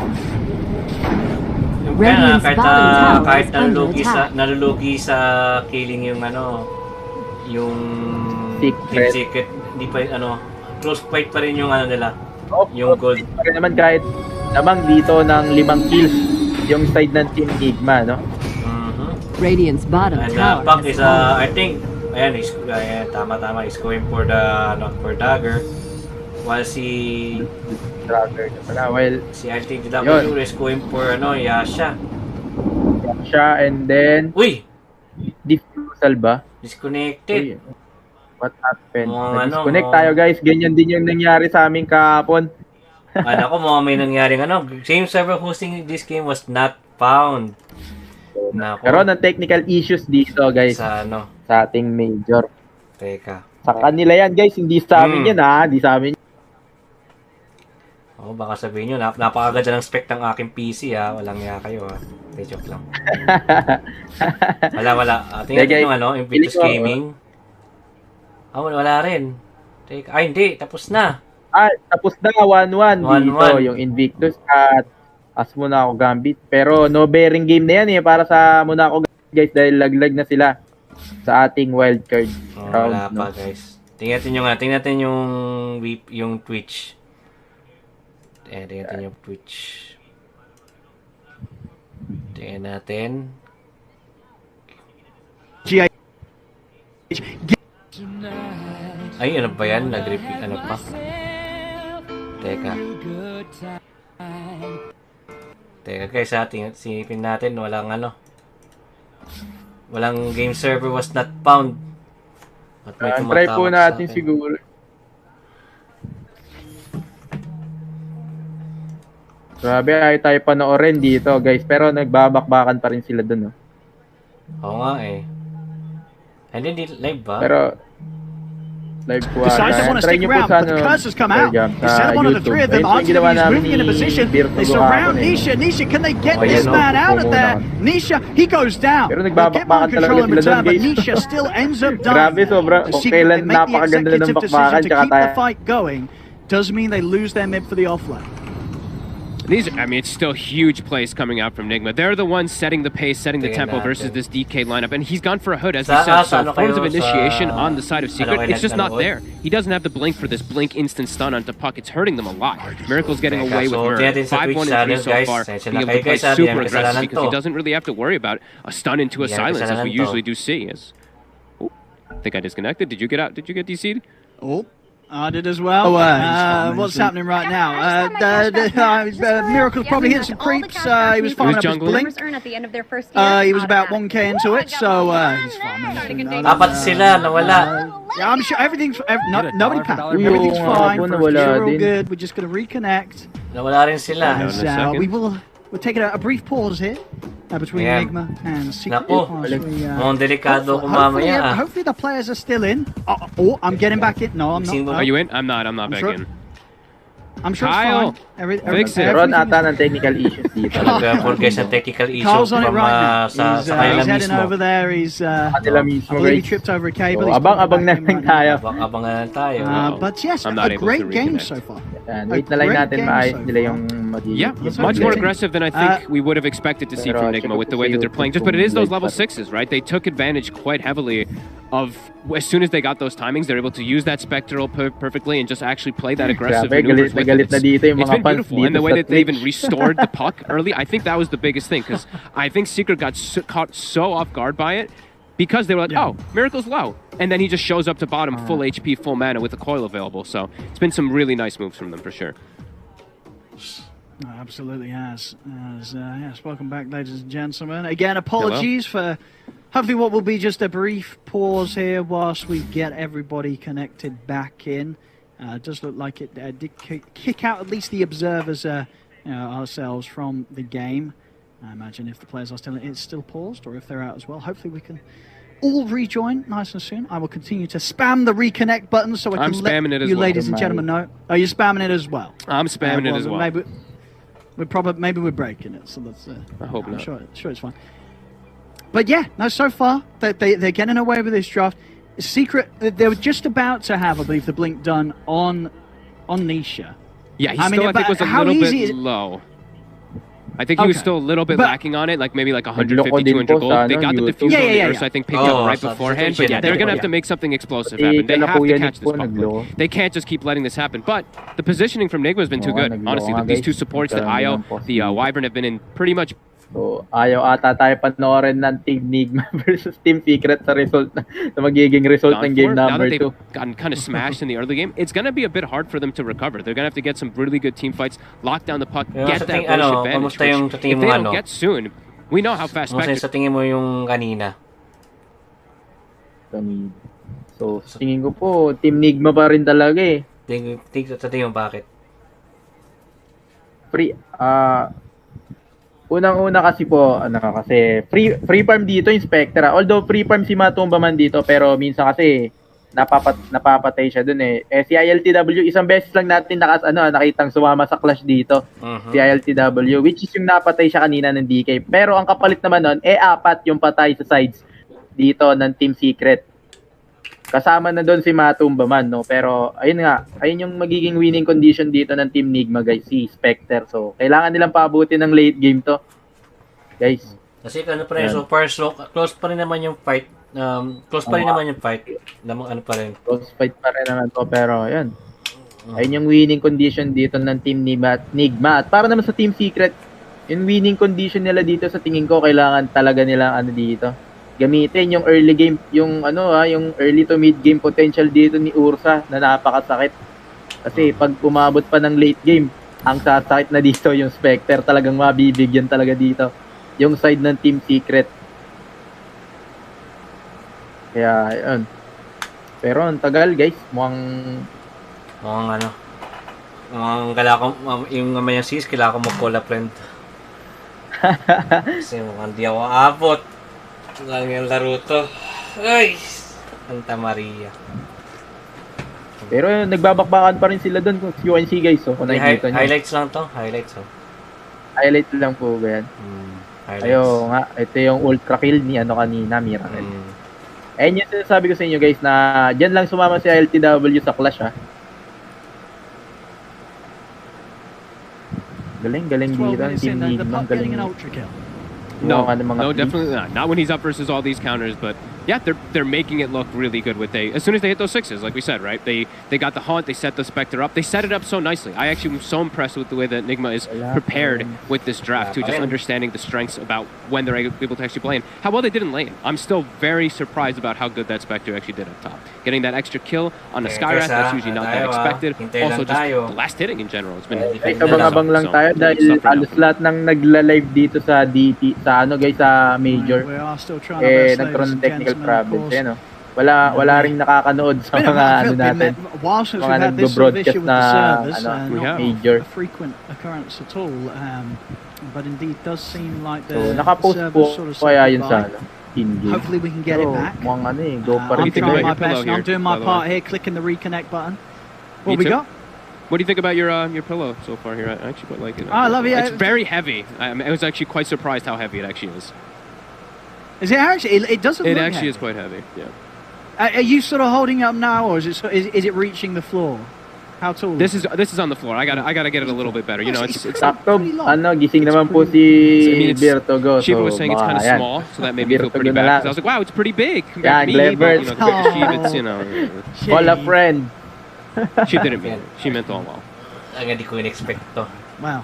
Kahit nalulugi sa killing yung yung secret, hindi pa close fight pa rin yung nila, yung gold. Pa rin naman kahit namang dito ng 5 kills yung side ng Team Nigma, no? Radiant's bottom tower. Pack is I think tama is going for the for dagger while si Dagger well si LTW is going for Yasha and then diffusal ba? Disconnected. What happened? Disconnect tayo, guys. Ganyan din yung nangyari sa amin kahapon. Ko mga may nangyaring same server hosting this game was not found. Karoon ng technical issues dito, guys. Sa sa ating major. Teka. Sa kanila yan, guys. Hindi sa amin yan, ha? Hindi sa amin. Baka sabihin nyo, napakaganda ng spec ng aking PC, ha? Walang nga kayo, ha? Joke lang. Wala. Tingnan yung Invictus Gaming. Wala rin. Hindi. Tapos na. Tapos na. 1-1 dito. Yung Invictus at as Monaco Gambit. Pero no bearing game na yan para sa Monaco Gambit, guys. Dahil laglag na sila. sa ating wildcard round. Wala pa, guys. Tingnan natin yung Twitch. Tingnan natin yung Twitch. Tingnan natin. Ay, ano ba yan? Nag-repeat, ano pa? Teka guys, sinipin natin, walang game server was not found. At may try po natin siguro. Grabe, ay tayo panoorin dito, guys. Pero nagbabakbakan pa rin sila dun, no? Oo nga eh. Hindi live ba? Pero live po. Decides they want to stick around, but the curse has come out. They set up one of the three of them. He's moving into position. They surround Nisha. Nisha, can they get this man out of there? Nisha, he goes down. Pero They'll get more nagbabakbakan control in talaga sila return, but guys. Nisha still ends up Grabe, dying. sobra. The Okay Secret, lang, they make the napakaganda na ng executive bakbakan. decision to Tsaka keep the tayo. fight going. Does mean they lose their mid for the offlane. It's still huge plays coming out from Nigma. They're the ones setting the pace, setting the tempo versus this DK lineup. And he's gone for a hood, as we said. So forms of initiation on the side of Secret, it's just not there. He doesn't have the blink for this blink instant stun onto Puck. It's hurting them a lot. Miracle's getting away with Murray. 5-1 and 3 so far. Being able to play super aggressive because he doesn't really have to worry about a stun into a silence, as we usually do see. I think I disconnected. Did you get out? Did you get DC'd? Oh. I did as well. What's happening right now? Miracle's probably hitting some creeps. He was farming up his blink. He was about 1k into it, so he's farming. Apat sila, nawala. Yeah, I'm sure everything's... nobody panic. Everything's fine. We're all good. We're just going to reconnect. Nawala rin sila. We're taking a brief pause here between Nigma and Secret. Mukhang delikado kung mamaya. Hopefully the players are still in. Oh, I'm getting back in. No, I'm not. Are you in? I'm not back in. I'm sure Kyle, it's fine. fix it. Meron ata ng technical issues dito. Nag-forget sa technical issues Carl's on it right now. sa He's kanila heading mismo. over there. He's Kanila mismo, I believe he guys. tripped over a cable. So, abang-abang na lang tayo. Abang na lang tayo. But yes, I'm not a able great to game reconnect. so far. Wait na lang natin maayos nila yung magiging. Yeah, much more aggressive than I think we would have expected to see from Nigma with the way that they're playing. But it is those level 6s, right? They took advantage quite heavily of, as soon as they got those timings, they're able to use that Spectral perfectly and just actually play that aggressive maneuvers with it. It's been beautiful. And the way that they even restored the puck early, I think that was the biggest thing, because I think Secret got caught so off guard by it, because they were like, oh, Miracle's low. And then he just shows up to bottom, full HP, full mana with the coil available. So it's been some really nice moves from them, for sure. Absolutely has. Yes, welcome back, ladies and gentlemen. Again, apologies for hopefully what will be just a brief pause here whilst we get everybody connected back in. It does look like it did kick out at least the observers ourselves from the game. I imagine if the players are still in, it's still paused, or if they're out as well. Hopefully we can all rejoin nice and soon. I will continue to spam the reconnect button so I can let you ladies and gentlemen know. Oh, you're spamming it as well? I'm spamming it as well. Maybe we're breaking it, so that's. I hope not. Sure, it's fine. But yeah, no. So far, they're getting away with this draft. Secret, they were just about to have, I believe, the blink done on Nisha. Yeah, I think was a little bit low. I think he was still a little bit lacking on it, like maybe like 150, 200 gold. They got the diffuser on the Ursa, I think, picked up right beforehand. But yeah, they're going to have to make something explosive happen. They have to catch this puck. They can't just keep letting this happen. But the positioning from Nigma has been too good. Honestly, these two supports, the Io, the Wyvern, have been in pretty much... So, ayaw ata tayo panoorin ng Team Nigma versus Team Secret sa result na magiging result ng game number 2. Now that they've gotten kind of smashed in the early game, it's going to be a bit hard for them to recover. They're going to have to get some really good team fights, lock down the puck, get that rush advantage, which if they don't get soon, we know how fast Spectre... Sa tingin mo yung kanina? So, tingin ko po, Team Nigma pa rin talaga eh. Sa tingin mo bakit? Unang-una kasi po, kasi free farm dito yung Spectre. Although free farm si Matumba man dito, pero minsan kasi napapatay siya dun eh. Si ILTW, isang beses lang natin nakitang sumama sa clash dito. Si ILTW, which is yung napatay siya kanina ng DK. Pero ang kapalit naman nun, 4 yung patay sa sides dito ng Team Secret. Kasama na doon si Matumba man, no? Pero ayun yung magiging winning condition dito ng Team Nigma, guys, si Spectre. So, kailangan nilang paabutin ng late game to, guys. Kasi so far, close pa rin naman yung fight. Close pa rin naman yung fight. Ano pa rin. Close fight pa rin naman to, pero yun. Ayun yung winning condition dito ng Team Nigma. At para naman sa Team Secret, yung winning condition nila dito sa tingin ko, kailangan talaga nila dito. Gamitin yung early game, yung yung early to mid game potential dito ni Ursa na napakasakit. Kasi pag umabot pa ng late game, ang sasakit na dito yung Spectre, talagang mabibigyan talaga dito. Yung side ng Team Secret. Kaya, yun. Pero ang tagal, guys. Mukhang yung may sis, kailangan ko mag-call a friend. Kasi mukhang di ako abot. Lang yung laro to. Ay! Santa Maria. Pero nagbabakbakan pa rin sila doon kung UNC guys. So, kung nakikita nyo. Highlights lang to. Highlights. Highlight lang po ba yan? Ayo nga. Ito yung ultra kill ni kanina, Miracle. Ayun yung sinasabi ko sa inyo guys na dyan lang sumama si LTW sa Clash Galing dito. Team Nigma. Galing. No, definitely not. Not when he's up versus all these counters, but yeah, they're making it look really good with as soon as they hit those sixes, like we said, right? They got the haunt, they set the Spectre up, they set it up so nicely. I actually am so impressed with the way that Nigma is prepared with this draft too, just understanding the strengths about when they're able to actually play and how well they did in lane. I'm still very surprised about how good that Spectre actually did up top. Getting that extra kill on the Skywrath, that's usually not that expected. Also just the last hitting in general, it's been abang lang tayo dahil halos lahat ng nagla-live dito sa DP sa Major. Nagkaroon ng technical problems. Wala ring nakakanood sa mga natin. Mga nagbo-broadcast na Major. Frequent occurrence at all. But indeed does seem like the nakapost po kaya yun sa in-game. Hopefully we can get it back. Go pa rin. I'm trying my best. I'm doing my part here, clicking the reconnect button. What we got? What do you think about your pillow so far here? I actually quite like it. I love it. It's very heavy. I was actually quite surprised how heavy it actually is. Is it actually? It doesn't. It look actually heavy. is quite heavy. Yeah. Are you sort of holding up now, or is it reaching the floor? How tall? This is on the floor. I gotta get it a little bit better. You know, it's sakto. Gising naman po si Berto Go. Shiva was saying it's kind of small, so that made me feel pretty bad. Because I was like, wow, it's pretty big compared to me. But, compared to Shiva, it's Call a friend. She didn't mean it. She meant all well. Hindi ko in-expect to. Wow.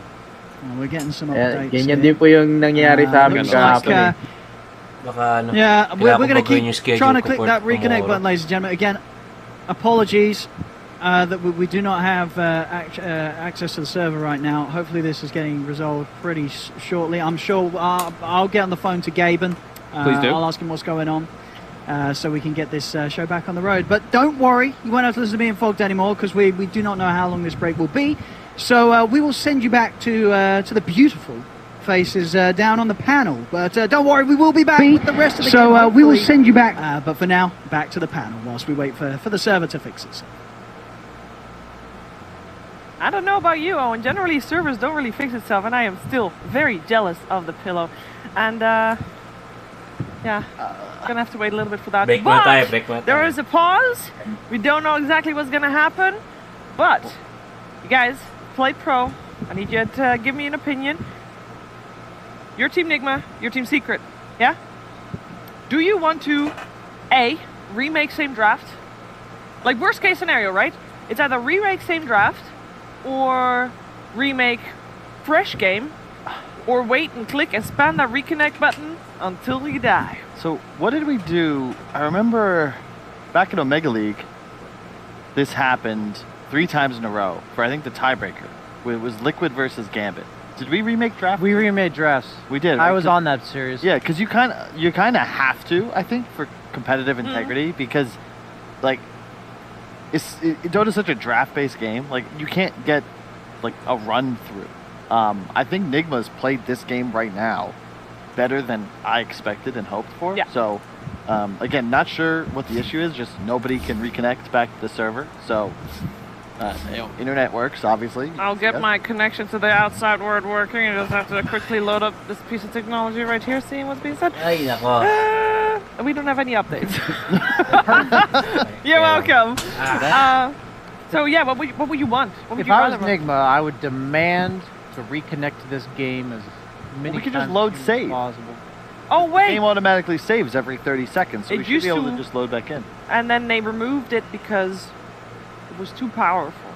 Well, we're getting some updates. Ganyan din po yung nangyari sa amin kahapon. Yeah, we're going to keep trying to click that reconnect button, ladies and gentlemen. Again, apologies that we do not have access to the server right now. Hopefully this is getting resolved pretty shortly. I'm sure I'll get on the phone to Gaben. Please do. I'll ask him what's going on. So we can get this show back on the road. But don't worry, you won't have to listen to me and Fogged anymore because we do not know how long this break will be. So we will send you back to the beautiful faces down on the panel. But don't worry, we will be back with the rest of the game. So we will send you back. But for now, back to the panel whilst we wait for the server to fix itself. I don't know about you, Owen. Generally, servers don't really fix itself, and I am still very jealous of the pillow. And yeah, gonna have to wait a little bit for that. But there is a pause. We don't know exactly what's gonna happen, but you guys played pro. I need you to give me an opinion. Your Team Nigma, your Team Secret, yeah? Do you want to A, remake same draft? Like worst case scenario, right? It's either remake same draft or remake fresh game, or wait and click and spam that reconnect button until you die. So what did we do? I remember back in Omega League, this happened 3 times in a row for I think the tiebreaker. It was Liquid versus Gambit. Did we remake draft? We remade drafts. We did. I was on that series. Yeah, because you kind of have to, I think, for competitive integrity, because like Dota's such a draft-based game. Like you can't get like a run through. I think Nigma's played this game right now better than I expected and hoped for. Yeah. So again, not sure what the issue is. Just nobody can reconnect back to the server. So internet works, obviously. I'll get my connection to the outside world working. I just have to quickly load up this piece of technology right here, seeing what's being said. We don't have any updates. You're welcome. So yeah, what would you want? What would if I was Nigma, I would demand to reconnect to this game as many we could times just load as save. possible. Oh wait. The game automatically saves every 30 seconds, so we should be able to just load back in. And then they removed it because it was too powerful.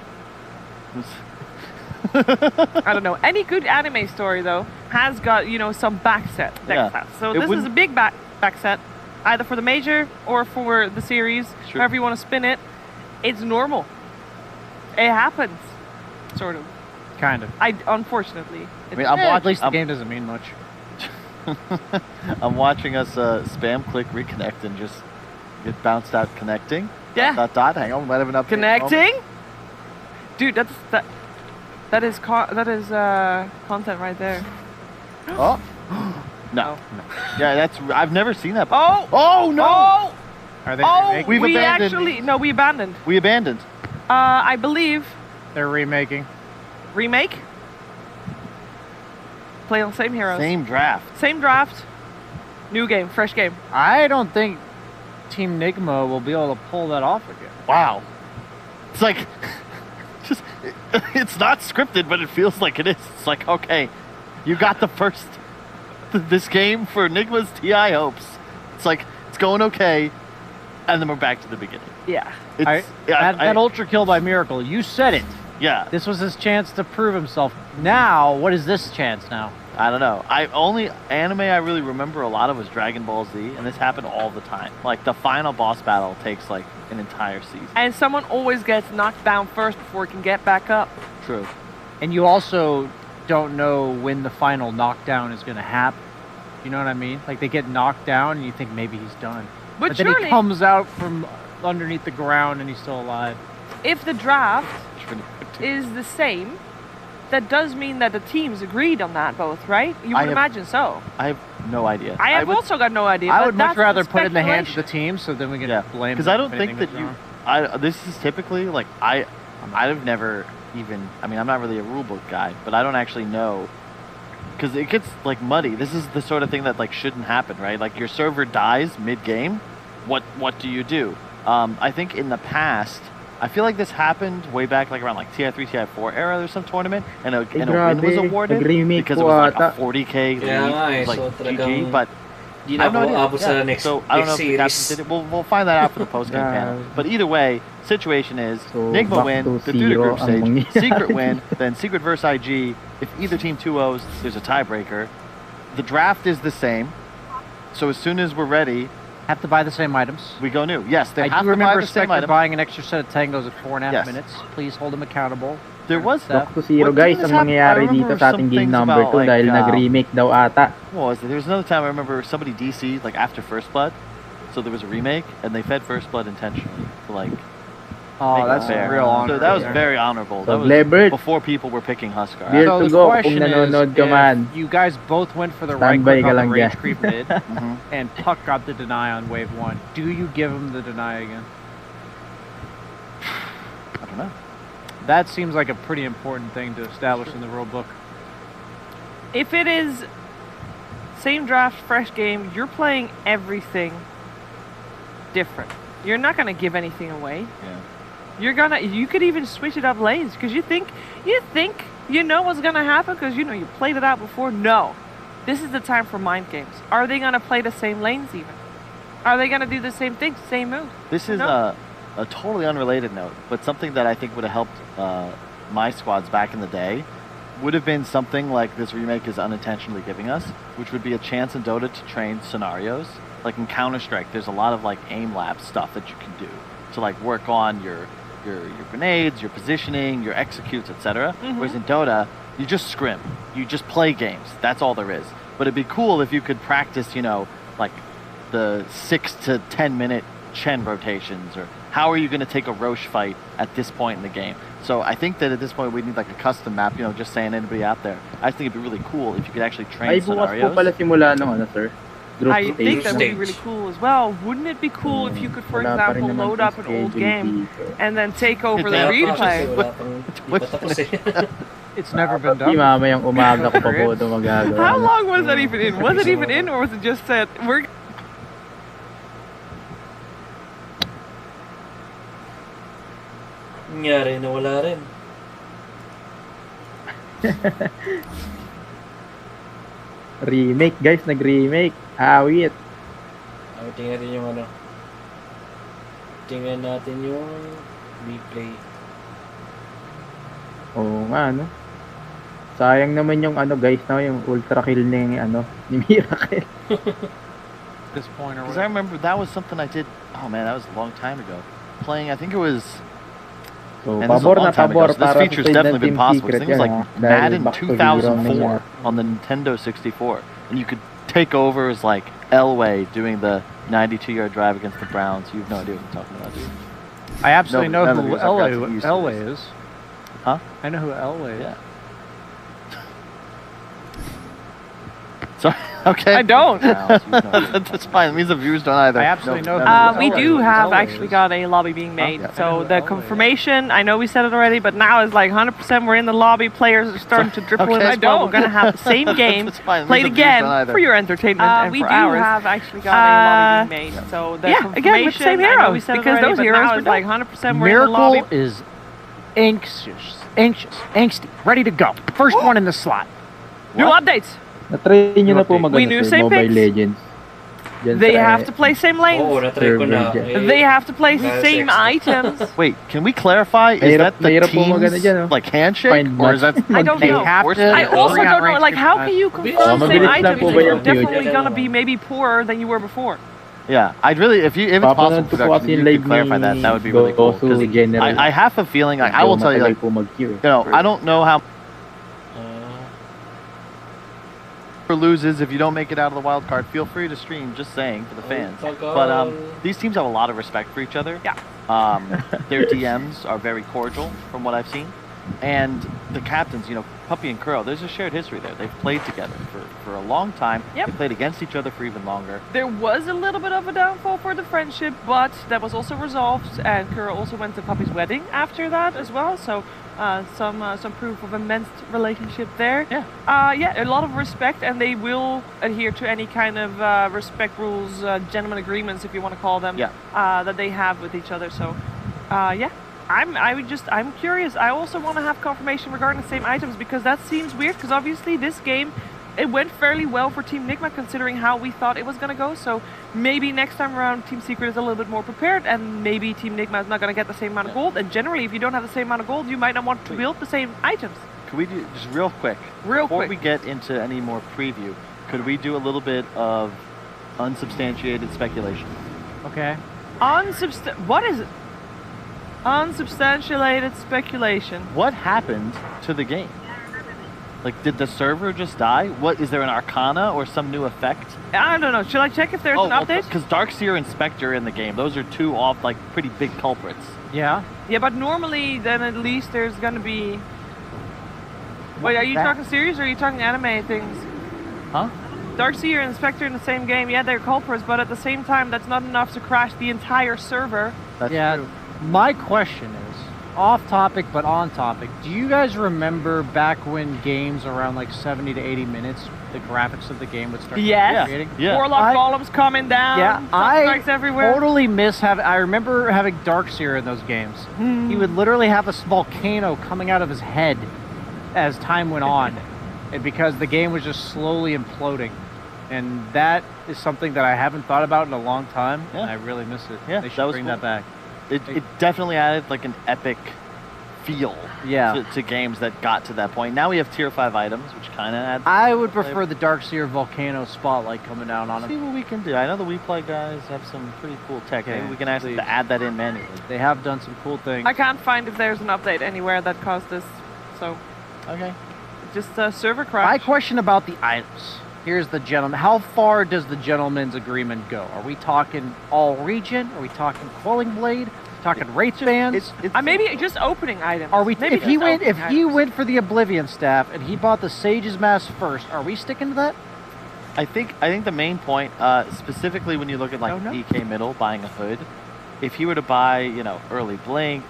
I don't know. Any good anime story though has got, you know, some back set. So this is a big back set, either for the major or for the series, however you want to spin it. It's normal. It happens, sort of. Kind of. Unfortunately. I mean, at least the game doesn't mean much. I'm watching us spam click reconnect and just get bounced out connecting. Yeah. Hang on, might have an update. Connecting? Dude, that is content right there. Oh. No. Yeah, I've never seen that. Oh! Oh no! Oh! Are they remaking? We abandoned. We abandoned. I believe they're remaking. Remake? Play on same heroes. Same draft. Same draft. New game, fresh game. I don't think Team Nigma will be able to pull that off again. Wow. It's like it's not scripted, but it feels like it is. It's like, okay, you got the first this game for Nigma's TI hopes. It's like it's going okay, and then we're back to the beginning. Yeah. That ultra kill by Miracle, you said it. Yeah. This was his chance to prove himself. Now, what is this chance now? I don't know. Anime I really remember a lot of was Dragon Ball Z, and this happened all the time. Like the final boss battle takes like an entire season. And someone always gets knocked down first before it can get back up. True. And you also don't know when the final knockdown is going to happen. You know what I mean? Like they get knocked down and you think maybe he's done. But then he comes out from underneath the ground and he's still alive. If the draft is the same, that does mean that the teams agreed on that both, right? You would imagine so. I have no idea. I have also got no idea. I would much rather put it in the hands of the team so then we can blame. Because I don't think that this is typically like I've never even. I mean, I'm not really a rule book guy, but I don't actually know. Because it gets like muddy. This is the sort of thing that like shouldn't happen, right? Like your server dies mid-game. What do you do? I think in the past, I feel like this happened way back like around like TI3, TI4 era. There's some tournament and a win was awarded because it was like a 40k lead, like GG. But I have no idea. So I don't know if the captain did it. We'll find that out for the post-game panel. But either way, situation is Nigma win, they're through the group stage. Secret win, then Secret versus IG. If either team 2-0s, there's a tiebreaker. The draft is the same. So as soon as we're ready, have to buy the same items. We go new. Yes, they have to buy the same item. I do remember Spectre buying an extra set of tangos at 4.5 minutes. Please hold them accountable. There was that. 2-0 guys ang mangyayari dito sa ating game number 2 dahil nag-remake daw ata. What was it? There was another time I remember somebody DC'd like after First Blood. So there was a remake and they fed First Blood intentionally to like that's real honor. So that was very honorable. That was before people were picking Huskar. So the question is, you guys both went for the right click on the rage creep mid, and Puck got the deny on wave 1. Do you give him the deny again? I don't know. That seems like a pretty important thing to establish in the rule book. If it is same draft, fresh game, you're playing everything different. You're not going to give anything away. Yeah. You could even switch it up lanes because you think you know what's gonna happen because you know you played it out before. No, this is the time for mind games. Are they gonna play the same lanes even? Are they gonna do the same thing, same move? This is a totally unrelated note, but something that I think would have helped my squads back in the day would have been something like this remake is unintentionally giving us, which would be a chance in Dota to train scenarios. Like in Counter-Strike, there's a lot of like aim lab stuff that you can do to like work on your grenades, your positioning, your executes, etc. Whereas in Dota, you just scrim. You just play games. That's all there is. But it'd be cool if you could practice, you know, like the 6 to 10 minute Chen rotations, or how are you going to take a Roche fight at this point in the game. So I think that at this point we need like a custom map, you know, just saying anybody out there. I think it'd be really cool if you could actually train scenarios. I think that would be really cool as well. Wouldn't it be cool if you could, for example, load up an old game and then take over the replay? It's never been done. How long was that even in? Was it even in, or was it just said we're? Nangyari, nawala rin. Remake guys, nag-remake. Awit. Tingnan natin yung ano. Tingnan natin yung replay. Oo nga, no? Sayang naman yung ano guys, no? Yung ultra kill ni Miracle. This point or Because I remember that was something I did. Oh man, that was a long time ago. Playing, I think it was. So, And this is a pabor na long time ago, pabor so this para sa feature's side ng definitely been Team possible. I Secret think it was yan, like dahil Madden back to zero 2004 nangyari. on the Nintendo 64, and you could take over as like Elway doing the 92-yard drive against the Browns. You have no idea what I'm talking about, dude. I absolutely None know of who these I've got to use Elway this. is. Huh? I know who Elway is. Yeah. Sorry. Okay. I don't. That's fine. It means the viewers don't either. I absolutely know. We do have actually got a lobby being made. yeah. So the confirmation, I know we said it already, but now it's like 100% we're in the lobby. Players are starting to dribble in Okay. as well. We're going to have the same game That's fine. It played means the viewers don't again either. for your entertainment and We for do ours. have actually got a lobby being made. So the Yeah, again with the same confirmation, I know heroes we said it because already, those but heroes now are it's like like 100% we're in the lobby. Miracle is anxious, angsty, ready to go. First one in the slot. New updates. Na-try nyo na po mag We knew same Mobile picks. Legends. Dyan They sa, have to play same lanes. Oo, na-try ko na. They have to play Dahil same sa extra. items. Wait, can we clarify? Is Mahirap- that the mahirap po magano team's dyan, oh. like handshake, Find or is that? I don't They know. have to. I also agree on don't know, range like, how can you difference. confirm same mabilis lang items po if ba you're yung view? definitely gonna be maybe poorer than you were before? Yeah, I'd really, if it's possible, Papanood ko po production, kasi you live could clarify ni that. That would be really cool. Gosu 'Cause General. I have a feeling, like, I will tell you, like, po mag-queue. you know, I don't know how loses if you don't make it out of the wild card. Feel free to stream, just saying, for the fans. But these teams have a lot of respect for each other. Yeah. Their DMs are very cordial from what I've seen. And the captains, you know, Puppy and Kuro, there's a shared history there. They've played together for a long time. Yep. They played against each other for even longer. There was a little bit of a downfall for the friendship, but that was also resolved, and Kuro also went to Puppy's wedding after that as well, so some proof of immense relationship there. Yeah. Yeah, a lot of respect, and they will adhere to any kind of respect rules, gentleman agreements, if you want to call them, Yeah. that they have with each other, so yeah. I'm curious. I also want to have confirmation regarding the same items, because that seems weird, because obviously this game, it went fairly well for Team Nigma considering how we thought it was going to go, so maybe next time around Team Secret is a little bit more prepared, and maybe Team Nigma is not going to get the same amount of gold, and generally if you don't have the same amount of gold, you might not want to build the same items. Could we do, just real quick, before we get into any more preview, could we do a little bit of unsubstantiated speculation? Okay. What is it? Unsubstantiated speculation. What happened to the game? Like, did the server just die? What, is there an Arcana or some new effect? I don't know. Should I check if there's an update? Because Darkseer and Spectre in the game, those are two like pretty big culprits. Yeah. Yeah, but normally then at least there's gonna be. Wait, are you talking serious or are you talking anime things? Huh? Darkseer and Spectre in the same game, yeah, they're culprits, but at the same time, that's not enough to crash the entire server. That's true. My question is, off topic but on topic, do you guys remember back when games around like 70 to 80 minutes, the graphics of the game would start creating? Yeah. Warlock columns coming down. Yeah, I everywhere. totally I remember having Darkseer in those games. He would literally have a volcano coming out of his head as time went on, and because the game was just slowly imploding. And that is something that I haven't thought about in a long time, and I really miss it. Yeah, they should that was bring cool. that back. It definitely added like an epic feel to games that got to that point. Now we have tier 5 items, which kind of adds. I would prefer the Darkseer volcano spotlight coming down on See him. what we can do. I know the WePlay guys have some pretty cool tech. Maybe we can ask them to add that in manually. They have done some cool things. I can't find if there's an update anywhere that caused this, so. Okay. Just a server crash. My question about the items. Here's the gentleman. How far does the gentleman's agreement go? Are we talking all region? Are we talking Quelling Blade? Talking rates bands? Maybe just opening items. Are we? Maybe If he just went, opening if he items. went for the Oblivion staff and he bought the Sage's Mask first, are we sticking to that? I think the main point, specifically when you look at like EK middle buying a hood, if he were to buy, you know, early blink,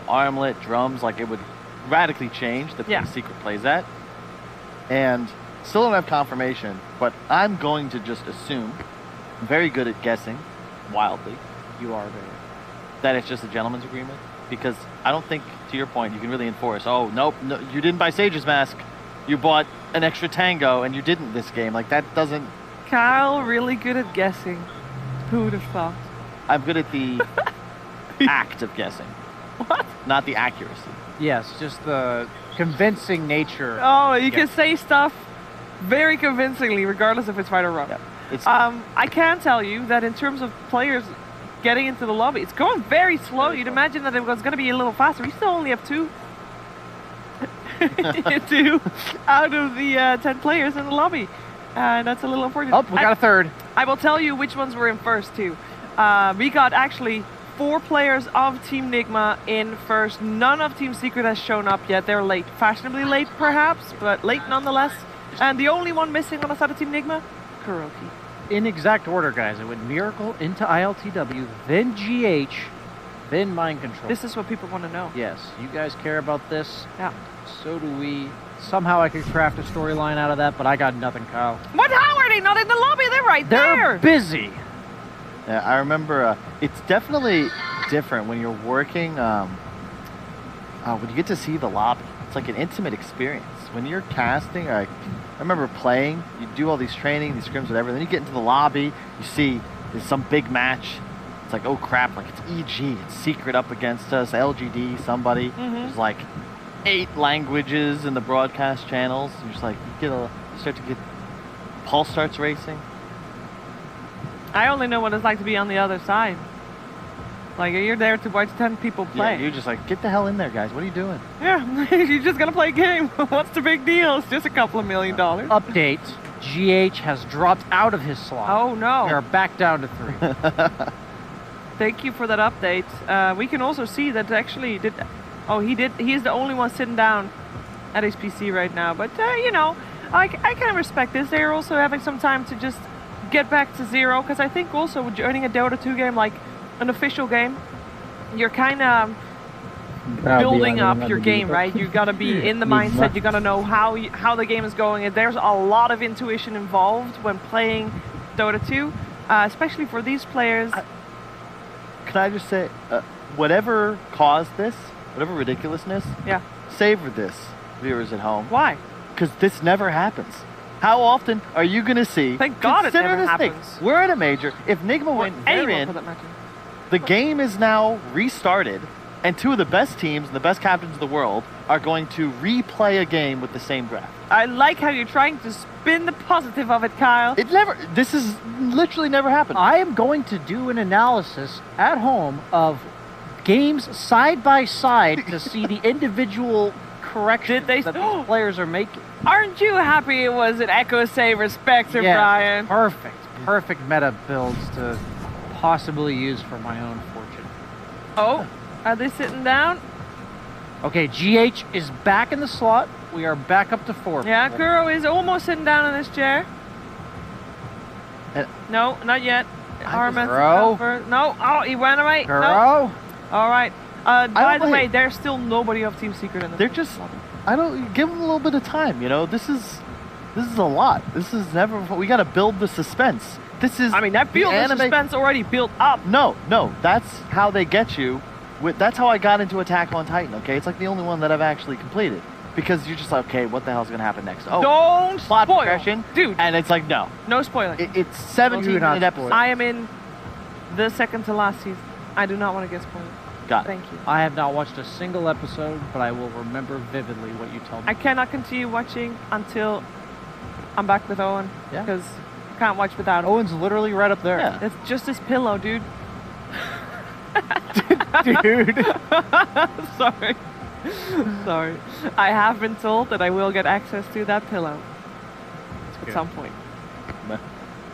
armlet, drums, like it would radically change the secret plays at. And still don't have confirmation, but I'm going to just assume, I'm very good at guessing, wildly. You are very. That it's just a gentleman's agreement, because I don't think, to your point, you can really enforce. Oh nope, no, you didn't buy Sage's Mask, you bought an extra tango, and you didn't this game. Like that doesn't Kyle, really good at guessing. Who would have thought? I'm good at the act of guessing. What? Not the accuracy. Yes, just the convincing nature. Oh, you can say stuff very convincingly, regardless if it's right or wrong. Yeah. I can tell you that in terms of players getting into the lobby, it's going very slow. You'd imagine that it was going to be a little faster. We still only have 2 out of the 10 players in the lobby. That's a little unfortunate. Oh, we got a third. I will tell you which ones were in first, too. We got actually 4 players of Team Nigma in first. None of Team Secret has shown up yet. They're late. Fashionably late, perhaps, but late nonetheless. And the only one missing on the side of Team Nigma, Kuroki. In exact order, guys. It went Miracle into ILTW, then GH, then Mind Control. This is what people want to know. Yes, you guys care about this. Yeah. So do we. Somehow I could craft a storyline out of that, but I got nothing, Kyle. What? How are they not in the lobby? They're right there. They're busy. Yeah, I remember it's definitely different when you're working, when you get to see the lobby. It's like an intimate experience. When you're casting, I remember playing, you do all these training, these scrims, whatever, then you get into the lobby, you see there's some big match. It's like, oh crap, like it's EG, it's Secret up against us, LGD, somebody. There's like 8 languages in the broadcast channels. You're just like, you start to get, pulse starts racing. I only know what it's like to be on the other side. Like, you're there to watch 10 people play. Yeah, you're just like, get the hell in there, guys. What are you doing? Yeah, you're just gonna play a game. What's the big deal? It's just a couple of $1 million. Update. GH has dropped out of his slot. Oh, no. We are back down to 3. Thank you for that update. We can also see that actually did. Oh, he did. He is the only one sitting down at his PC right now. But you know, I kind of respect this. They're also having some time to just get back to 0, because I think also with joining a Dota 2 game, like an official game, you're kind of building up your game, right? You gotta be in the mindset. You gotta know how the game is going. And there's a lot of intuition involved when playing Dota 2, especially for these players. Can I just say, whatever caused this, whatever ridiculousness, yeah, savor this, viewers at home. Why? Because this never happens. How often are you going to see? Thank God it never happens. Thing. We're at a major. If Nigma went therein, the game is now restarted, and 2 of the best teams and the best captains of the world are going to replay a game with the same draft. I like how you're trying to spin the positive of it, Kyle. This is literally never happened. I am going to do an analysis at home of games side by side to see the individual corrections that these players are making. Aren't you happy it was an Echo Saver Spectre, Brian? Perfect meta builds to possibly use for my own fortune. Oh, are they sitting down? Okay, GH is back in the slot. We are back up to 4. Yeah, Kuro is almost sitting down in this chair. No, not yet. Armin. No, oh, he went away. Kuro. No. All right. By the way, there's still nobody of Team Secret in the. They're just. I don't give them a little bit of time. You know, this is a lot. This is never. We got to build the suspense. This is. I mean, that build the suspense already built up. No, that's how they get you. That's how I got into Attack on Titan. Okay, it's like the only one that I've actually completed. Because you're just like, okay, what the hell's going to happen next? Oh, don't plot spoil, progression, dude. And it's like, no spoiling. It's 17-minute episodes. I am in the second to last season. I do not want to get spoiled. Got it. Thank you. I have not watched a single episode, but I will remember vividly what you told me. I cannot continue watching until I'm back with Owen. Yeah. Because I can't watch without him. Owen's literally right up there. Yeah. It's just his pillow, dude. Dude. Sorry. I have been told that I will get access to that pillow at some point.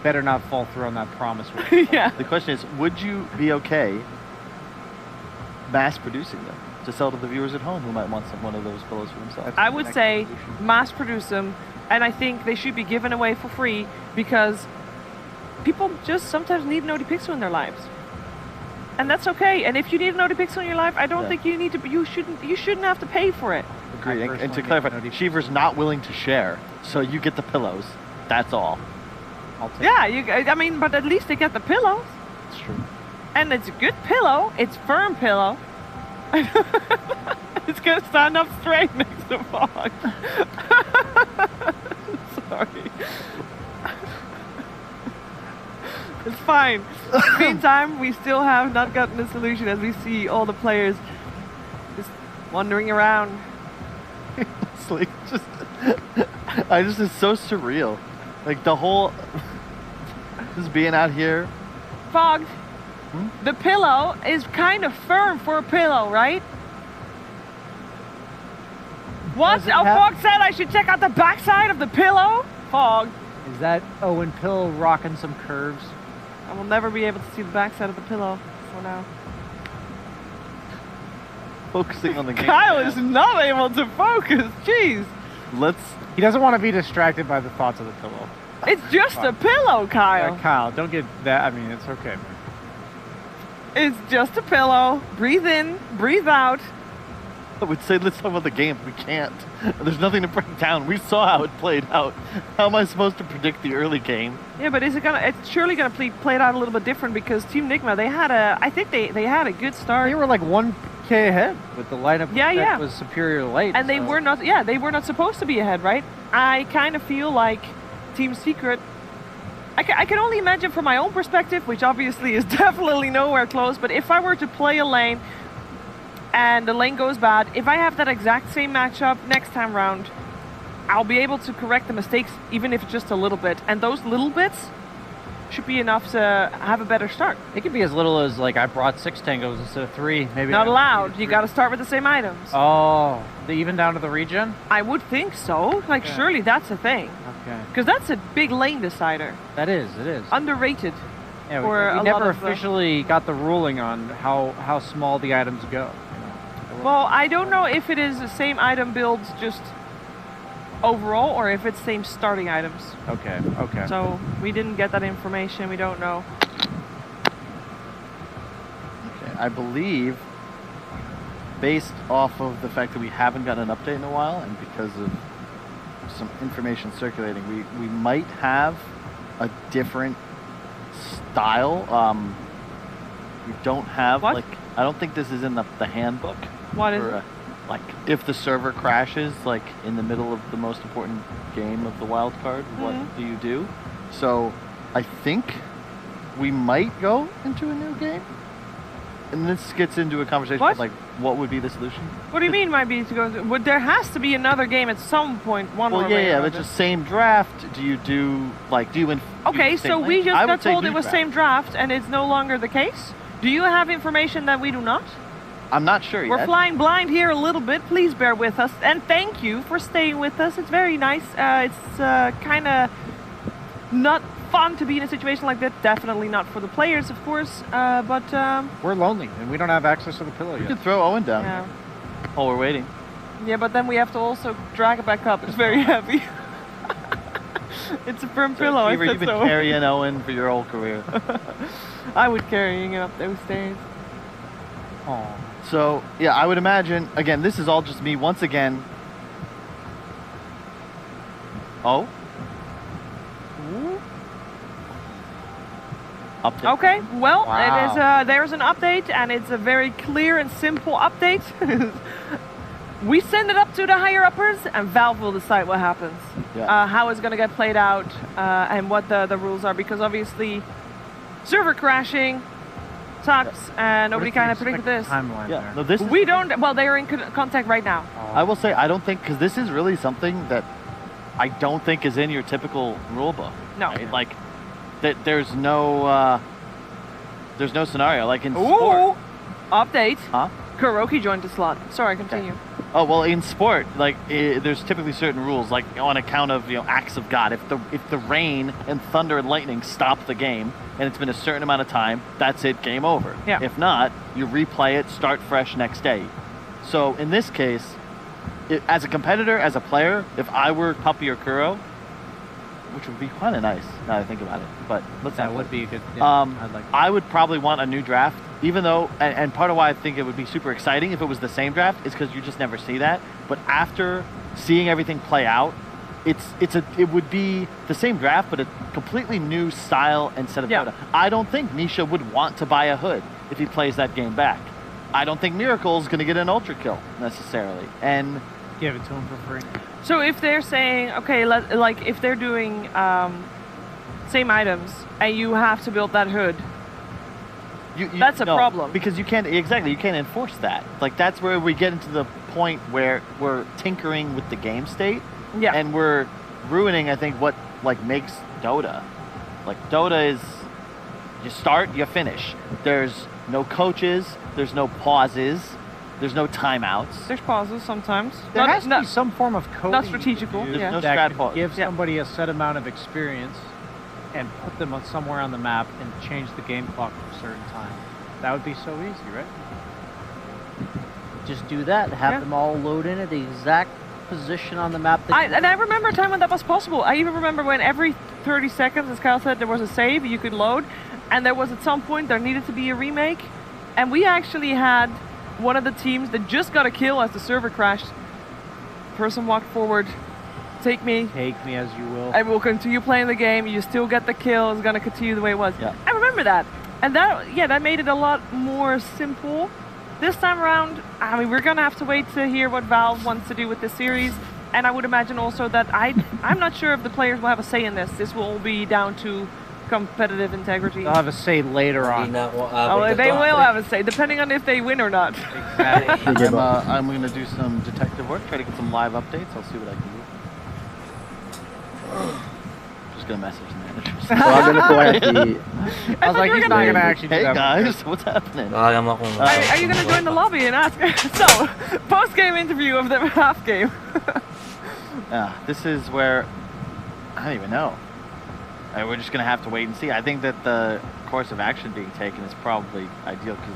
Better not fall through on that promise. Yeah. The question is, would you be okay mass producing them to sell to the viewers at home who might want one of those pillows for themselves? I would say mass produce them, and I think they should be given away for free because people just sometimes need an OD Pixel in their lives. And that's okay. And if you need an OD Pixel in your life, I don't think you need to. You shouldn't have to pay for it. Agreed. And to clarify, Shiver's not willing to share, so you get the pillows. That's all. Yeah, I mean, but at least they get the pillows. It's true. And it's a good pillow. It's firm pillow. It's gonna stand up straight next to Fox. Sorry. It's fine. Meantime, we still have not gotten a solution as we see all the players just wandering around. It's like it's so surreal. Like the whole just being out here. Fogged. The pillow is kind of firm for a pillow, right? What? Oh, Fog said I should check out the backside of the pillow? Fog. Is that Owen Pill rocking some curves? I will never be able to see the backside of the pillow for now. Focusing on the game. Kyle is not able to focus. Jeez. He doesn't want to be distracted by the thoughts of the pillow. It's just a pillow, Kyle. Yeah, Kyle, don't get that. I mean, it's okay, man. It's just a pillow. Breathe in, breathe out. I would say let's talk about the game. We can't. There's nothing to break down. We saw how it played out. How am I supposed to predict the early game? Yeah, but is it gonna? It's surely gonna play it out a little bit different because Team Nigma, they had a. I think they had a good start. They were like 1K ahead with the lineup that was superior late. And they were not. Yeah, they were not supposed to be ahead, right? I kind of feel like Team Secret. I can only imagine from my own perspective, which obviously is definitely nowhere close. But if I were to play a lane and the lane goes bad, if I have that exact same matchup next time round, I'll be able to correct the mistakes, even if it's just a little bit. And those little bits should be enough to have a better start. It could be as little as, like, I brought 6 tangos instead of 3. Maybe not allowed. You got to start with the same items. Oh, even down to the regen? I would think so. Like, surely that's a thing. Okay. Because that's a big lane decider. That is, it is. Underrated. Yeah, we never officially got the ruling on how small the items go. Well, I don't know if it is the same item builds just overall or if it's same starting items. Okay, okay. So we didn't get that information. We don't know. Okay, I believe, based off of the fact that we haven't gotten an update in a while and because of some information circulating, we might have a different style. We don't have, I don't think this is in the handbook. What is it? Like, if the server crashes, like, in the middle of the most important game of the wild card, what do you do? So, I think we might go into a new game. And this gets into a conversation of, like, what would be the solution? What do you mean might be to go into? There has to be another game at some point. But just same draft. Do you do, like, Okay, so we just got told it was same draft, and it's no longer the case? Do you have information that we do not? I'm not sure yet. We're flying blind here a little bit. Please bear with us. And thank you for staying with us. It's very nice. It's kind of not fun to be in a situation like that. Definitely not for the players, of course. But we're lonely, and we don't have access to the pillow yet. We could throw Owen down. Yeah. Oh, we're waiting. Yeah, but then we have to also drag it back up. It's very heavy. It's a firm pillow. You've been carrying Owen for your whole career. I would carrying it up those stairs. Oh. So, yeah, I would imagine, again, this is all just me once again. Oh? Update. Okay, well, it is, there's an update, and it's a very clear and simple update. We send it up to the higher uppers, and Valve will decide what happens. Yeah. How it's going to get played out, and what the rules are, because obviously, server crashing sucks, and nobody kind of predicted this. Yeah, no, this we don't. Well, they are in contact right now. I will say I don't think, because this is really something that I don't think is in your typical rule book. No, right? Like there's no scenario like in sport. Update. Huh? Kuroki joined the slot. Sorry, continue. Okay. Oh well, in sport, like there's typically certain rules, like on account of acts of God. If the rain and thunder and lightning stop the game, and it's been a certain amount of time, that's it, game over. Yeah. If not, you replay it, start fresh next day. So in this case, as a competitor, as a player, if I were Puppy or Kuro, which would be kind of nice now that I think about it, but that would be a good. Yeah, I would probably want a new draft, even though, and part of why I think it would be super exciting if it was the same draft is because you just never see that. But after seeing everything play out, it would be the same draft, but a completely new style and set of Dota. I don't think Nisha would want to buy a hood if he plays that game back. I don't think Miracle's going to get an ultra kill necessarily, and give it to him for free. So if they're saying, okay, like if they're doing same items, and you have to build that hood. That's a problem. Because you can't enforce that. Like, that's where we get into the point where we're tinkering with the game state. Yeah. And we're ruining, I think, what like makes Dota. Like, Dota is you start, you finish. There's no coaches, there's no pauses, there's no timeouts. There's pauses sometimes. There has to be some form of coding. Not strategical. There's no that strat pause. could give somebody a set amount of experience and put them on somewhere on the map and change the game clock for a certain time. That would be so easy, right? Just do that. Have them all load in at the exact position on the map. And I remember a time when that was possible. I even remember when every 30 seconds, as Kyle said, there was a save you could load, and there was at some point there needed to be a remake, and we actually had one of the teams that just got a kill as the server crashed. Person walked forward. Take me as you will. I will continue playing the game. You still get the kill. It's gonna continue the way it was. Yeah. I remember that, and that made it a lot more simple. This time around, I mean, we're gonna have to wait to hear what Valve wants to do with this series, and I would imagine also that I'm not sure if the players will have a say in this. This will all be down to competitive integrity. They'll have a say later on. They will have a say, depending on if they win or not. Exactly. I'm going to do some detective work, try to get some live updates. I'll see what I can do. Just going to message the managers. I was like, he's not going to actually do hey that. Hey guys, what's happening? Are you going to join the lobby and ask? So, post-game interview of the half game. This is where, I don't even know. We're just going to have to wait and see. I think that the course of action being taken is probably ideal because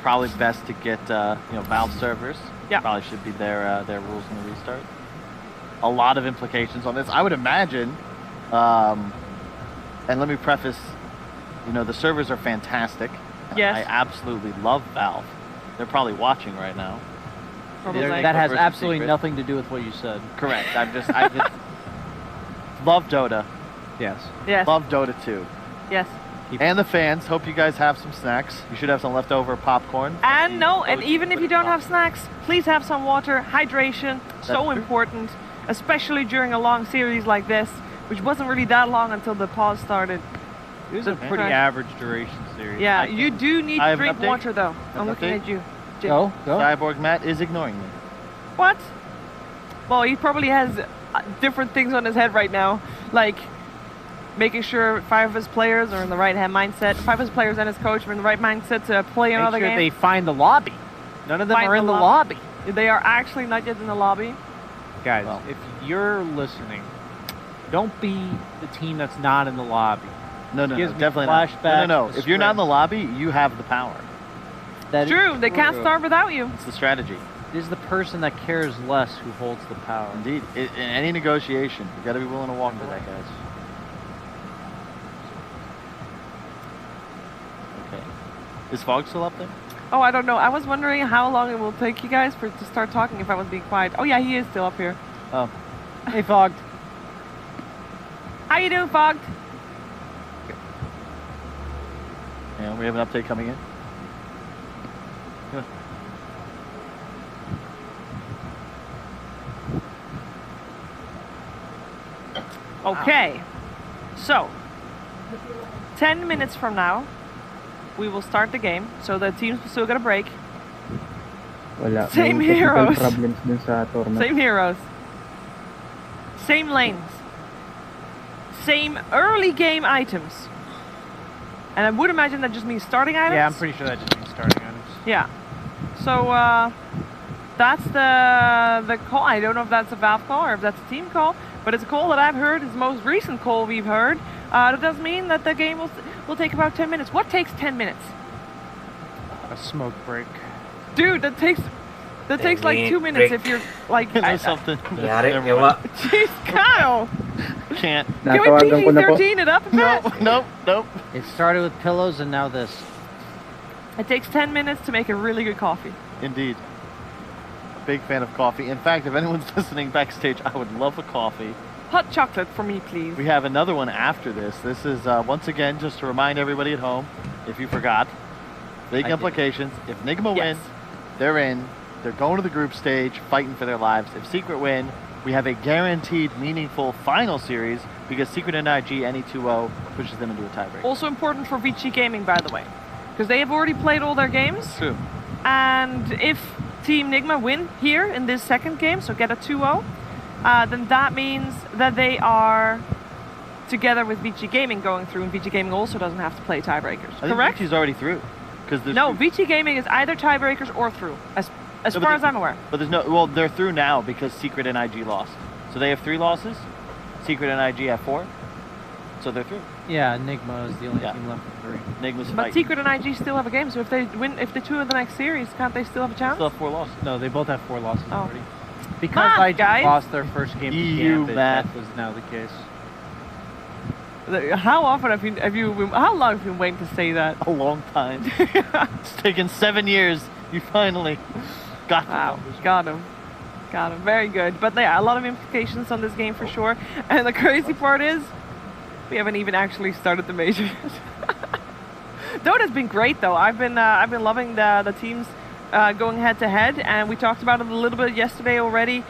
probably best to get Valve servers. Yeah. Probably should be their rules in the restart. A lot of implications on this. I would imagine, and let me preface, the servers are fantastic. Yes. I absolutely love Valve. They're probably watching right now. That has absolutely nothing to do with what you said. Correct. I just love Dota. Yes. Yes. Love Dota 2. Yes. And the fans, hope you guys have some snacks. You should have some leftover popcorn. And even if you don't have snacks, please have some water. Hydration, so important, especially during a long series like this, which wasn't really that long until the pause started. It was a pretty average duration series. Yeah, you do need to drink water though. I'm looking at you. Go. Cyborg Matt is ignoring me. What? Well, he probably has different things on his head right now, like making sure 5 of his players are in the right mindset. 5 of his players and his coach are in the right mindset to play another game. Make sure they find the lobby. None of them are in the lobby. They are actually not yet in the lobby. Guys, if you're listening, don't be the team that's not in the lobby. No, definitely not. No. If you're not in the lobby, you have the power. That True, they can't start without you. It's the strategy. It is the person that cares less who holds the power. Indeed. In any negotiation, you got to be willing to walk to that, guys. Okay. Is Fog still up there? Oh, I don't know. I was wondering how long it will take you guys to start talking if I was being quiet. Oh yeah, he is still up here. Oh. Hey, Fogged. How you doing, Fogged? Yeah, we have an update coming in. Come on. Okay. So, 10 minutes from now, we will start the game. So the teams will still get a break. Same heroes. Same heroes. Same lanes. Same early game items. And I would imagine that just means starting items? Yeah, I'm pretty sure that just means starting items. Yeah. So, that's the call. I don't know if that's a Valve call or if that's a team call, but it's a call that I've heard. It's the most recent call we've heard. That does mean that the game will take about 10 minutes. What takes 10 minutes? A smoke break. Dude, that takes like 2 minutes if you're like... something. Jeez, Kyle! Can't. Can we PG-13 it up a bit? Nope. It started with pillows and now this. It takes 10 minutes to make a really good coffee. Indeed. Big fan of coffee. In fact, if anyone's listening backstage, I would love a coffee. Hot chocolate for me, please. We have another one after this. This is, once again, just to remind everybody at home, if you forgot, big implications. If Nigma wins, they're in. They're going to the group stage, fighting for their lives. If Secret win, we have a guaranteed, meaningful final series because Secret and IG, any 2-0 pushes them into a tiebreak. Also important for VG Gaming, by the way, because they have already played all their games. True. And if Team Nigma win here in this second game, so get a 2-0, then that means that they are together with VG Gaming going through, and VG Gaming also doesn't have to play tiebreakers. Correct? VG's already through. No, VG Gaming is either tiebreakers or through, as far as I'm aware. But there's no, well, they're through now because Secret and IG lost. So they have 3 losses. Secret and IG have 4. So they're through. Yeah, Nigma is the only team left with 3. Nigma's But fighting. Secret and IG still have a game, so if they win, if they 2 of the next series, can't they still have a chance? Still have 4 losses. No, they both have 4 losses Oh. already. Because IG guys. lost their first game to You Gambit, math. that was now the case. How often have you, how long have you been waiting to say that? A long time. It's taken 7 years. You finally got Wow, got him. Got him. Very good. But yeah, a lot of implications on this game for sure. And the crazy part is, we haven't even actually started the major yet. Dota's been great though. I've been loving the teams going head to head, and we talked about it a little bit yesterday already.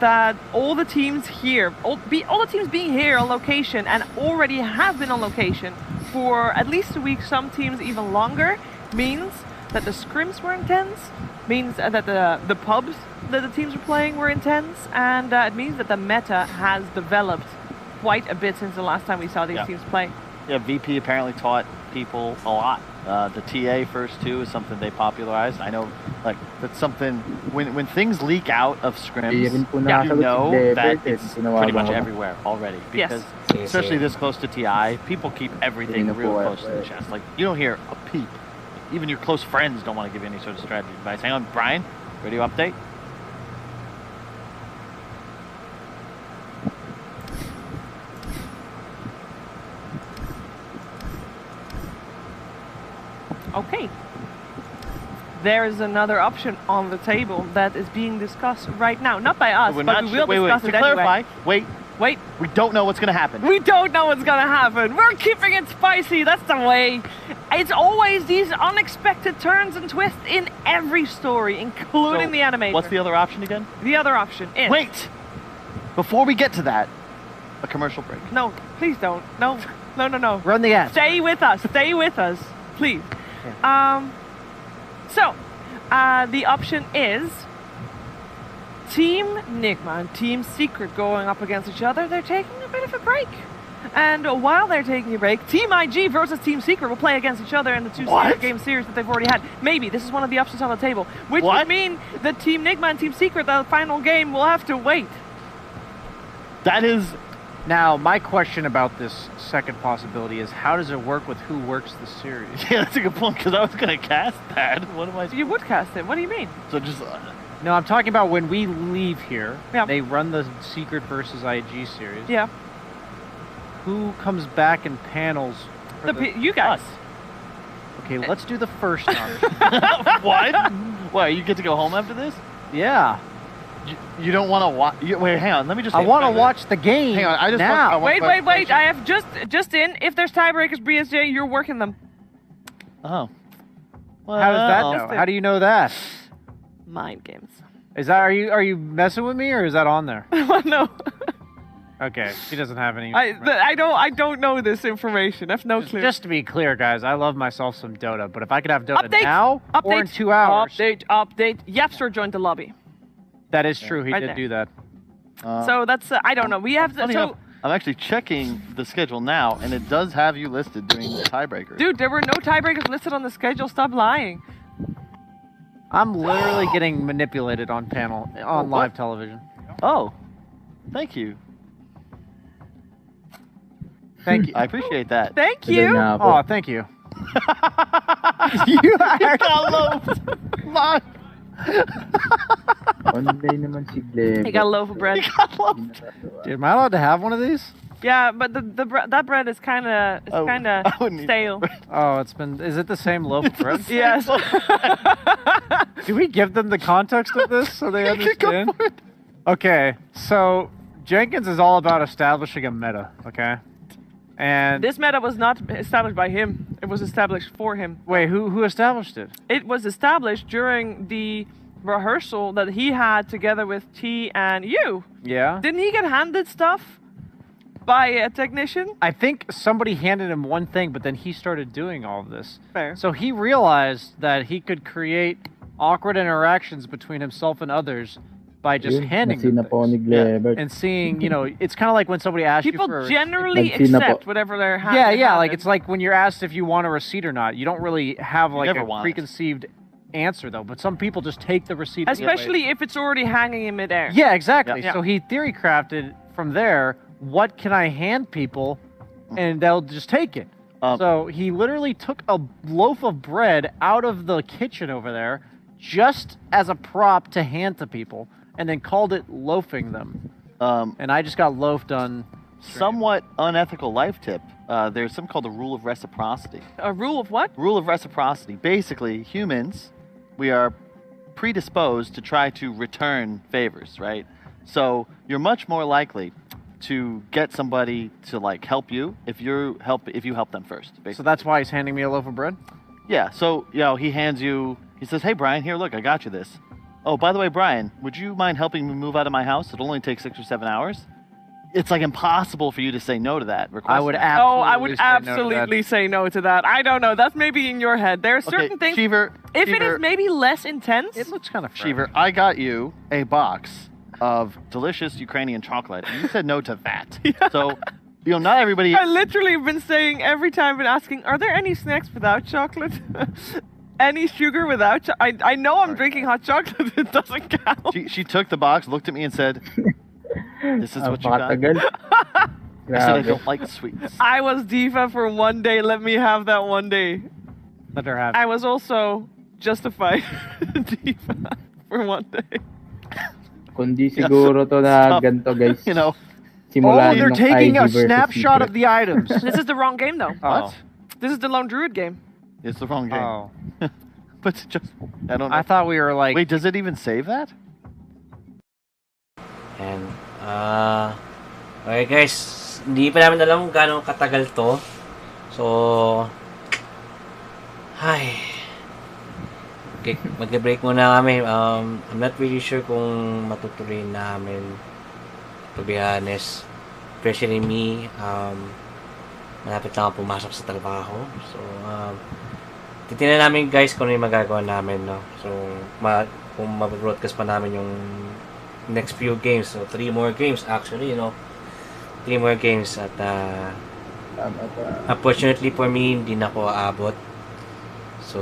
That all the teams here, all the teams being here on location and already have been on location for at least a week, some teams even longer, means that the scrims were intense, means that the pubs that the teams were playing were intense, and it means that the meta has developed quite a bit since the last time we saw these teams play. Yeah, VP apparently taught people a lot. The TA first 2 is something they popularized. I know, like, that's something, when things leak out of scrims, you know that it's pretty much everywhere already. Because especially this close to TI, people keep everything real close to the chest. Like, you don't hear a peep. Even your close friends don't want to give you any sort of strategy advice. Hang on, Brian, radio update. Okay. There is another option on the table that is being discussed right now. Not by us, but we will discuss it anyway. Clarify, wait. Wait. We don't know what's going to happen. We don't know what's going to happen. We're keeping it spicy. That's the way. It's always these unexpected turns and twists in every story, including the animator. What's the other option again? The other option is... Wait! Before we get to that, a commercial break. No, please don't. No, no, no, no. Run the ad. Stay with us. Stay with us. Please. The option is Team Nigma and Team Secret going up against each other. They're taking a bit of a break. And while they're taking a break, Team IG versus Team Secret will play against each other in the 2-game series that they've already had. Maybe. This is one of the options on the table. Which would mean that Team Nigma and Team Secret, the final game, will have to wait. That is... Now, my question about this second possibility is, how does it work with who works the series? Yeah, that's a good point, because I was going to cast that. What am I... You would cast it. What do you mean? So just... No, I'm talking about when we leave here, they run the Secret versus IG series. Yeah. Who comes back and panels? You guys. Okay, let's do the first option. What? What, you get to go home after this? Yeah. You don't want to watch... Wait, hang on. Let me just... I want to watch the game. Hang on. I just now. Want, wait. I have just in. If there's tiebreakers, BSJ, you're working them. Oh. Well, how does that know? How do you know that? Mind games. Is that... Are you messing with me, or is that on there? No. Okay. She doesn't have any... I don't know this information. I have no clue. Just to be clear, guys, I love myself some Dota, but if I could have Dota now or in 2 hours... Update. Yapster joined the lobby. That is true. He did do that. So that's I don't know. We have to. So I'm actually checking the schedule now, and it does have you listed doing the tiebreakers. Dude, there were no tiebreakers listed on the schedule. Stop lying. I'm literally getting manipulated on live television. Oh, thank you. Thank you. I appreciate that. Thank you. Oh, thank you. You got loafed live. He got a loaf of bread. Dude, am I allowed to have one of these? Yeah, but that bread is kind of stale. Oh, is it the same loaf of bread? Yes. Do we give them the context of this so they understand? Okay, so Jenkins is all about establishing a meta, okay? And this meta was not established by him. It was established for him. Wait, who established it? It was established during the rehearsal that he had together with T and you. Yeah. Didn't he get handed stuff? by a technician? I think somebody handed him one thing, but then he started doing all of this. Fair. So he realized that he could create awkward interactions between himself and others by just handing them things. And seeing, you know, it's kind of like when somebody asks People you for generally accept whatever they're having. Yeah, like it's like when you're asked if you want a receipt or not. You don't really have like a preconceived answer though, but some people just take the receipt. Especially if it's already hanging in midair. Yeah, exactly. So he theory crafted from there, what can I hand people and they'll just take it. So he literally took a loaf of bread out of the kitchen over there just as a prop to hand to people and then called it loafing them. And I just got loafed on somewhat unethical life tip. There's something called the rule of reciprocity. A rule of what? Rule of reciprocity. Basically, humans, we are predisposed to try to return favors, right? So you're much more likely to get somebody to like help you if you help them first. Basically. So that's why he's handing me a loaf of bread? Yeah. So he hands you. He says, "Hey Brian, here, look, I got you this. Oh, by the way, Brian, would you mind helping me move out of my house? It'll only take 6 or 7 hours." It's like impossible for you to say no to that request. I would absolutely say no to that. I don't know. That's maybe in your head. There are certain things. Cheever, if it is maybe less intense, it looks kind of fresh. Cheever, I got you a box of delicious Ukrainian chocolate, and you said no to that. So, not everybody. I literally have been saying every time, been asking, are there any snacks without chocolate? Any sugar without? I know I'm drinking hot chocolate. It doesn't count. She took the box, looked at me, and said, "This is what you got." I said, "I don't like sweets." I was diva for one day. Let me have that one day. Let her have it. I was also justified diva for one day. Kundi siguro to na ganito, guys. They're taking a snapshot of the items. This is the wrong game, though. What? This is the Lone Druid game. It's the wrong game. Oh. But just, I don't know. I thought we were like... Wait, does it even save that? And, okay guys, hindi pa namin alam kung gaano katagal to. So, okay, mag-break muna kami. I'm not really sure kung matutuloy namin, to be honest. Especially me, malapit lang ako pumasok sa trabaho. So, titignan namin guys kung ano yung magagawa namin, no? So, kung mabroadcast pa namin yung next few games. So, 3 more games actually, 3 more games. At, unfortunately for me, hindi na ako aabot. So,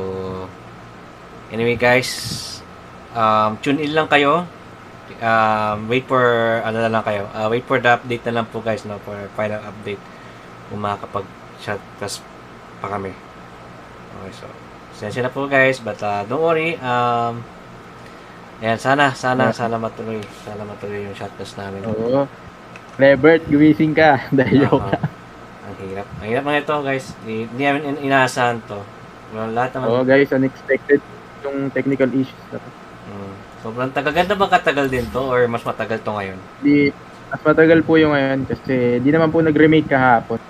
anyway guys, tune in lang kayo. Wait for wait for the update na lang po guys, no, for final update kung makakapag-shoutcast pa kami. Okay, so sensya na po guys, but don't worry, ayan, sana matuloy yung shoutcast namin. Oo. Lebert, gumising ka. Dayo ka. Ang hirap mga ito guys, hindi namin inaasahan to. Well, lahat naman. Oo guys, unexpected yung technical issues na to. Sobrang ganda ba katagal din to or mas matagal to ngayon? Mas matagal po yung ngayon kasi di naman po nag-remake kahapon.